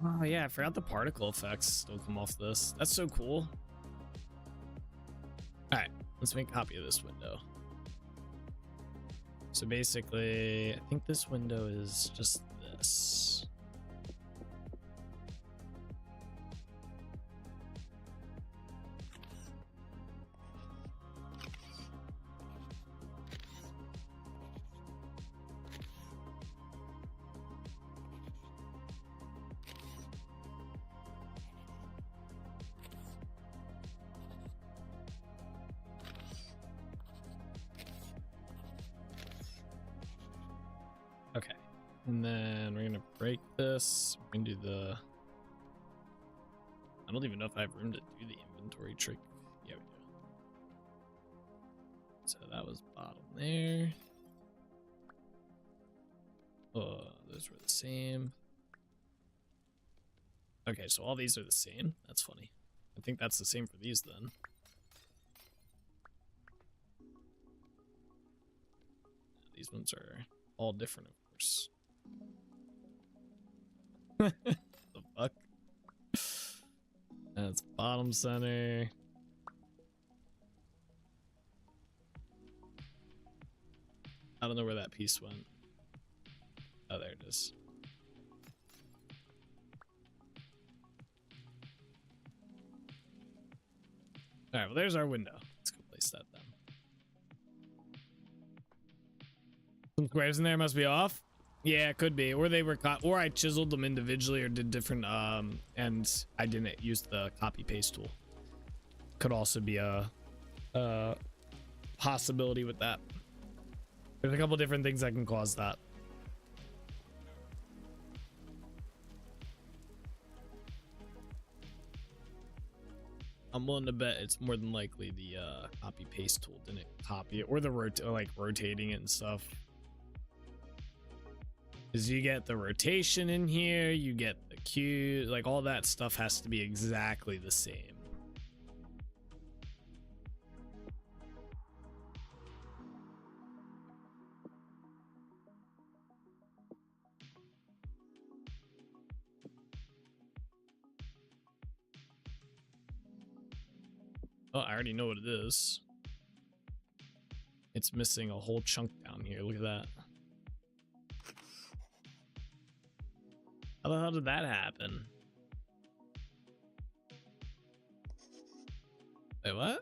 Oh yeah, I forgot the particle effects still come off this. That's so cool. All right, let's make a copy of this window. So basically, I think this window is just this. Okay, and then we're gonna break this. We're gonna do the, I don't even know if I have room to do the inventory trick. Yeah, we do. So that was bottom there. Oh, those were the same. Okay, so all these are the same. That's funny. I think that's the same for these then. These ones are all different, of course. The fuck? That's bottom center. I don't know where that piece went. Oh, there it is. All right, well, there's our window. Let's go place that then. Some squares in there must be off. Yeah, it could be, or they were caught, or I chiseled them individually, or did different. And I didn't use the copy paste tool. Could also be a possibility with that. There's a couple different things that can cause that. I'm willing to bet it's more than likely the copy paste tool didn't copy it, or the rotating it and stuff. Because you get the rotation in here, you get the cue, like all that stuff has to be exactly the same. Oh, I already know what it is. It's missing a whole chunk down here. Look at that. How the hell did that happen? Wait, what?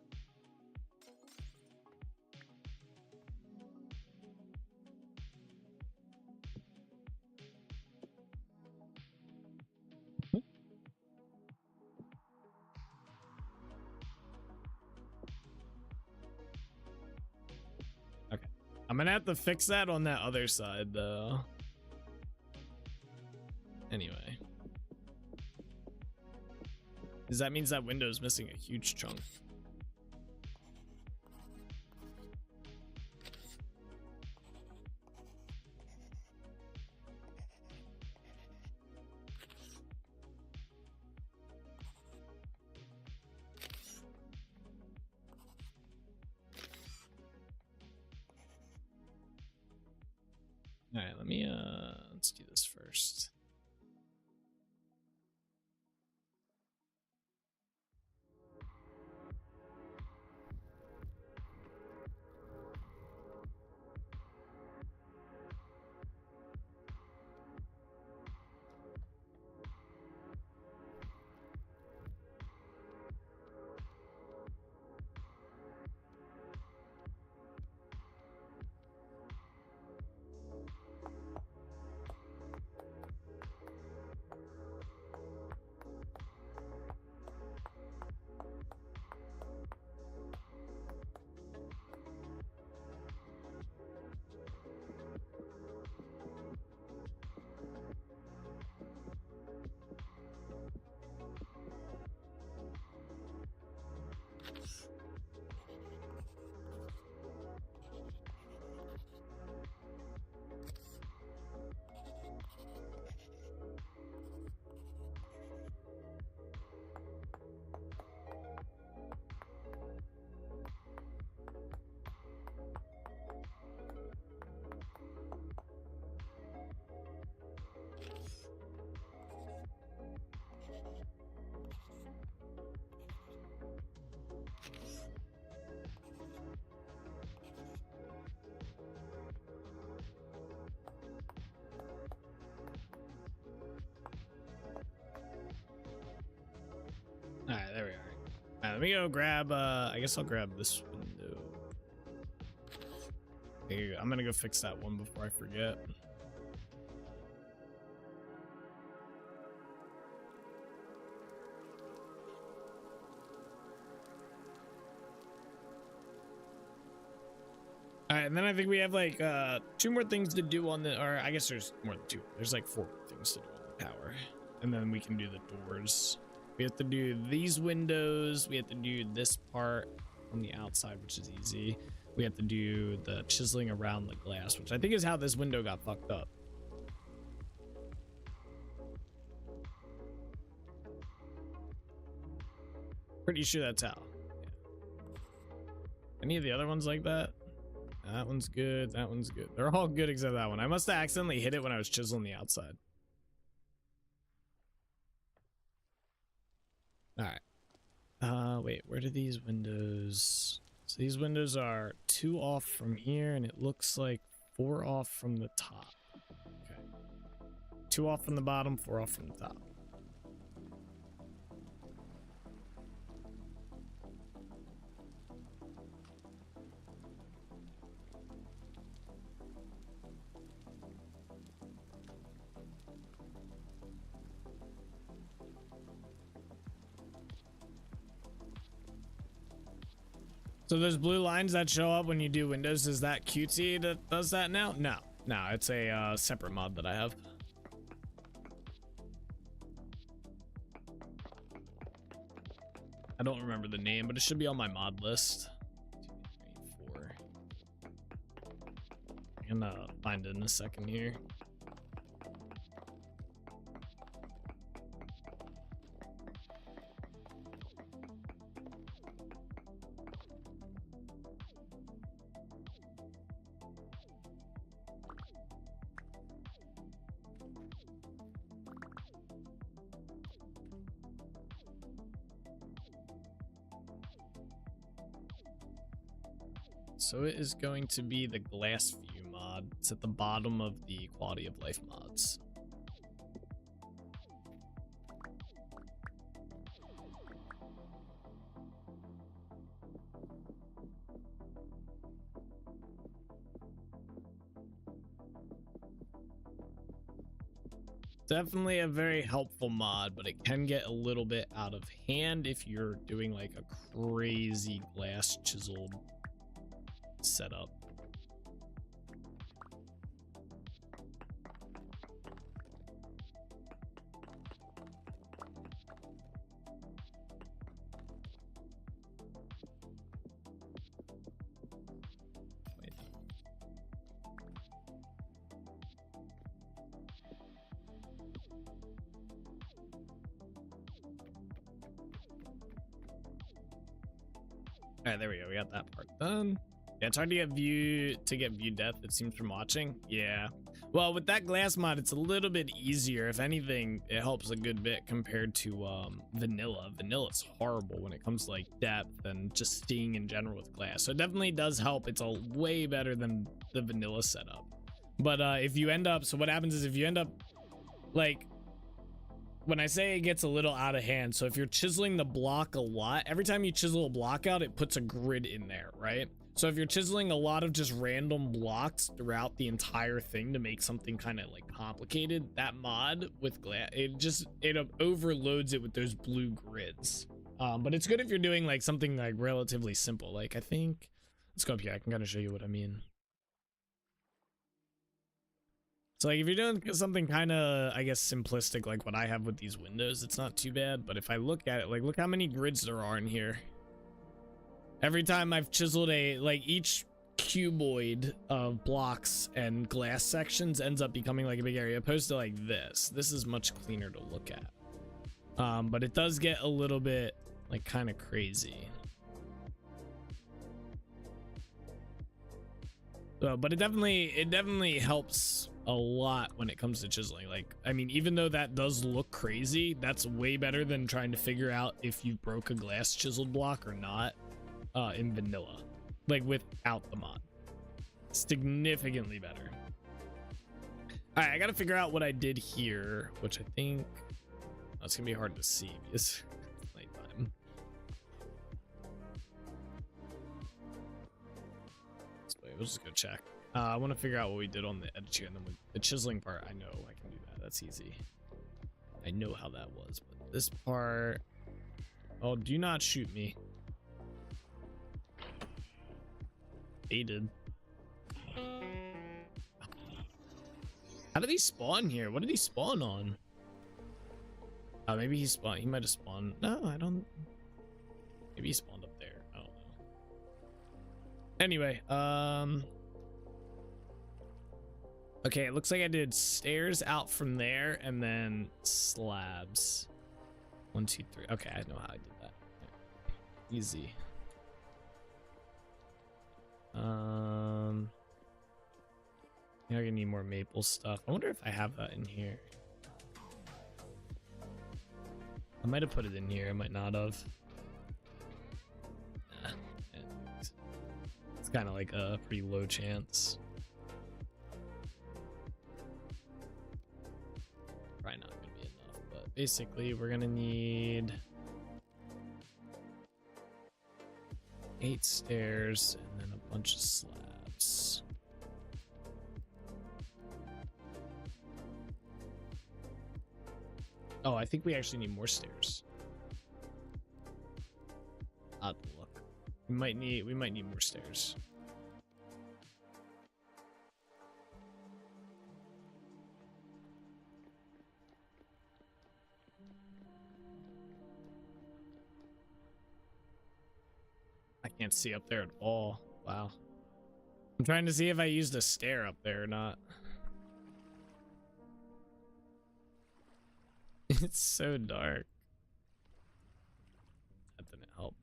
Okay. I'm gonna have to fix that on that other side, though. Anyway. Because that means that window's missing a huge chunk. All right, let's do this first. All right, there we are. All right, let me go grab, I guess I'll grab this window. There you go. I'm gonna go fix that one before I forget. All right, and then I think we have like 2 more things to do on the, or I guess there's more than 2. There's like 4 things to do on the power. And then we can do the doors. We have to do these windows. We have to do this part on the outside, which is easy. We have to do the chiseling around the glass, which I think is how this window got fucked up. Pretty sure that's how. Yeah. Any of the other ones like that? That one's good. That one's good. They're all good except that one. I must have accidentally hit it when I was chiseling the outside. All right. Wait, where do these windows? So these windows are 2 off from here, and it looks like 4 off from the top. Okay. 2 off from the bottom, 4 off from the top. So those blue lines that show up when you do windows, is that cutesy that does that now? No, it's a separate mod that I have. I don't remember the name, but it should be on my mod list. 2, 3, 4. I'm gonna find it in a second here. So it is going to be the glass view mod. It's at the bottom of the quality of life mods. Definitely a very helpful mod, but it can get a little bit out of hand if you're doing like a crazy glass chiseled setup. All right, there we go. We got that part done. Yeah, it's hard to get view depth, it seems, from watching. Yeah. Well, with that glass mod, it's a little bit easier. If anything, it helps a good bit compared to vanilla. Vanilla's horrible when it comes to like depth and just seeing in general with glass. So it definitely does help. It's a way better than the vanilla setup. But if you end up, so what happens is if you end up like, when I say it gets a little out of hand, so if you're chiseling the block a lot, every time you chisel a block out, it puts a grid in there, right? So if you're chiseling a lot of just random blocks throughout the entire thing to make something kind of like complicated, that mod with glass, it overloads it with those blue grids. But it's good if you're doing like something like relatively simple. Like I think, let's go up here. I can kind of show you what I mean. So like if you're doing something kind of, I guess, simplistic like what I have with these windows, it's not too bad. But if I look at it, like look how many grids there are in here. Every time I've chiseled each cuboid of blocks and glass sections ends up becoming like a big area, opposed to like this. This is much cleaner to look at. But it does get a little bit like kind of crazy. But it definitely helps a lot when it comes to chiseling. Like, I mean, even though that does look crazy, that's way better than trying to figure out if you broke a glass chiseled block or not in vanilla, like without the mod. Significantly better. All right, I gotta figure out what I did here, which I think it's gonna be hard to see because it's nighttime. We'll just go check. I want to figure out what we did on the edge here, and then the chiseling part, I know I can do that. That's easy. I know how that was, but this part, oh, do not shoot me. Baited. How did he spawn here? What did he spawn on? Maybe he might have spawned. No, I don't. Maybe he spawned up there. I don't know. Anyway, okay, it looks like I did stairs out from there and then slabs. 1, 2, 3. Okay, I know how I did that. Easy. Now I'm gonna need more maple stuff. I wonder if I have that in here. I might have put it in here. I might not have. It's kind of like a pretty low chance. Probably not gonna be enough, but basically we're gonna need 8 stairs and then a bunch of slabs. Oh, I think we actually need more stairs. I'll have to look. We might need more stairs. I can't see up there at all. Wow. I'm trying to see if I used a stair up there or not. It's so dark. That didn't help.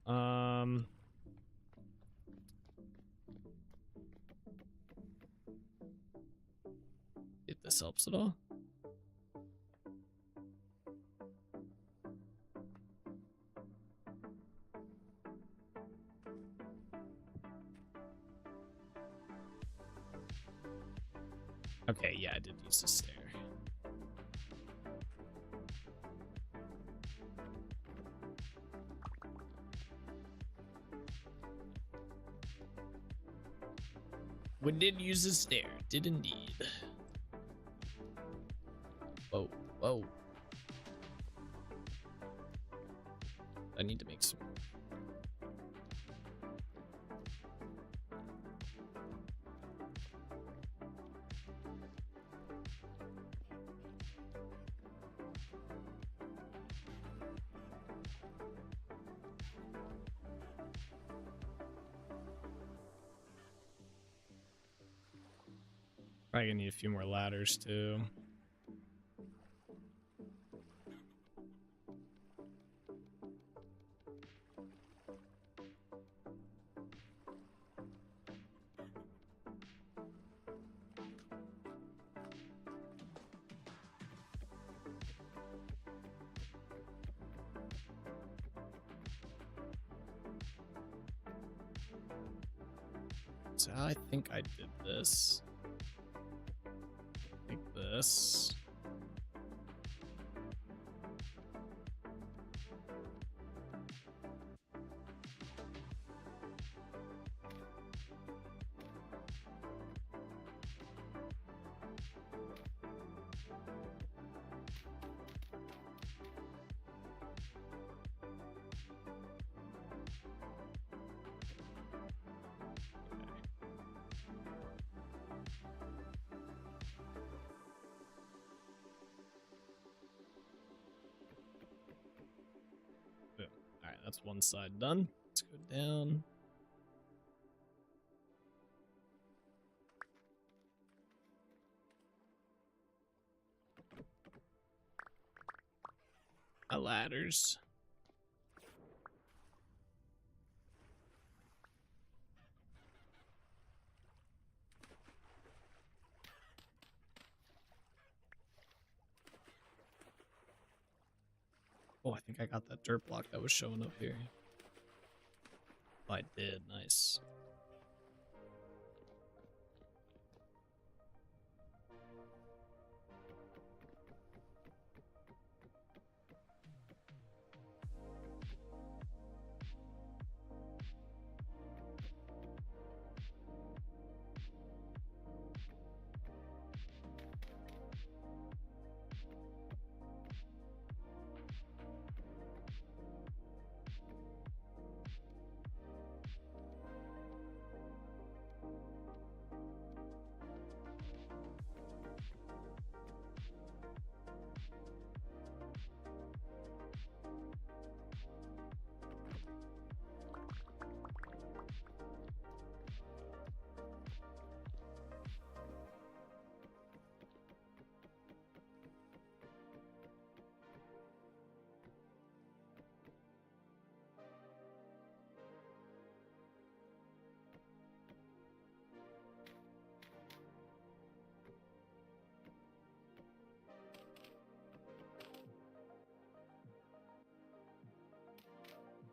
If this helps at all. Okay, yeah, I did use the stair. We did use the stair, did indeed. Whoa, whoa. I need to make some. Probably gonna need a few more ladders too. So I think I did this. Like this. Boom. All right, that's one side done. Let's go down. My ladders. Oh, I think I got that dirt block that was showing up here. Oh, I did. Nice.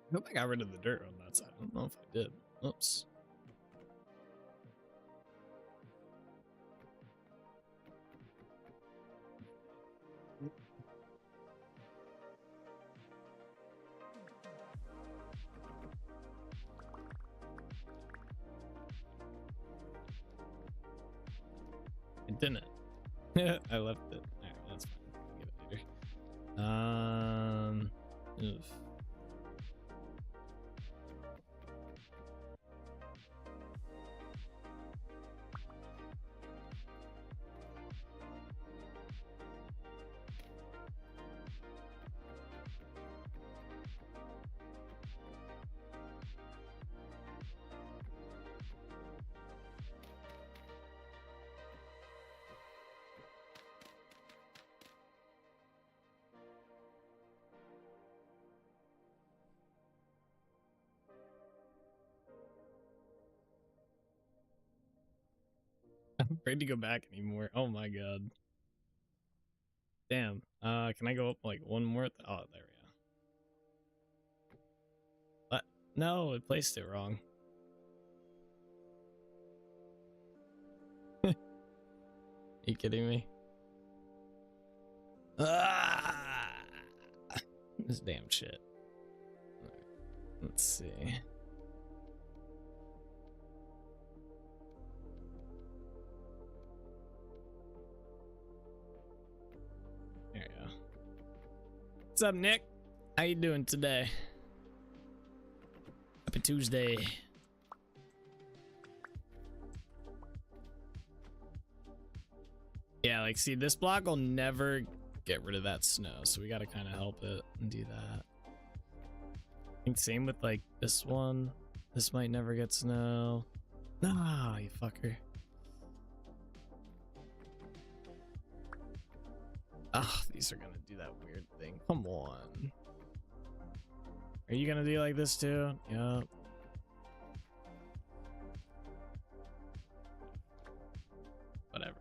I hope I got rid of the dirt on that side. I don't know if I did. Oops. It didn't. I left it. Alright, that's fine. I'll give it later. Oof. I'm afraid to go back anymore. Oh my god. Damn. Can I go up like one more? Oh, there we go. What? No, it placed it wrong. You kidding me? Ah! This damn shit. Let's see. There you go. What's up, Nick? How you doing today? Happy Tuesday. Yeah, like, see, this block will never get rid of that snow, so we gotta kind of help it and do that. I think same with, like, this one. This might never get snow. Nah, you fucker. Ah, these are gonna do that weird thing. Come on. Are you gonna do like this too? Yep. Whatever.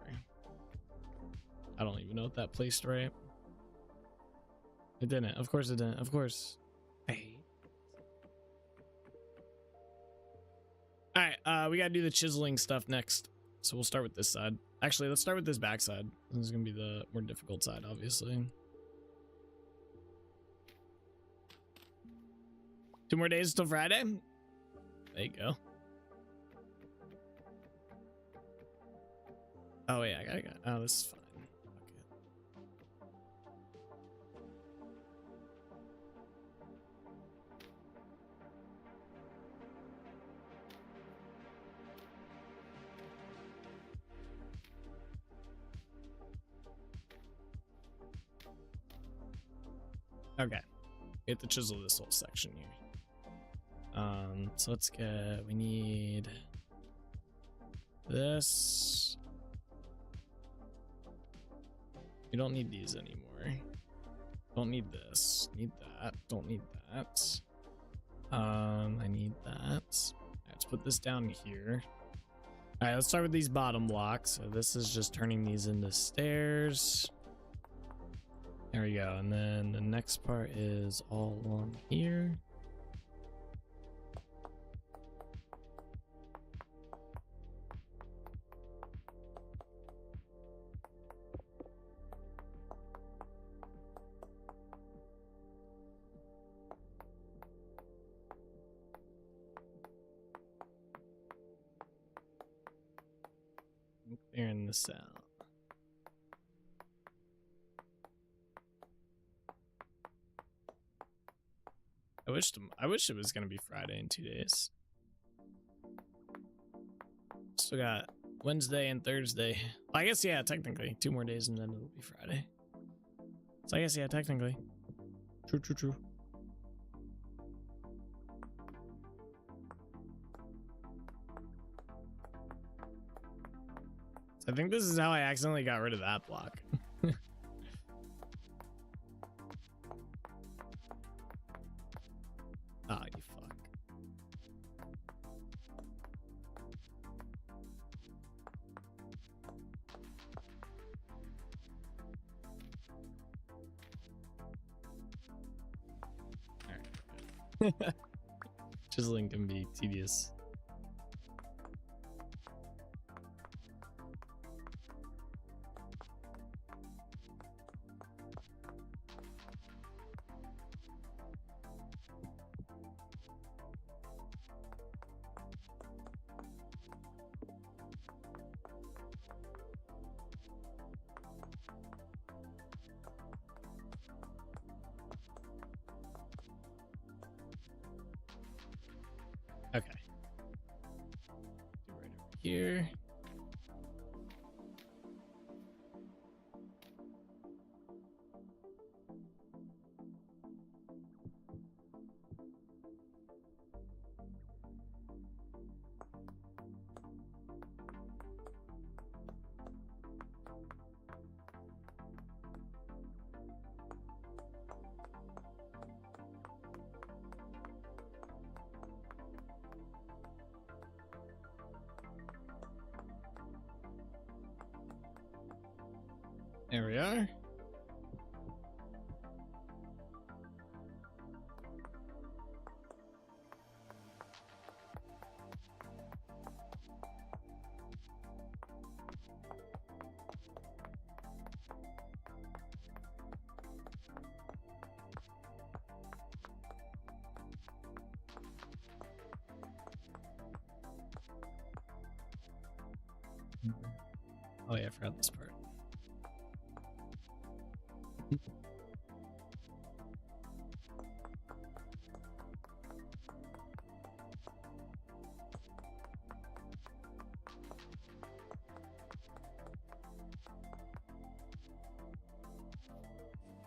I don't even know if that placed right. It didn't. Of course it didn't. Of course. Hey. Alright, we gotta do the chiseling stuff next. So we'll start with this side. Actually, let's start with this back side. This is gonna be the more difficult side, obviously. 2 more days till Friday. There you go. Oh yeah, I gotta go. Oh, this is fine. Okay, we have to chisel this whole section here. So let's get, we need this. We don't need these anymore. Don't need this. Need that. Don't need that. I need that. Right, let's put this down here. All right, let's start with these bottom blocks. So this is just turning these into stairs. There we go. And then the next part is all along here. Clearing this out. I wish it was gonna be Friday in 2 days. Still got Wednesday and Thursday. I guess, yeah, technically 2 more days and then it'll be Friday. So I guess, yeah, technically. True. So I think this is how I accidentally got rid of that block. Ah, you fuck. All right. Chiseling can be tedious. Okay. Do right over here. There we are. Oh yeah, I forgot this part.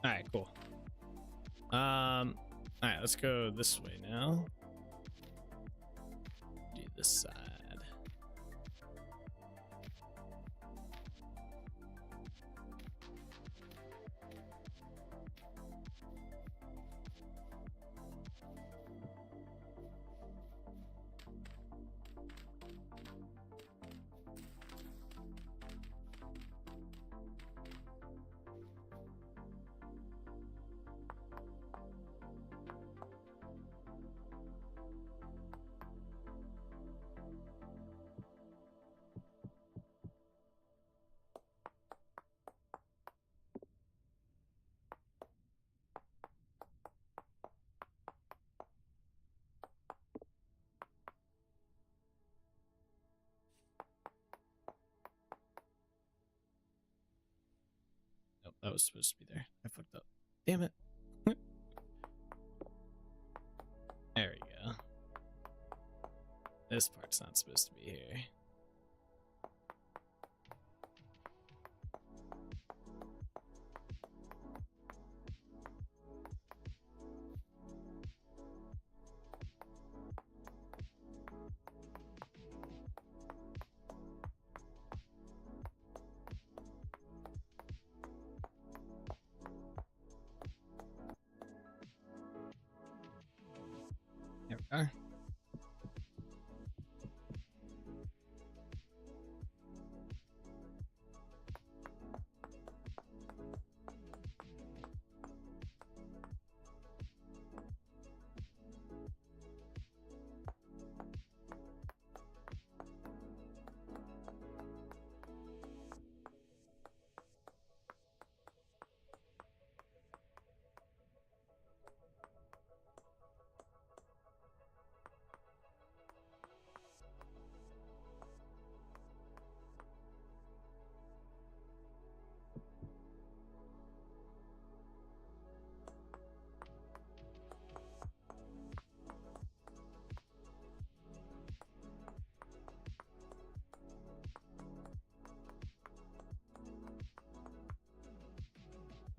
All right, cool. All right, let's go this way now. Do this side. Nope, that was supposed to be there. I fucked up. Damn it. There we go. This part's not supposed to be here. There we are.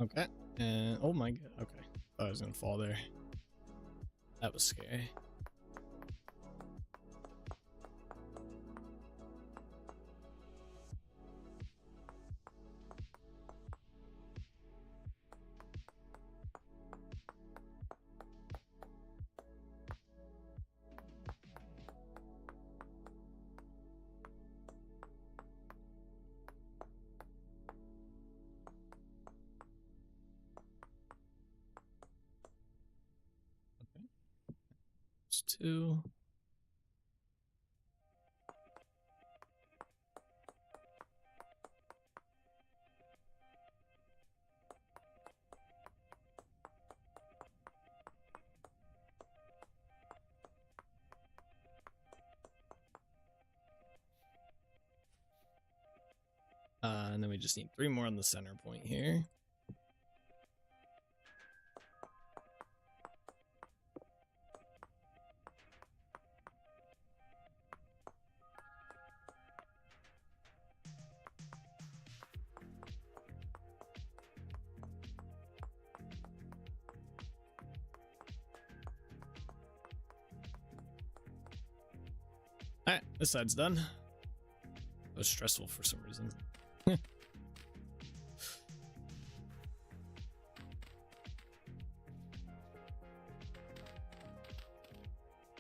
Okay. And oh my god. Okay. Thought I was gonna fall there. That was scary. Two. And then we just need 3 more on the center point here. Alright, this side's done. It was stressful for some reason.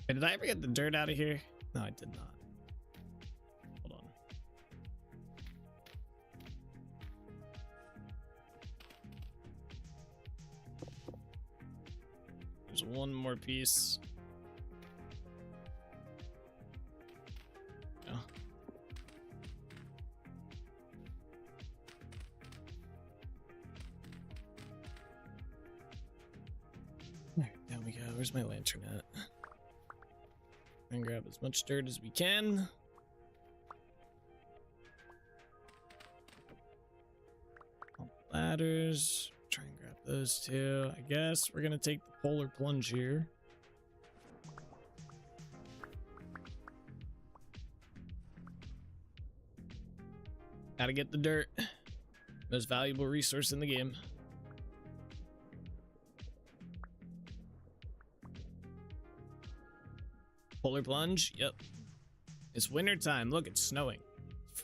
Hey, did I ever get the dirt out of here? No, I did not. Hold on. There's one more piece. Oh. There, down we go. Where's my lantern at? And grab as much dirt as we can. ladders. Try and grab those two. I guess we're gonna take the polar plunge here. Gotta get the dirt. Most valuable resource in the game. Polar plunge? Yep. It's winter time. Look, it's snowing. It's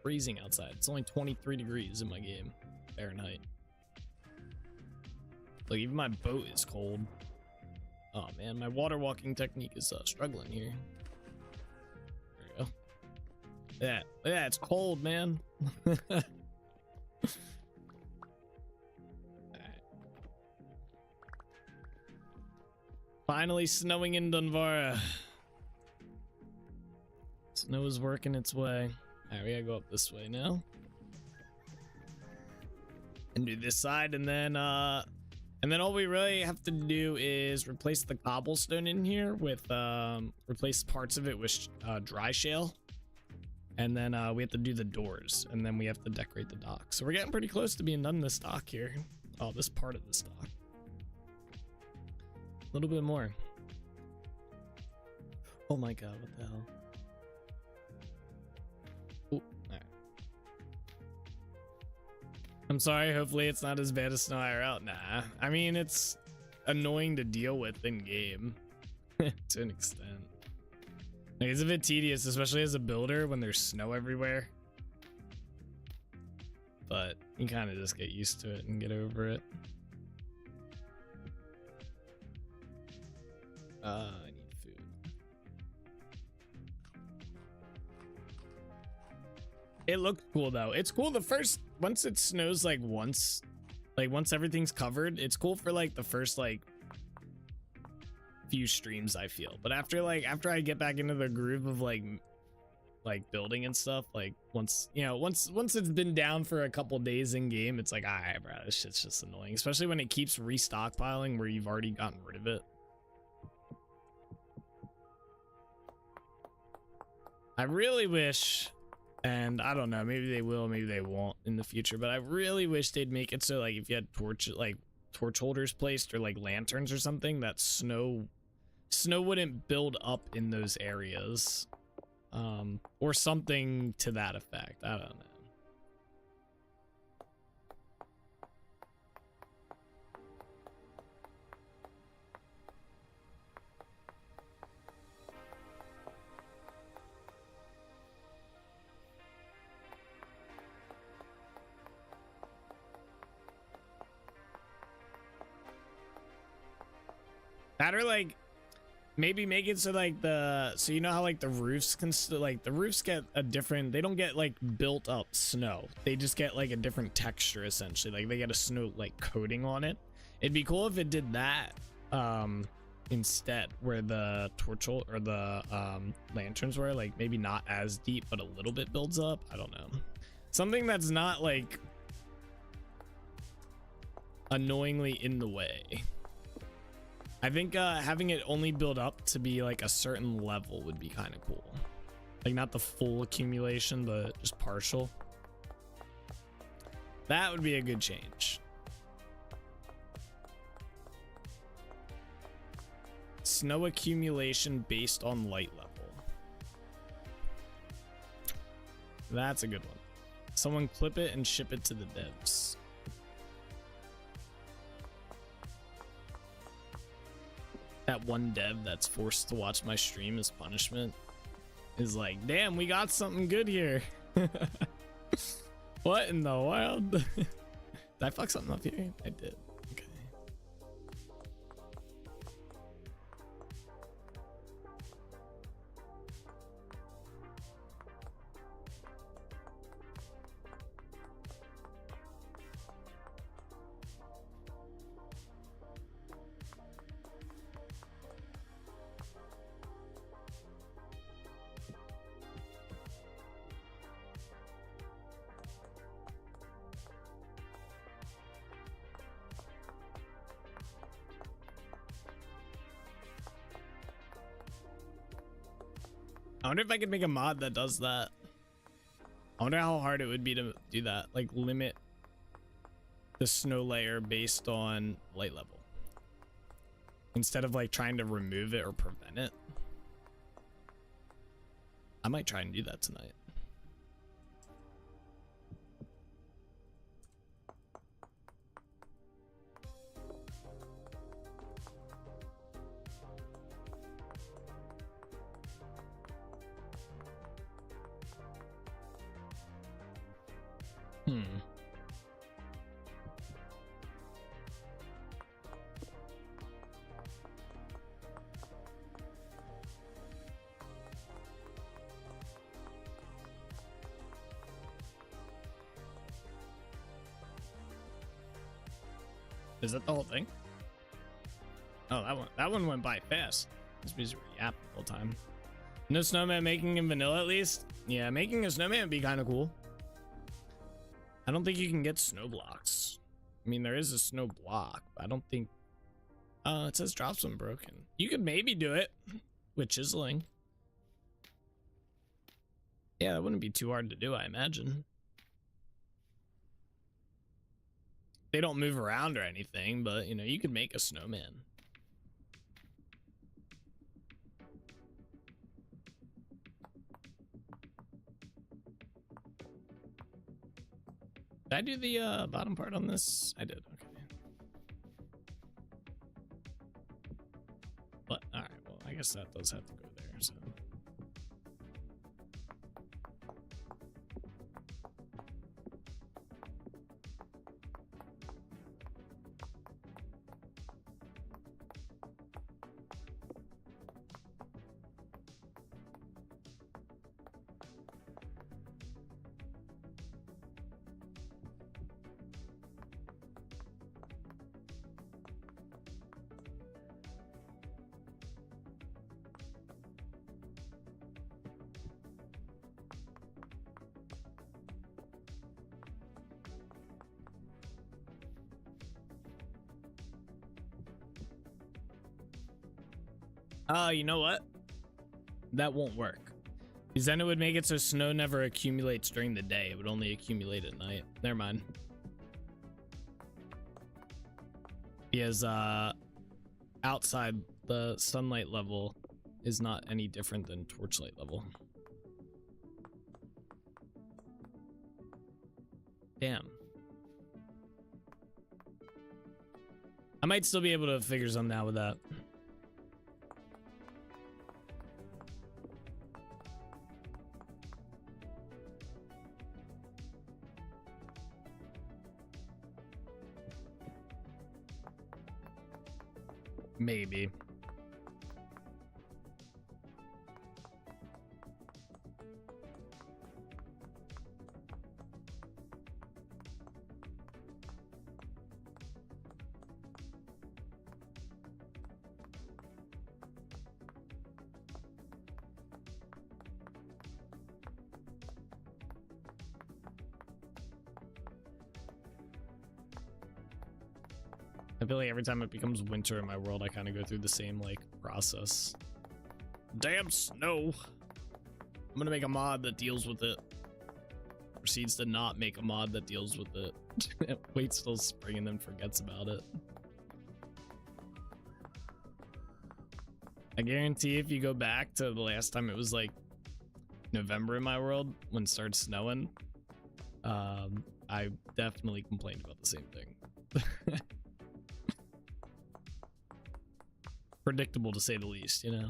freezing outside. It's only 23 degrees in my game. Fahrenheit. Look, even my boat is cold. Oh man, my water walking technique is struggling here. There we go. Yeah, it's cold, man. Alright. Finally snowing in Dunvarra. Snow is working its way. Alright, we gotta go up this way now. And do this side, and then all we really have to do is replace the cobblestone in here with replace parts of it with dry shale. And then we have to do the doors, and then we have to decorate the dock. So we're getting pretty close to being done this dock here. Oh, this part of this dock. A little bit more. Oh my god, what the hell? Oh, alright. I'm sorry, hopefully it's not as bad as snow IRL. Nah, I mean, it's annoying to deal with in game to an extent. Like, it's a bit tedious, especially as a builder when there's snow everywhere. But you kind of just get used to it and get over it. I need food. It looked cool though. It's cool once it snows like once everything's covered, it's cool for like the first like few streams I feel. But after I get back into the groove of like building and stuff, like once it's been down for a couple days in game, it's like, alright bro, this shit's just annoying. Especially when it keeps restockpiling where you've already gotten rid of it. I really wish, and I don't know, maybe they will, maybe they won't in the future, but I really wish they'd make it so like if you had torch holders placed or like lanterns or something, that snow wouldn't build up in those areas, or something to that effect. I don't know. That or like maybe make it so like so you know how like the roofs can the roofs get a different, they don't get like built up snow, they just get like a different texture essentially, like they get a snow like coating on it. It'd be cool if it did that instead, where the torch or the lanterns were like maybe not as deep but a little bit builds up. I don't know, something that's not like annoyingly in the way. I think having it only build up to be like a certain level would be kind of cool. Like not the full accumulation, but just partial. That would be a good change. Snow accumulation based on light level. That's a good one. Someone clip it and ship it to the devs. That one dev that's forced to watch my stream as punishment is like, damn, we got something good here. What in the world? Did I fuck something up here? I did. Okay. I wonder if I could make a mod that does that. I wonder how hard it would be to do that, like limit the snow layer based on light level instead of like trying to remove it or prevent it. I might try and do that tonight. Is that the whole thing? Oh, that one went by fast. This music yapping the whole time. No snowman making in vanilla at least? Yeah, making a snowman would be kind of cool. I don't think you can get snow blocks. I mean, there is a snow block, but I don't think... it says drops when broken. You could maybe do it with chiseling. Yeah, that wouldn't be too hard to do, I imagine. They don't move around or anything, but, you know, you could make a snowman. Did I do the bottom part on this? I did, okay. But, alright, well, I guess that does have to go there, so... You know what? That won't work. Because then it would make it so snow never accumulates during the day. It would only accumulate at night. Never mind. Because outside, the sunlight level is not any different than torchlight level. Damn. I might still be able to figure something out with that. Maybe. I feel like every time it becomes winter in my world, I kind of go through the same, like, process. Damn snow! I'm gonna make a mod that deals with it. Proceeds to not make a mod that deals with it. Waits till spring and then forgets about it. I guarantee if you go back to the last time it was, like, November in my world, when it started snowing, I definitely complained about the same thing. Predictable to say the least, you know.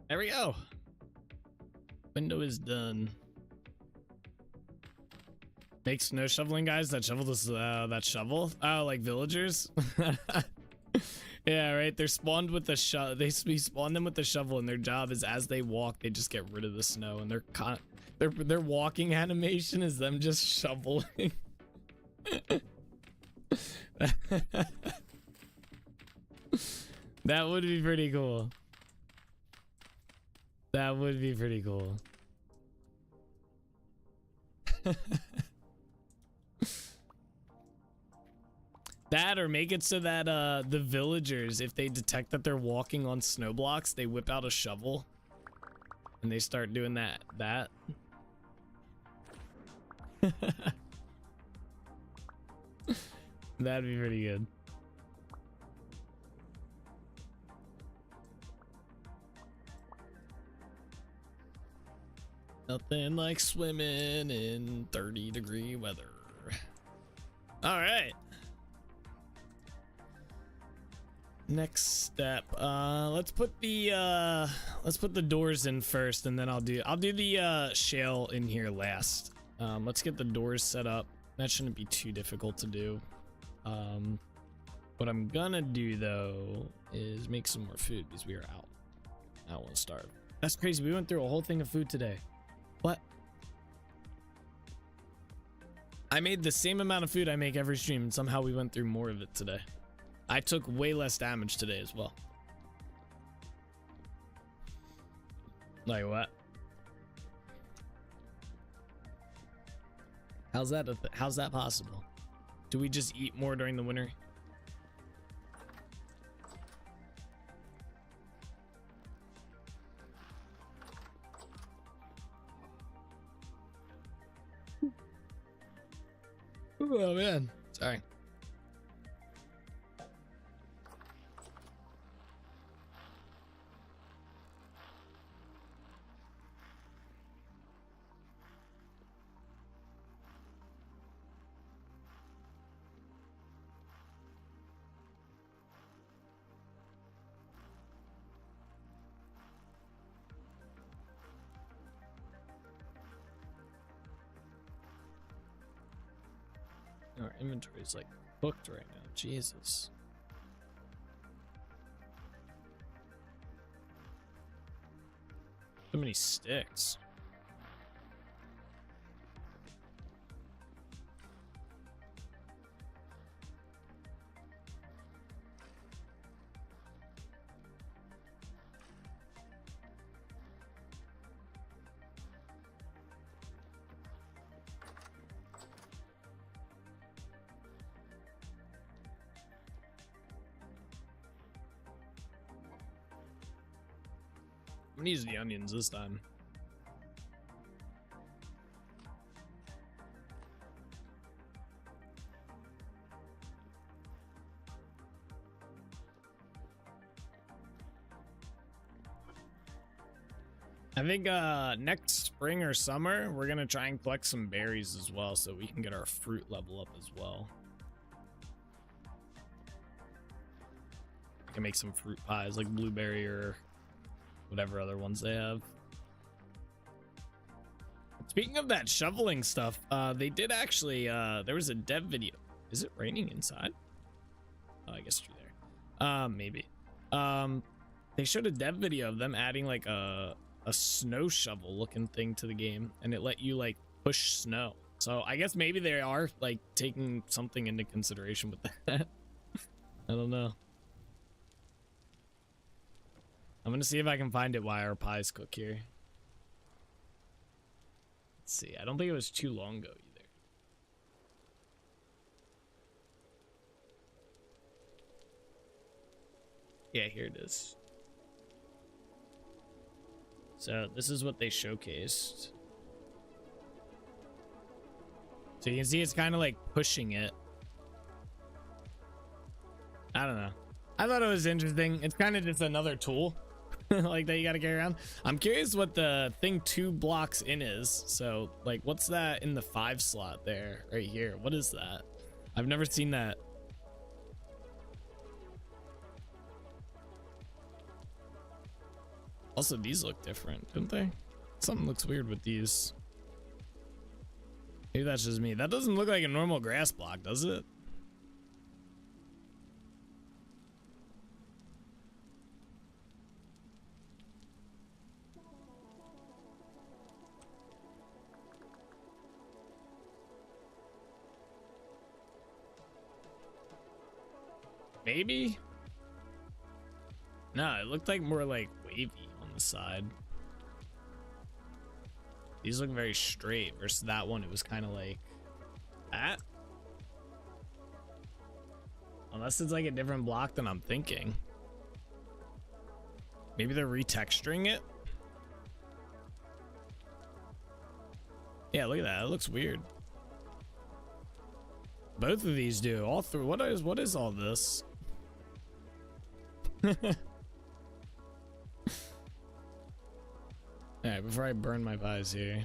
There we go. Window is done. Make snow shoveling guys that shovel this that shovel. Oh, like villagers. Yeah, right. They're spawned with the shovel. We spawn them with the shovel, and their job is as they walk, they just get rid of the snow, and their walking animation is them just shoveling. That would be pretty cool. That would be pretty cool. That, or make it so that the villagers, if they detect that they're walking on snow blocks, they whip out a shovel and they start doing that. That'd be pretty good. Nothing like swimming in 30-degree weather. All right. Next step. Let's put the doors in first, and then I'll do the shale in here last. Let's get the doors set up. That shouldn't be too difficult to do. What I'm gonna do though is make some more food because we are out. I don't want to starve. That's crazy. We went through a whole thing of food today. What? I made the same amount of food I make every stream, and somehow we went through more of it today. I took way less damage today as well. Like what? How's that possible? Do we just eat more during the winter? Oh man, sorry. Our inventory is like booked right now. Jesus. So many sticks. I'm gonna use the onions this time. I think next spring or summer we're gonna try and collect some berries as well so we can get our fruit level up as well. I can make some fruit pies like blueberry or whatever other ones they have. Speaking of that shoveling stuff, they did actually there was a dev video. Is it raining inside? Oh, I guess through there. Maybe. They showed a dev video of them adding like a snow shovel looking thing to the game, and it let you like push snow. So I guess maybe they are like taking something into consideration with that. I don't know. I'm gonna see if I can find it while our pies cook here. Let's see. I don't think it was too long ago either. Yeah, here it is. So this is what they showcased. So you can see it's kind of like pushing it. I don't know. I thought it was interesting. It's kind of just another tool like that you got to carry around. I'm curious what the thing 2 blocks in is. So like, what's that in the 5 slot there right here? What is that? I've never seen that. Also, these look different, don't they? Something looks weird with these. Maybe that's just me. That doesn't look like a normal grass block, does it? Maybe? No, it looked like more like wavy on the side. These look very straight versus that one. It was kind of like that. Unless it's like a different block than I'm thinking. Maybe they're retexturing it. Yeah, look at that. It looks weird. Both of these do. All three. What is all this? Alright, before I burn my pies here,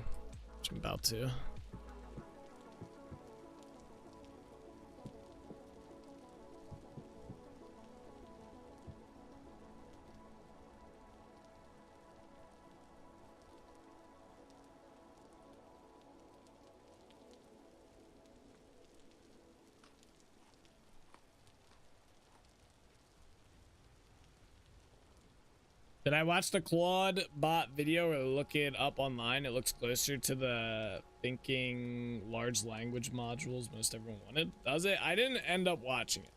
which I'm about to. Did I watch the Claude bot video or look it up online? It looks closer to the thinking large language modules most everyone wanted. Does it? I didn't end up watching it.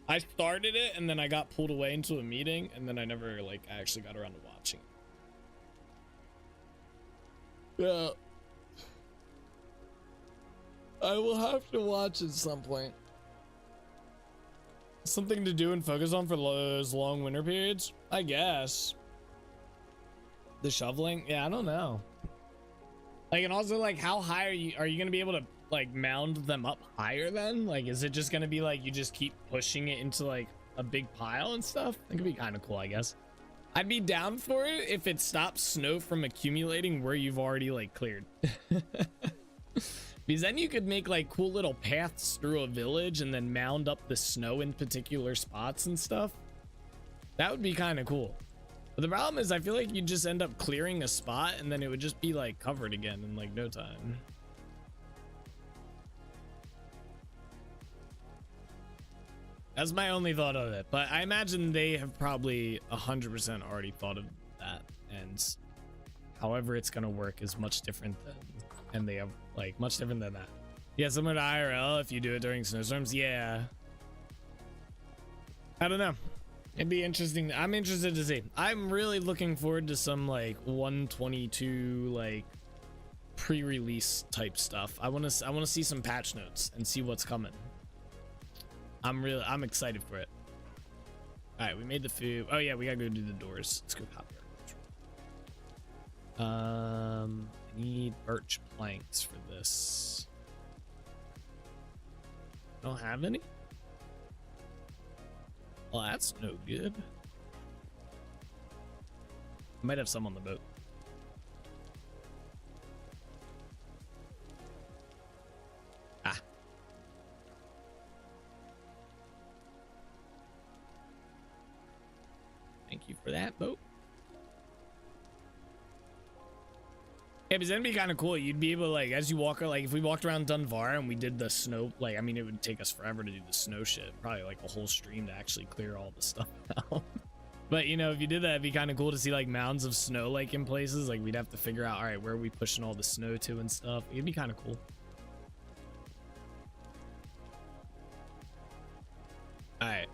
I started it and then I got pulled away into a meeting and then I never like actually got around to watching it. Yeah. I will have to watch at some point. Something to do and focus on for those long winter periods? I guess. The shoveling? Yeah, I don't know. Like, and also like how high are you gonna be able to like mound them up higher then? Like, is it just gonna be like you just keep pushing it into like a big pile and stuff? It could be kind of cool, I guess. I'd be down for it if it stops snow from accumulating where you've already like cleared. Because then you could make like cool little paths through a village and then mound up the snow in particular spots and stuff. That would be kind of cool. But the problem is I feel like you just end up clearing a spot and then it would just be like covered again in like no time. That's my only thought of it, but I imagine they have probably 100% already thought of that, and however it's gonna work is much different than, and they have like much different than that. Yeah, similar to IRL if you do it during snowstorms. Yeah, I don't know. It'd be interesting. I'm interested to see. I'm really looking forward to some like 122 like pre-release type stuff. I want to see some patch notes and see what's coming. I'm excited for it. All right, we made the food. Oh yeah, we gotta go do the doors. Let's go copy our I need birch planks for this. Don't have any. Well, that's no good. Might have some on the boat. Ah. Thank you for that, boat. Yeah, but that'd be kind of cool. You'd be able to, like, as you walk, like, if we walked around Dunvarra and we did the snow, like, I mean, it would take us forever to do the snow shit. Probably, like, a whole stream to actually clear all the stuff out. But, you know, if you did that, it'd be kind of cool to see, like, mounds of snow, like, in places. Like, we'd have to figure out, all right, where are we pushing all the snow to and stuff. It'd be kind of cool. All right.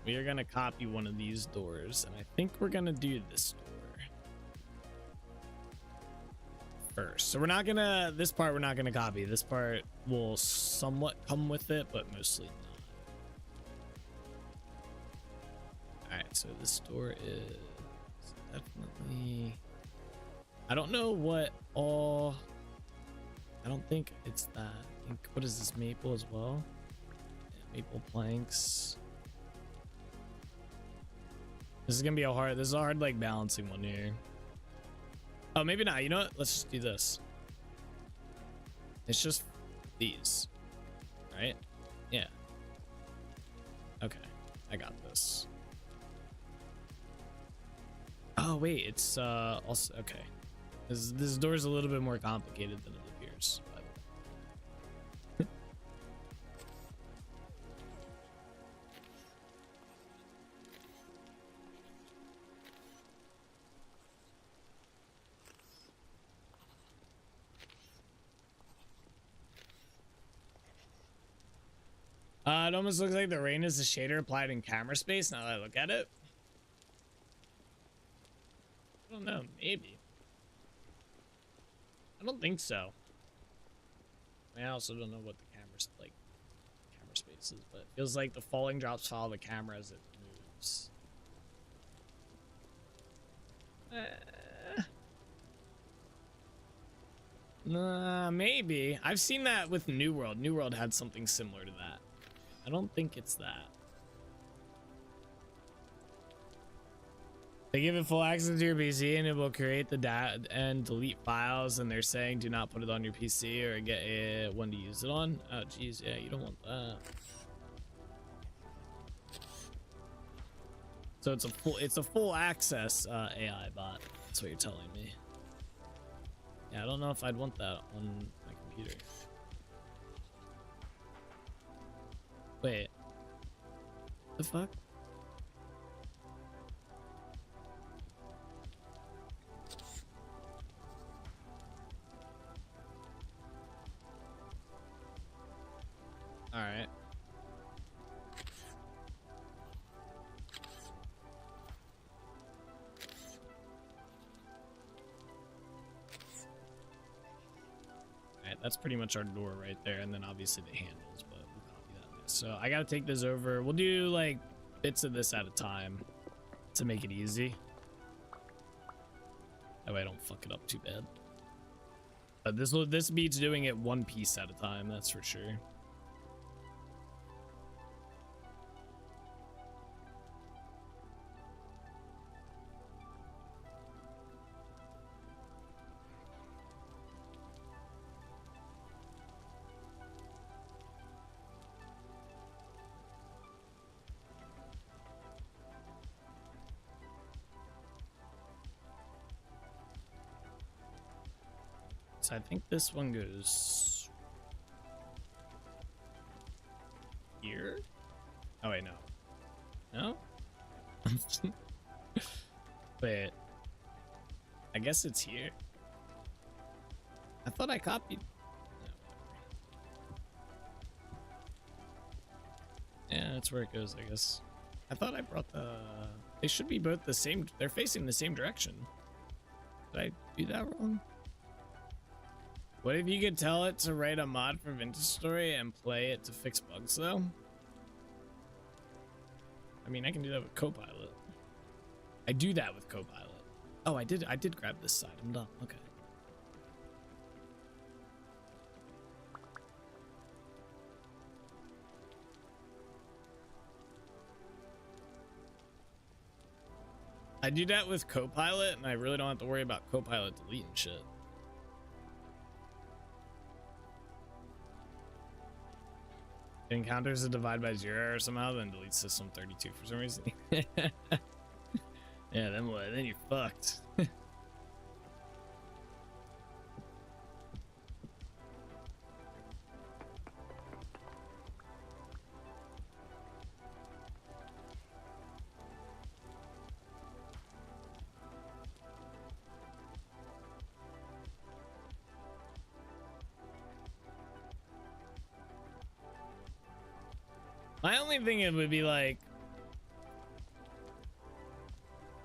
We are going to copy one of these doors, and I think we're going to do this door first. So we're not gonna, this part we're not gonna copy. This part will somewhat come with it, but mostly not. All right, so this door is definitely, I don't know what all, I don't think it's that. I think, what is this, maple as well? Yeah, maple planks. This is gonna be a hard, this is a hard like balancing one here. Oh, maybe not. You know what? Let's just do this. It's just these, right? Yeah. Okay, I got this. Oh wait, it's also okay. This door is a little bit more complicated than it appears. It almost looks like the rain is a shader applied in camera space now that I look at it. I don't know, maybe. I don't think so. I also don't know what the camera's like, camera space is, but it feels like the falling drops follow the camera as it moves. Maybe. I've seen that with New World. New World had something similar to that. I don't think it's that. They give it full access to your PC and it will create the data and delete files, and they're saying do not put it on your PC or get one to use it on. Oh geez, yeah, you don't want that. So it's a full access AI bot. That's what you're telling me. Yeah, I don't know if I'd want that on my computer. Wait. The fuck? All right. That's pretty much our door right there, and then obviously the handles, but we'll copy that. So I gotta take this over. We'll do like bits of this at a time to make it easy. That way I don't fuck it up too bad. But this beats doing it one piece at a time, that's for sure. I think this one goes here. Oh wait, no. No? Wait. I guess it's here. I thought I copied. Yeah, that's where it goes, I guess. I thought I brought the... They should be both the same. They're facing the same direction. Did I do that wrong? What if you could tell it to write a mod for Vintage Story and play it to fix bugs, though? I mean, I can do that with Copilot. I do that with Copilot. Oh, I did grab this side. I'm done. Okay. I do that with Copilot, and I really don't have to worry about Copilot deleting shit. Encounters a divide by 0 or somehow, then deletes system 32 for some reason. Yeah, then what? Then you're fucked. My only thing it would be like,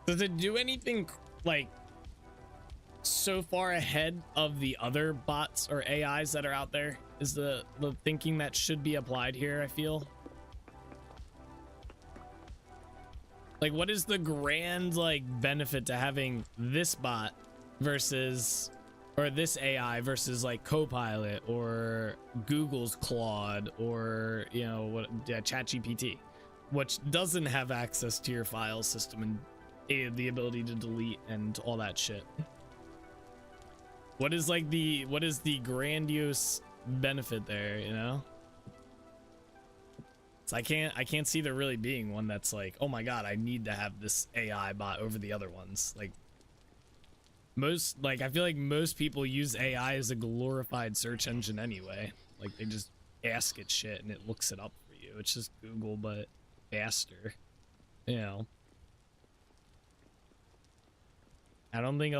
does it do anything like so far ahead of the other bots or AIs that are out there? Is the thinking that should be applied here, I feel. Like, what is the grand like benefit to having this bot versus, or this AI versus like Copilot or Google's Claude or, you know, what, yeah, ChatGPT, which doesn't have access to your file system and the ability to delete and all that shit. What is like what is the grandiose benefit there, you know? So I can't see there really being one that's like, oh my god, I need to have this AI bot over the other ones. Like, I feel like most people use AI as a glorified search engine anyway. Like, they just ask it shit and it looks it up for you. It's just Google, but faster. You know. I don't think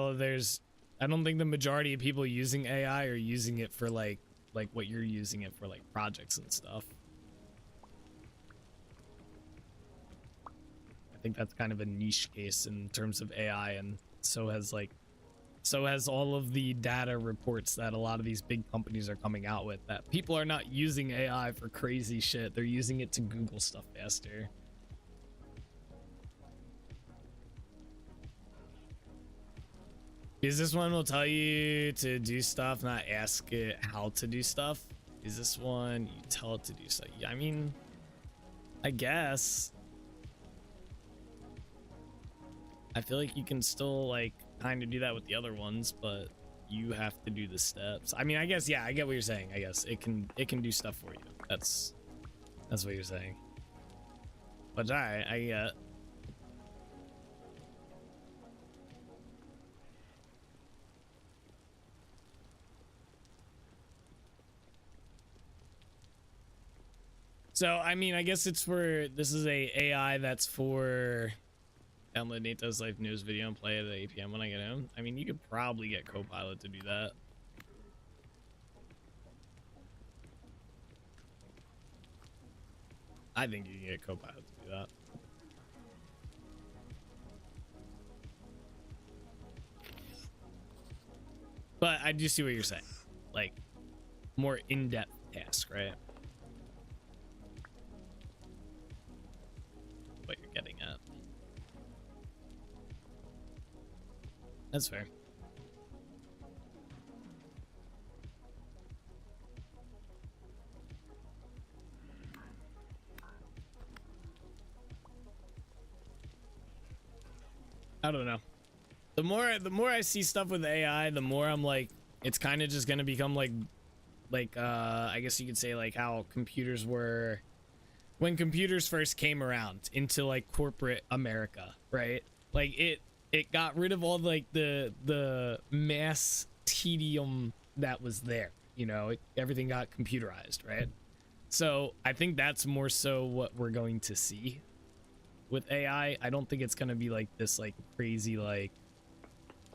the majority of people using AI are using it for like what you're using it for, like projects and stuff. think that's kind of a niche case in terms of AI, and so has all of the data reports that a lot of these big companies are coming out with, that people are not using AI for crazy shit. They're using it to Google stuff faster. Is this one will tell you to do stuff, not ask it how to do stuff? Is this one you tell it to do stuff? Yeah, I mean, I guess. I feel like you can still like kind of do that with the other ones, but you have to do the steps. I mean, I guess, yeah, I get what you're saying. I guess it can do stuff for you. That's what you're saying. But all right, I get. So, I mean, I guess it's for, this is a AI that's for download Nate Does Life news video and play it at 8 p.m. when I get home. I mean, you could probably get Copilot to do that. I think you can get Copilot to do that. But I do see what you're saying. Like, more in-depth task, right? What you're getting at. That's fair. I don't know. The more I see stuff with AI, the more I'm like, it's kind of just gonna become like I guess you could say like how computers were when computers first came around into like corporate America, right? Like it got rid of all like the mass tedium that was there, you know. Everything got computerized, right? So I think that's more so what we're going to see with AI. I don't think it's gonna be like this like crazy, like,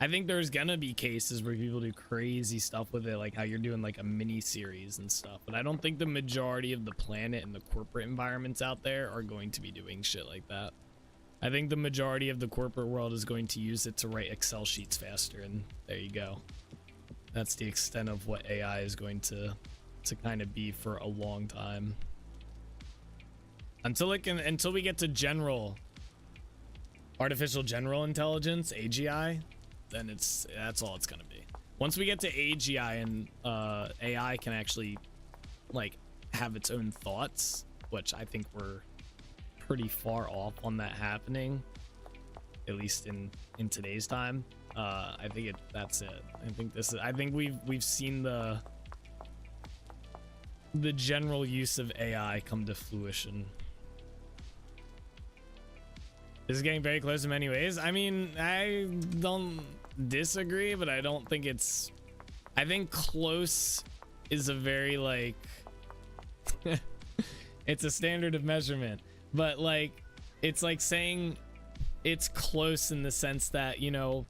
I think there's gonna be cases where people do crazy stuff with it, like how you're doing like a mini series and stuff, but I don't think the majority of the planet and the corporate environments out there are going to be doing shit like that. I think the majority of the corporate world is going to use it to write Excel sheets faster, and there you go. That's the extent of what AI is going to kind of be for a long time. Until we get to artificial general intelligence, AGI, then that's all it's gonna be. Once we get to AGI and AI can actually like have its own thoughts, which I think we're pretty far off on that happening, at least in today's time. I think that's it. I think we've seen the general use of AI come to fruition. This is getting very close in many ways. I mean, I don't disagree, but I don't think it's, I think close is a very like it's a standard of measurement, but like it's like saying it's close in the sense that, you know,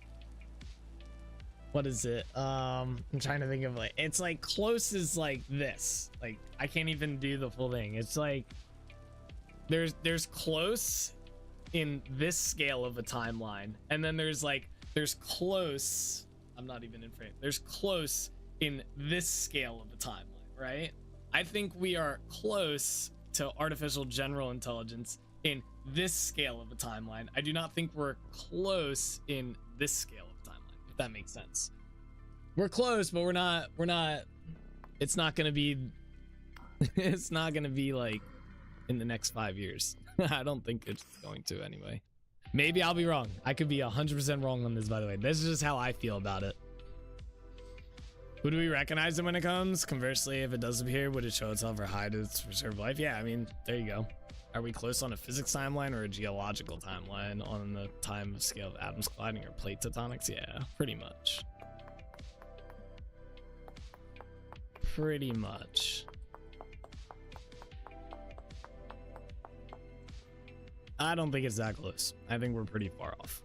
what is it, I'm trying to think of, like, it's like close is like this, like I can't even do the full thing. It's like there's close in this scale of a timeline, and then there's close, I'm not even in frame, there's close in this scale of the timeline, right? I think we are close to artificial general intelligence in this scale of a timeline. I do not think we're close in this scale of timeline, if that makes sense. We're close, but we're not, it's not gonna be it's not gonna be like in the next 5 years. I don't think it's going to anyway. Maybe I'll be wrong. I could be 100% wrong on this, by the way. This is just how I feel about it. Would we recognize it when it comes? Conversely, if it does appear, would it show itself or hide its reserved life? Yeah, I mean, there you go. Are we close on a physics timeline or a geological timeline on the time of scale of atoms colliding or plate tectonics? Yeah, pretty much. Pretty much. I don't think it's that close. I think we're pretty far off.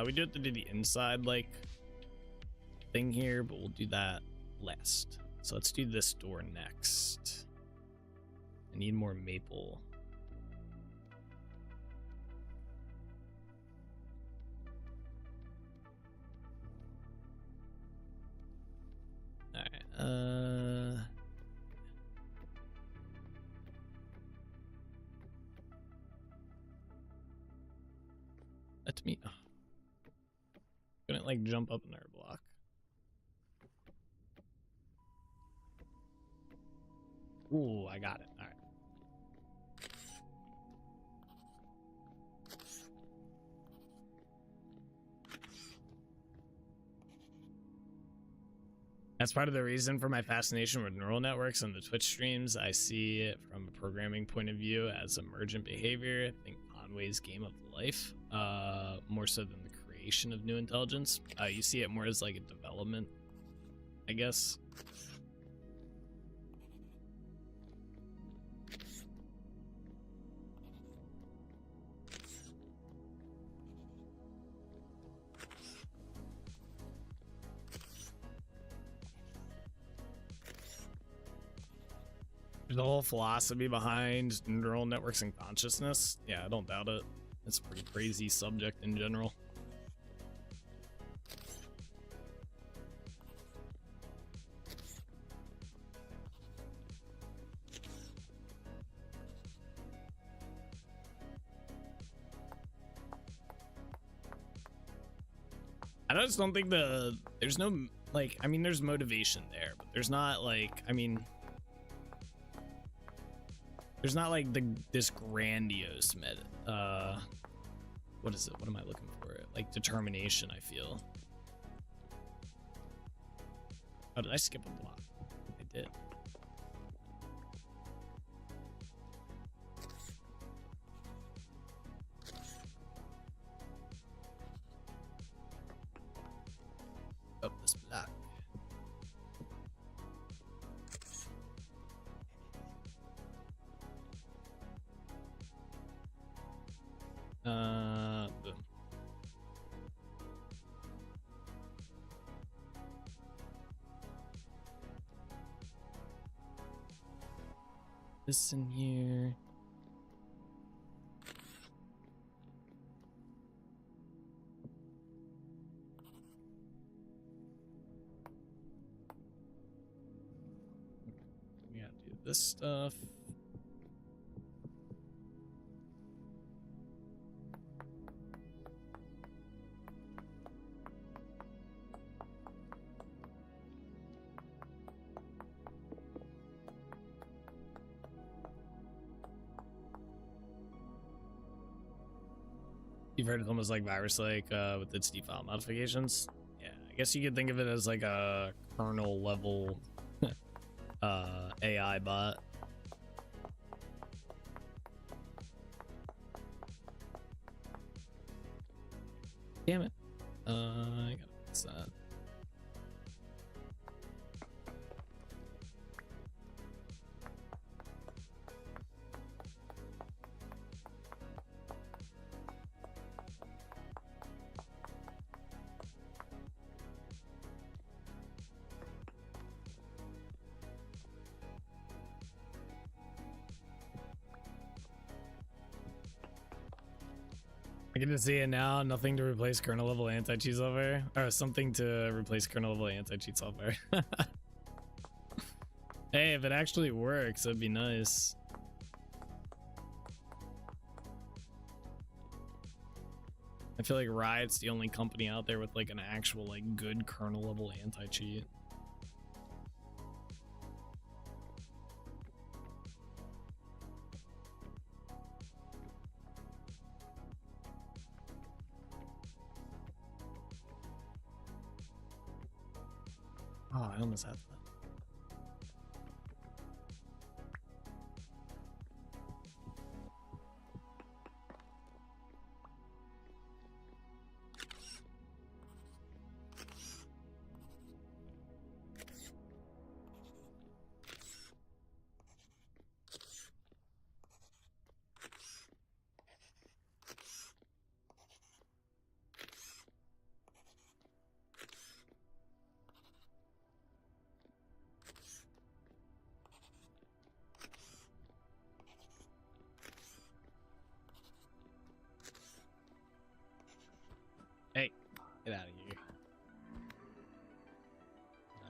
We do have to do the inside like thing here, but we'll do that last. So let's do this door next. I need more maple. Alright, let me couldn't like jump up in our block. Ooh, I got it. All right. That's part of the reason for my fascination with neural networks and the Twitch streams. I see it from a programming point of view as emergent behavior. I think Conway's game of life, more so than the creation of new intelligence. You see it more as like a development, I guess. The whole philosophy behind neural networks and consciousness. Yeah, I don't doubt it. It's a pretty crazy subject in general. I just don't think there's no, like, I mean, there's motivation there, but there's not like, I mean, there's not like this grandiose what is it? What am I looking for? Like determination, I feel. Oh, did I skip a block? I did. Oh, this block. Boom. This in here. We gotta do this stuff. You've heard of almost like virus-like with its default modifications. Yeah, I guess you could think of it as like a kernel level AI bot. Damn it. I gotta fix that. I get to see it now. Nothing to replace kernel level anti-cheat software, or something to replace kernel level anti-cheat software. Hey, if it actually works, that'd be nice. I feel like Riot's the only company out there with like an actual like good kernel level anti-cheat. Oh, I almost had that.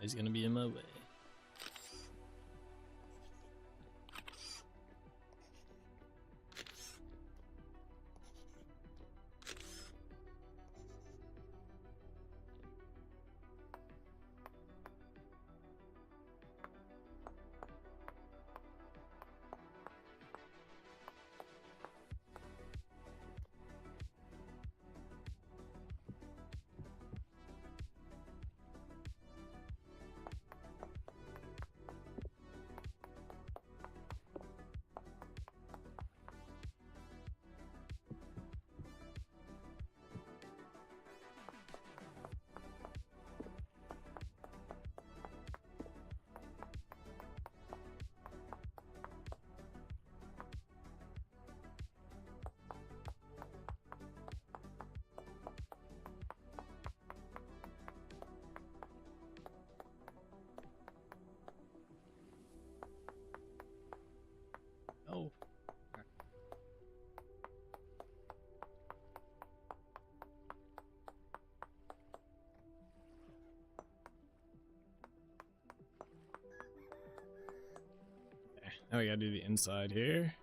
He's gonna be in my way. Oh. Okay, now we gotta do the inside here.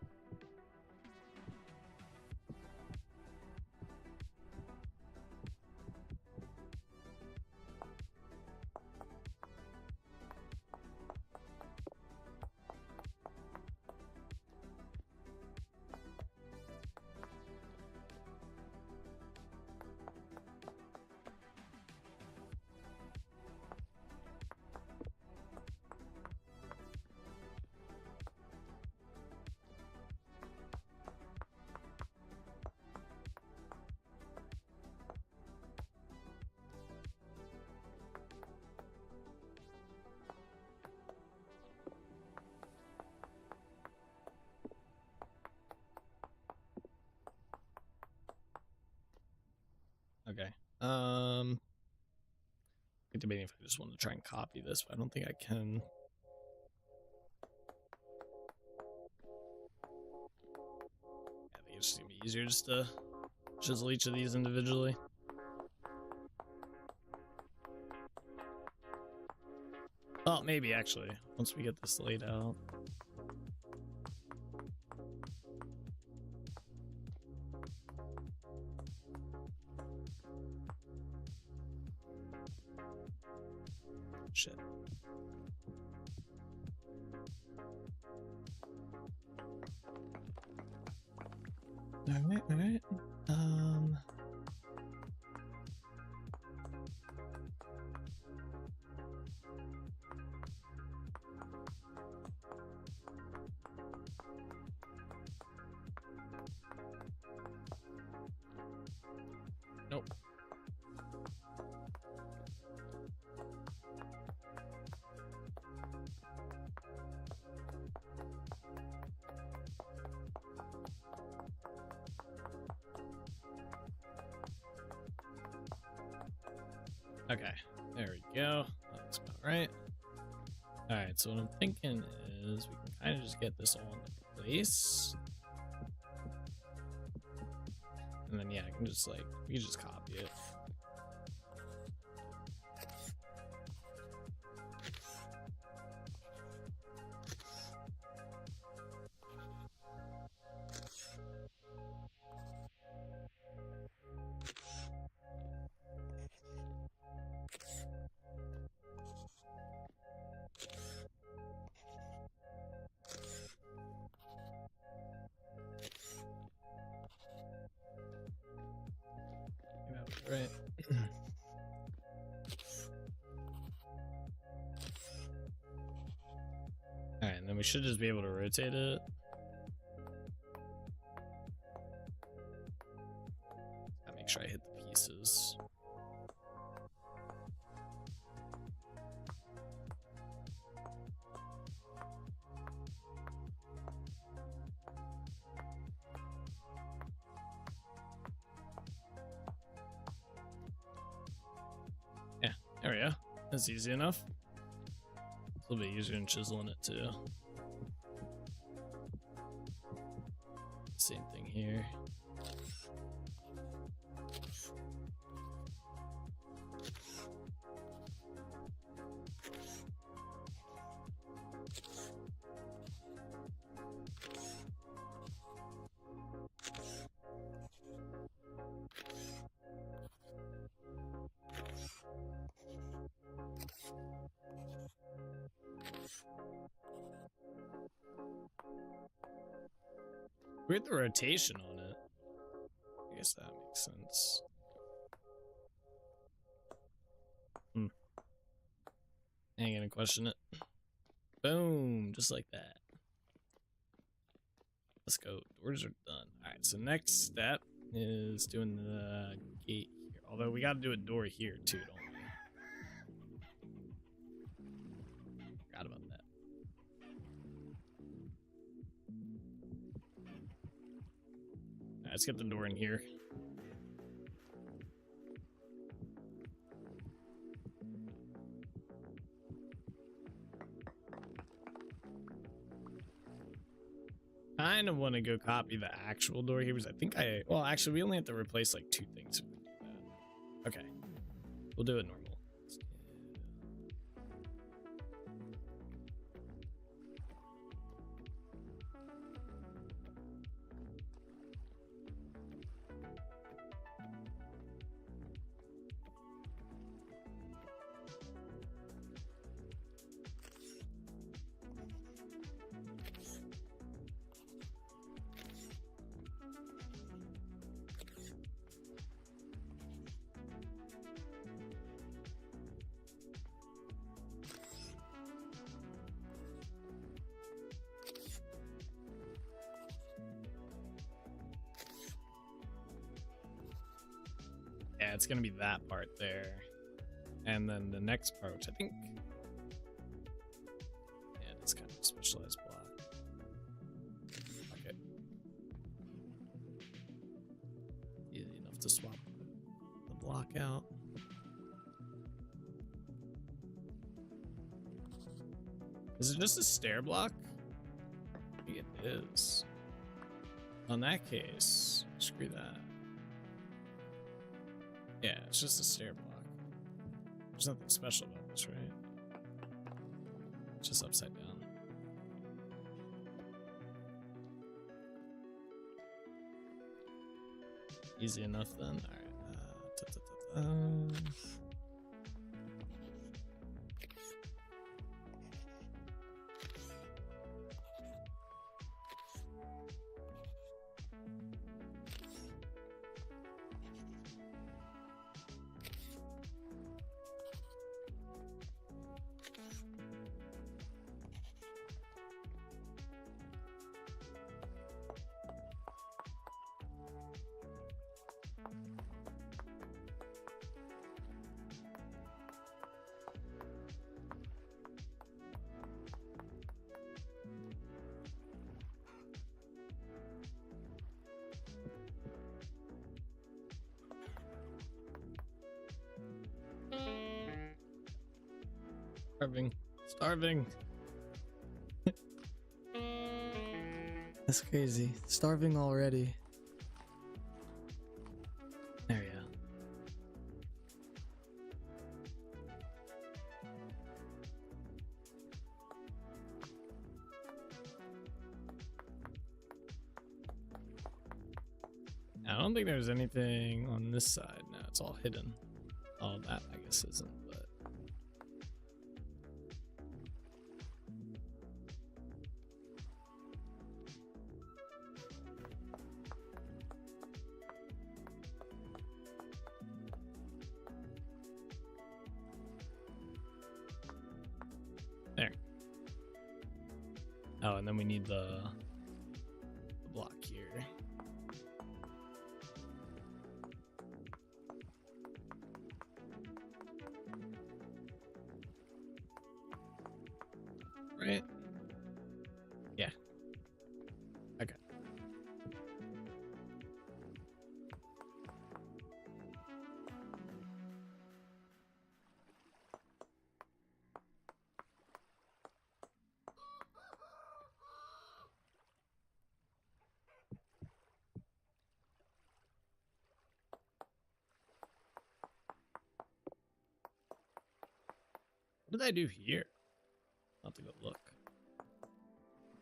Okay. I'm debating if I just want to try and copy this, but I don't think I can. I think it's gonna be easier just to chisel each of these individually. Oh, maybe actually, once we get this laid out. Shit. Alright, alright. Nope. Okay, there we go. That's about right. Alright, so what I'm thinking is we can kind of just get this all into place. And then, yeah, I can just, like, we can just copy it. Right. Alright, and then we should just be able to rotate it. Gotta make sure I hit the pieces. Yeah, there we go. That's easy enough. It's a little bit easier than chiseling it too. Same thing here. Weird the rotation on it. I guess that makes sense. I ain't gonna question it. Boom, just like that. Let's go. Doors are done. Alright, so next step is doing the gate here. Although we gotta do a door here too, don't we? Forgot about that. Alright, let's get the door in here. Kind of want to go copy the actual door here because I think well, actually, we only have to replace like 2 things if we do that. Okay, we'll do it normal. Yeah, it's gonna be that part there. And then the next part, which I think... Yeah, it's kind of a specialized block. Okay. Easy enough to swap the block out. Is it just a stair block? I think it is. On that case, screw that. Yeah, it's just a stair block. There's nothing special about this, right? It's just upside down. Easy enough then. Alright. Starving. That's crazy. Starving already. There we go. I don't think there's anything on this side now. It's all hidden. All that, I guess, isn't, but... There. Oh, and then we need the block here. Right? Yeah. Okay. What did I do here? I'll have to go look.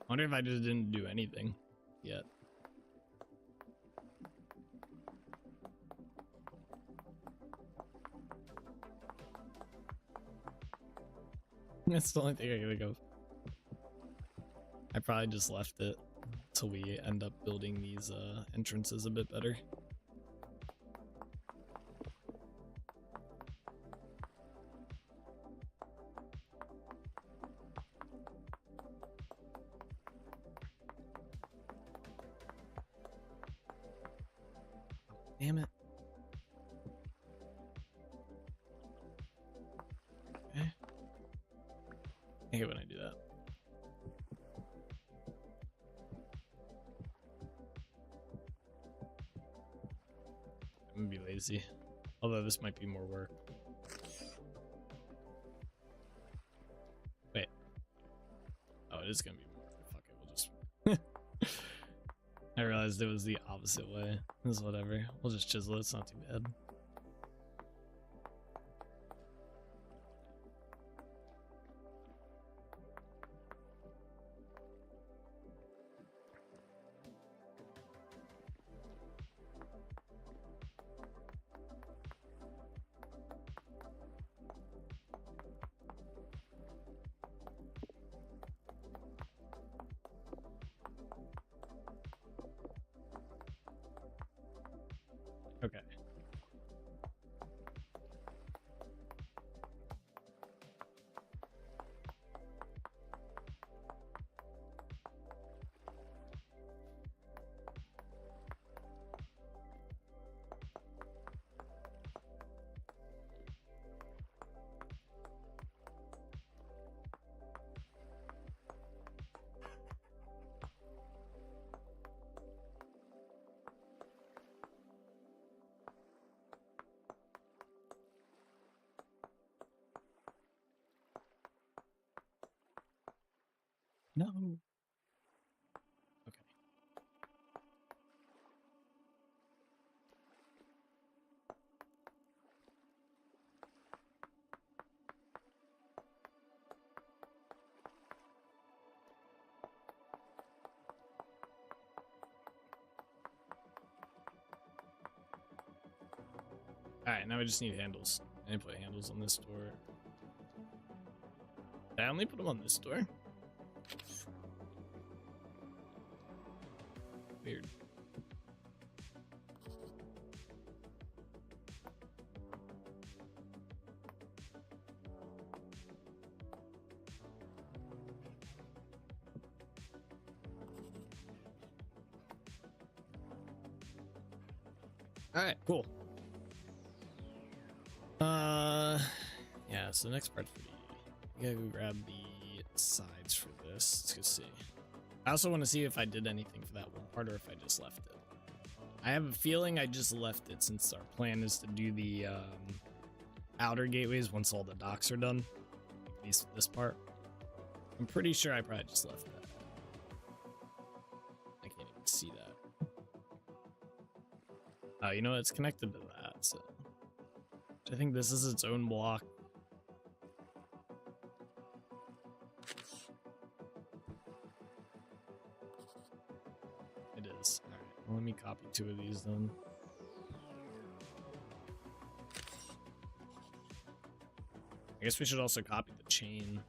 Wonder if I just didn't do anything yet. That's the only thing I gotta go. I probably just left it till we end up building these entrances a bit better. Damn it. Okay. I hate when I do that. I'm gonna be lazy. Although this might be more work. Wait. Oh, it is gonna be more work. Fuck it, we'll just... I realized it was the opposite way. It's whatever. We'll just chisel it, it's not too bad. Okay. No. Okay. Alright, now we just need handles. I need to put handles on this door. Did I only put them on this door? Weird. Alright, cool. Yeah, so the next part's pretty easy. I gotta go grab the sides for this. Let's go see. I also want to see if I did anything for that one part or if I just left it. I have a feeling I just left it since our plan is to do the outer gateways once all the docks are done. At least this part. I'm pretty sure I probably just left that. I can't even see that. Oh, you know what? It's connected to that, so... I think this is its own block. It is. Alright, well, let me copy 2 of these then. I guess we should also copy the chain.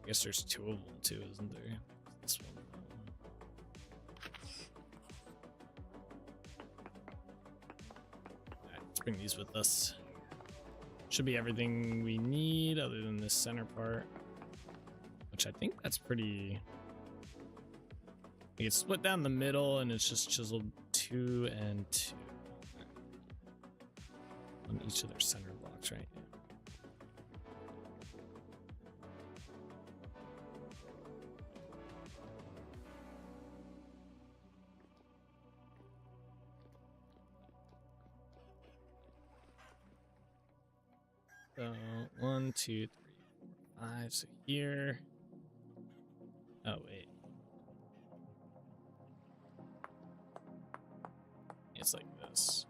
I guess there's 2 of them too, isn't there? This one. Alright, let's bring these with us. Should be everything we need other than this center part. Which I think that's pretty... It's split down the middle and it's just chiseled 2 and 2. On each of their center blocks, right? So 1, 2, 3, 4, 5. So here. Oh wait. It's like this.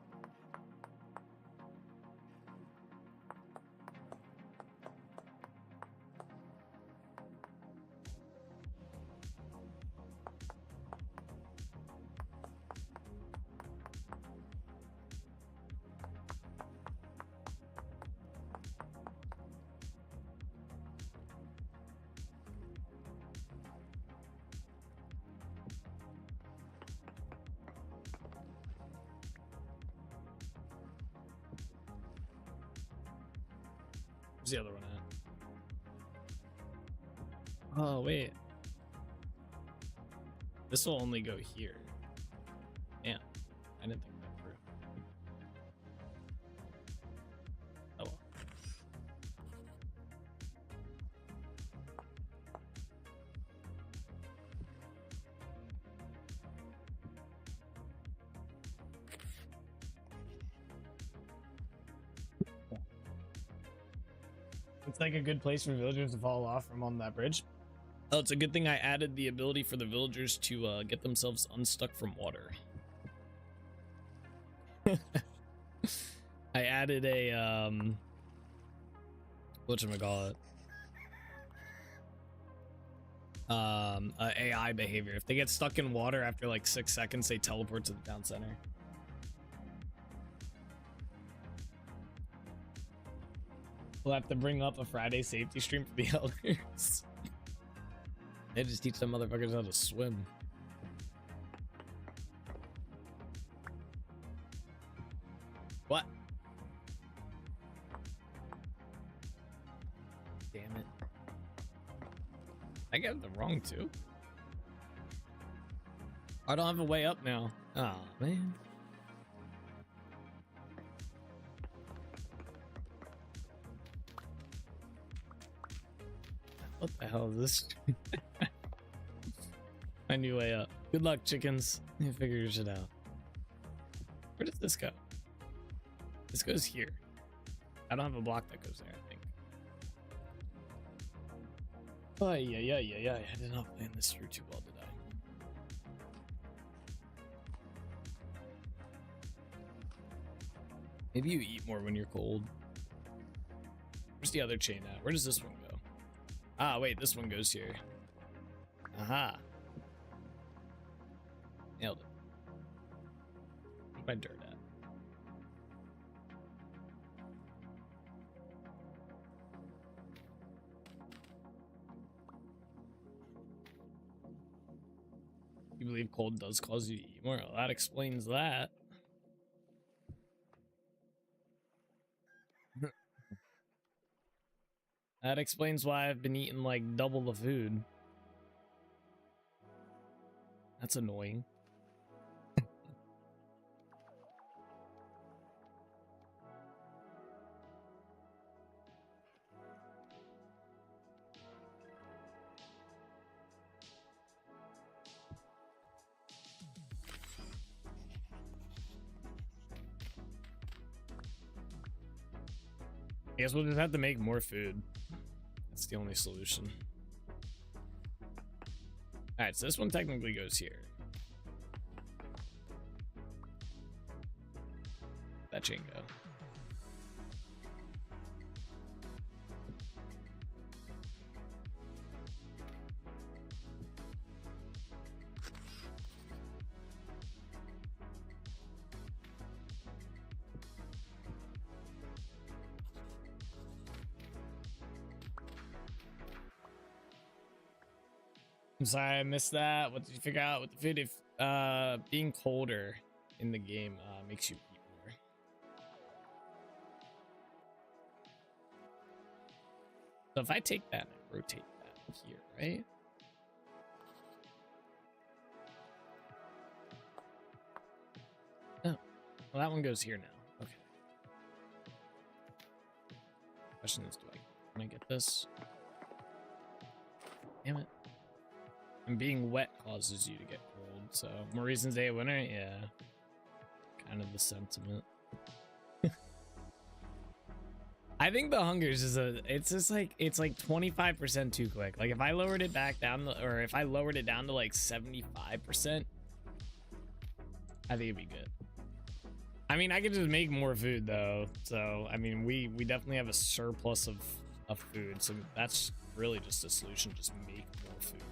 Where's the other one at? Oh, wait. This will only go here. Yeah, I didn't think that through. Oh well. It's like a good place for villagers to fall off from on that bridge. Oh, it's a good thing I added the ability for the villagers to get themselves unstuck from water. I added a whatchamacallit? A AI behavior. If they get stuck in water after like 6 seconds, they teleport to the town center. We'll have to bring up a Friday safety stream for the elders. They just teach them motherfuckers how to swim. What? Damn it. I got the wrong two. I don't have a way up now. Oh, man. What the hell is this? My new way up. Good luck, chickens. You figure your shit out. Where does this go? This goes here. I don't have a block that goes there, I think. Oh, yeah. I did not plan this through too well, did I? Maybe you eat more when you're cold. Where's the other chain at? Where does this one go? Ah, wait, this one goes here. Aha. Nailed it. Where's my dirt at? You believe cold does cause you to eat more? Well, that explains that. That explains why I've been eating like double the food. That's annoying. I guess we'll just have to make more food. That's the only solution. Alright, so this one technically goes here. That chain go. I'm sorry I missed that. What did you figure out with the food? If being colder in the game makes you eat more. So if I take that and rotate that here, right? Oh, well, that one goes here now. Okay. Question is, can I get this? Damn it. And being wet causes you to get cold, so more reasons to hate winter? Yeah. Kind of the sentiment. I think the hungers is it's like 25% too quick. Like if I lowered it back down or if I lowered it down to like 75%, I think it'd be good. I mean, I could just make more food though. So I mean, we definitely have a surplus of food. So that's really just a solution, just make more food.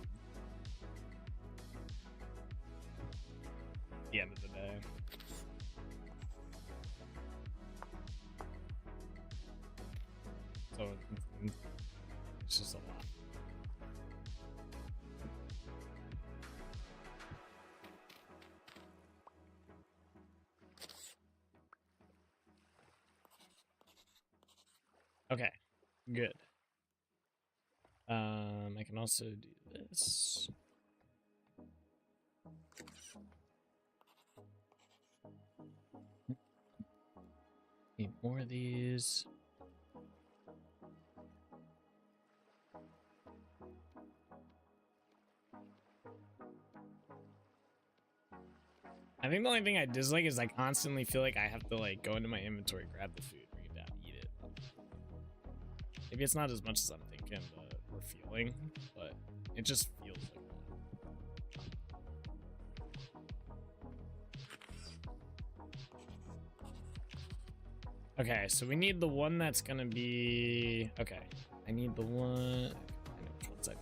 At the end of the day. So it's just a lot. Okay, Good. I can also do this. Need more of these. I think the only thing I dislike is I constantly feel like I have to like go into my inventory, grab the food, bring it down, eat it. Maybe it's not as much as I'm thinking or feeling, but it just feels like that. Okay, so we need the one that's gonna be okay. I need the one. I know which ones I need.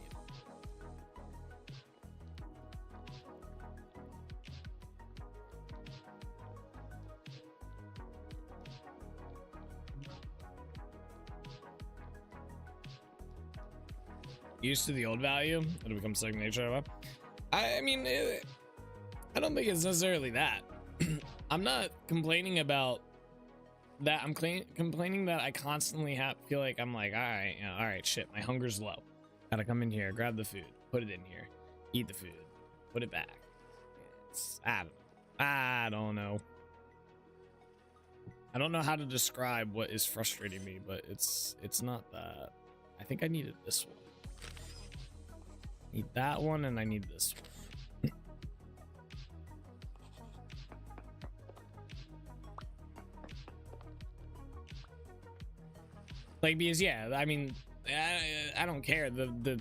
Used to the old value, it'll become second nature. I mean, I don't think it's necessarily that. I'm not complaining about that. I'm complaining that I constantly feel like I'm like, all right, shit, my hunger's low. Gotta come in here, grab the food, put it in here, eat the food, put it back. I don't know. I don't know how to describe what is frustrating me, but it's not that. I think I needed this one. Need that one, and I need this one. Like, because yeah, I mean, I don't care. The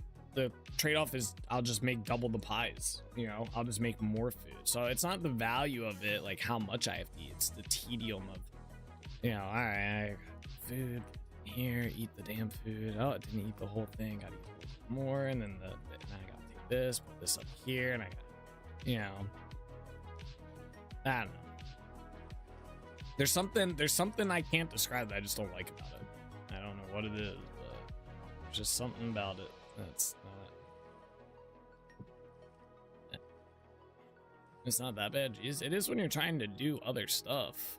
trade-off is I'll just make double the pies. You know, I'll just make more food. So it's not the value of it, like how much I have to eat. It's the tedium of, you know, all right, I got food here, eat the damn food. Oh, it didn't eat the whole thing. Gotta eat a little bit more, and then I gotta take this, put this up here, and I got, you know, I don't know. There's something I can't describe that I just don't like about it. I don't know what it is, but there's just something about it that's not. It's not that bad. Jeez, it is when you're trying to do other stuff.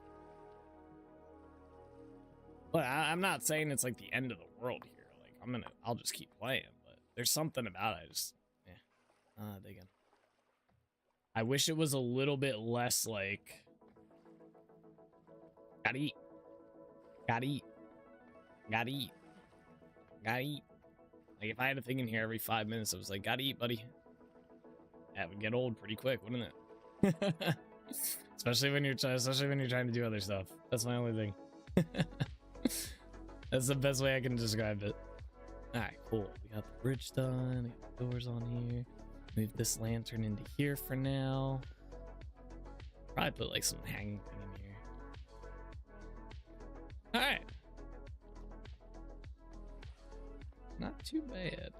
But I'm not saying it's like the end of the world here. Like I'll just keep playing. But there's something about it. I just, digging. I wish it was a little bit less like, gotta eat, gotta eat, gotta eat, gotta eat. Like if I had a thing in here every 5 minutes, I was like, gotta eat, buddy. That would get old pretty quick, wouldn't it? especially when you're trying to do other stuff. That's my only thing. That's the best way I can describe it. All right, cool. We got the bridge done. We got the doors on here. Move this lantern into here for now. Probably put like some hanging thing in here. All right. Not too bad.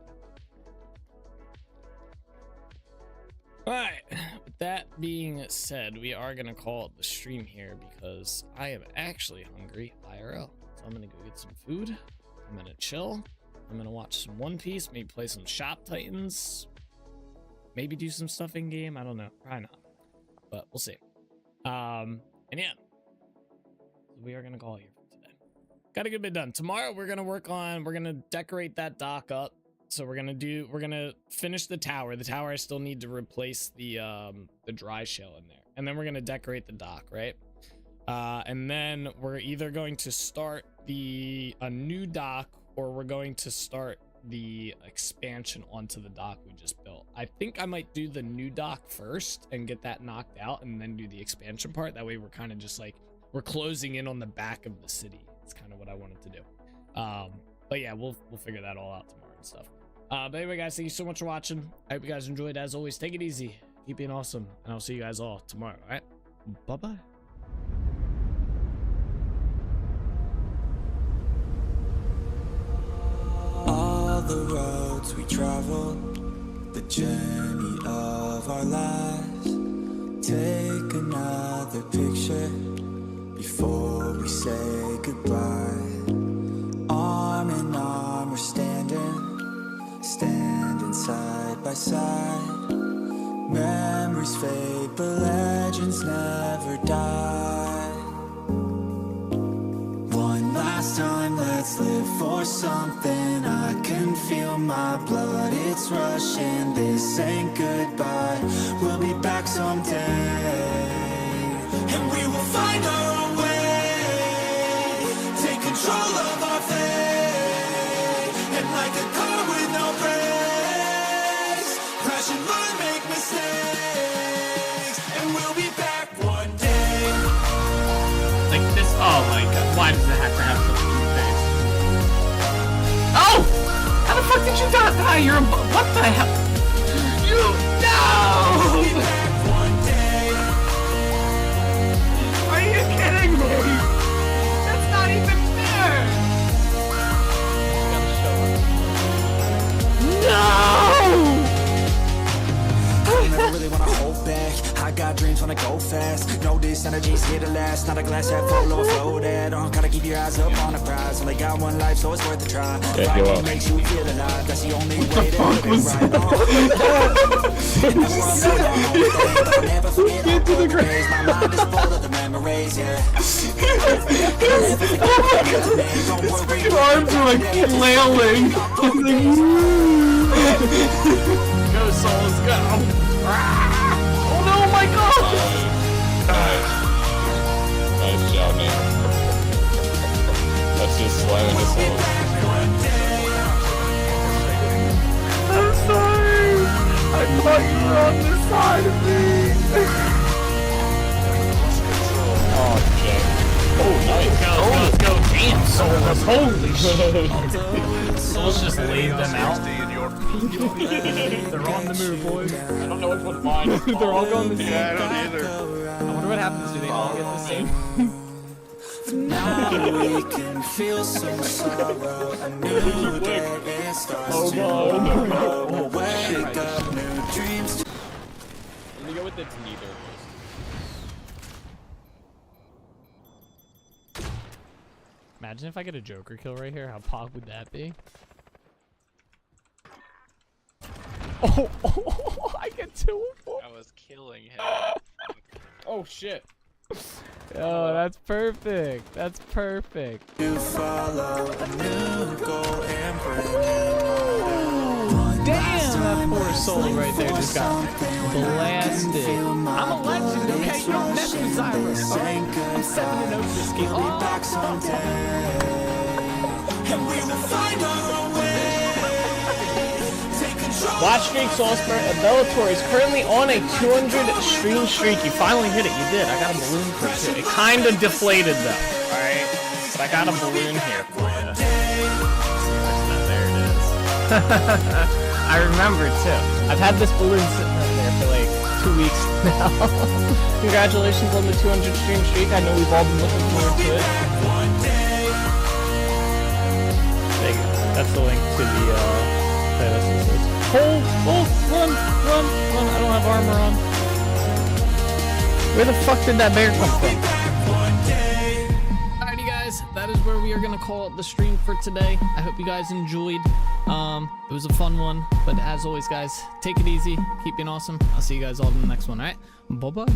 All right. With that being said, we are going to call it the stream here because I am actually hungry IRL. So I'm going to go get some food. I'm going to chill. I'm going to watch some One Piece, maybe play some Shop Titans. Maybe do some stuff in game. I don't know. Probably not. But we'll see. And yeah. We are going to call here for today. Got a good bit done. Tomorrow we're going to decorate that dock up. So we're going to finish the tower. The tower I still need to replace the dry shell in there. And then we're going to decorate the dock, right? And then we're either going to start a new dock or we're going to start the expansion onto the dock we just built. I think I might do the new dock first and get that knocked out and then do the expansion part. That way we're kind of just like, we're closing in on the back of the city. It's kind of what I wanted to do. But yeah, we'll figure that all out tomorrow and stuff. But anyway, guys, thank you so much for watching. I hope you guys enjoyed. As always, take it easy. Keep being awesome. And I'll see you guys all tomorrow. All right? Bye-bye. All the roads we travel, the journey of our lives. Take another picture before we say goodbye. Arm in arm we're standing side by side. Memories fade, but legends never die. One last last time, let's live for something. I can feel my blood, it's rushing. This ain't goodbye, we'll be back someday. And we will find our own way, take control of our fate. And like a car with no brakes, crash and learn, make mistakes. And we'll be back one day. Like this. Oh my god. Why does it have to have such a cute face? Oh! How the fuck did you die? You're a. What the hell? You. No! We'll be back one day. Are you kidding me? That's not even fair! No! I never really wanna hold back. I got dreams, wanna go fast. Know this energy's here to last. Not a glass half full or floated. Gotta keep your eyes up on the prize. Only got one life, so it's worth a try. Yeah, What makes you feel alive? That's the only way to live it right. Never forget all the days. My mind is full of the memories, yeah. His arms are like flailing. Go, souls, go! Oh no, my god! Nice job, man. That's just slamming his soul. I'm sorry! I thought you were on this side of me! Oh, Jack. Oh, nice. Let's go! Damn, souls! Holy shit! Souls just laid them out. They're on the move, boys. I don't know which one's mine. They're all going the same. Yeah, I don't either. I wonder what happens. Do they all get the same? Now we can feel some sorrow. A new day, it starts tomorrow. Wake up, new dreams. Let me go with it's neither. Imagine if I get a Joker kill right here. How pog would that be? Oh, I get 2 of them. I was killing him. Oh shit. Oh, that's perfect. That's perfect. To follow a new goal and bring Damn, that poor soul right there just got blasted. I'm a legend, okay? You don't mess with Zyra, alright? I'm 7-0 this game. back someday. And we will find our own way. Take control. Watch streak Salzburg. Bellator is currently on a 200 stream streak. You finally hit it. You did. I got a balloon for you. It kind of deflated though. All right, but I got a balloon here for you. There it is. I remember too. I've had this balloon sitting right there for like 2 weeks now. Congratulations on the 200 stream streak. I know we've all been looking forward to it. There you go. That's the link to the hold, run. I don't have armor on. Where the fuck did that bear come from? Alrighty guys, that is where we are gonna call it the stream for today. I hope you guys enjoyed. It was a fun one, but as always guys, take it easy, keep being awesome. I'll see you guys all in the next one, alright? Bye bye.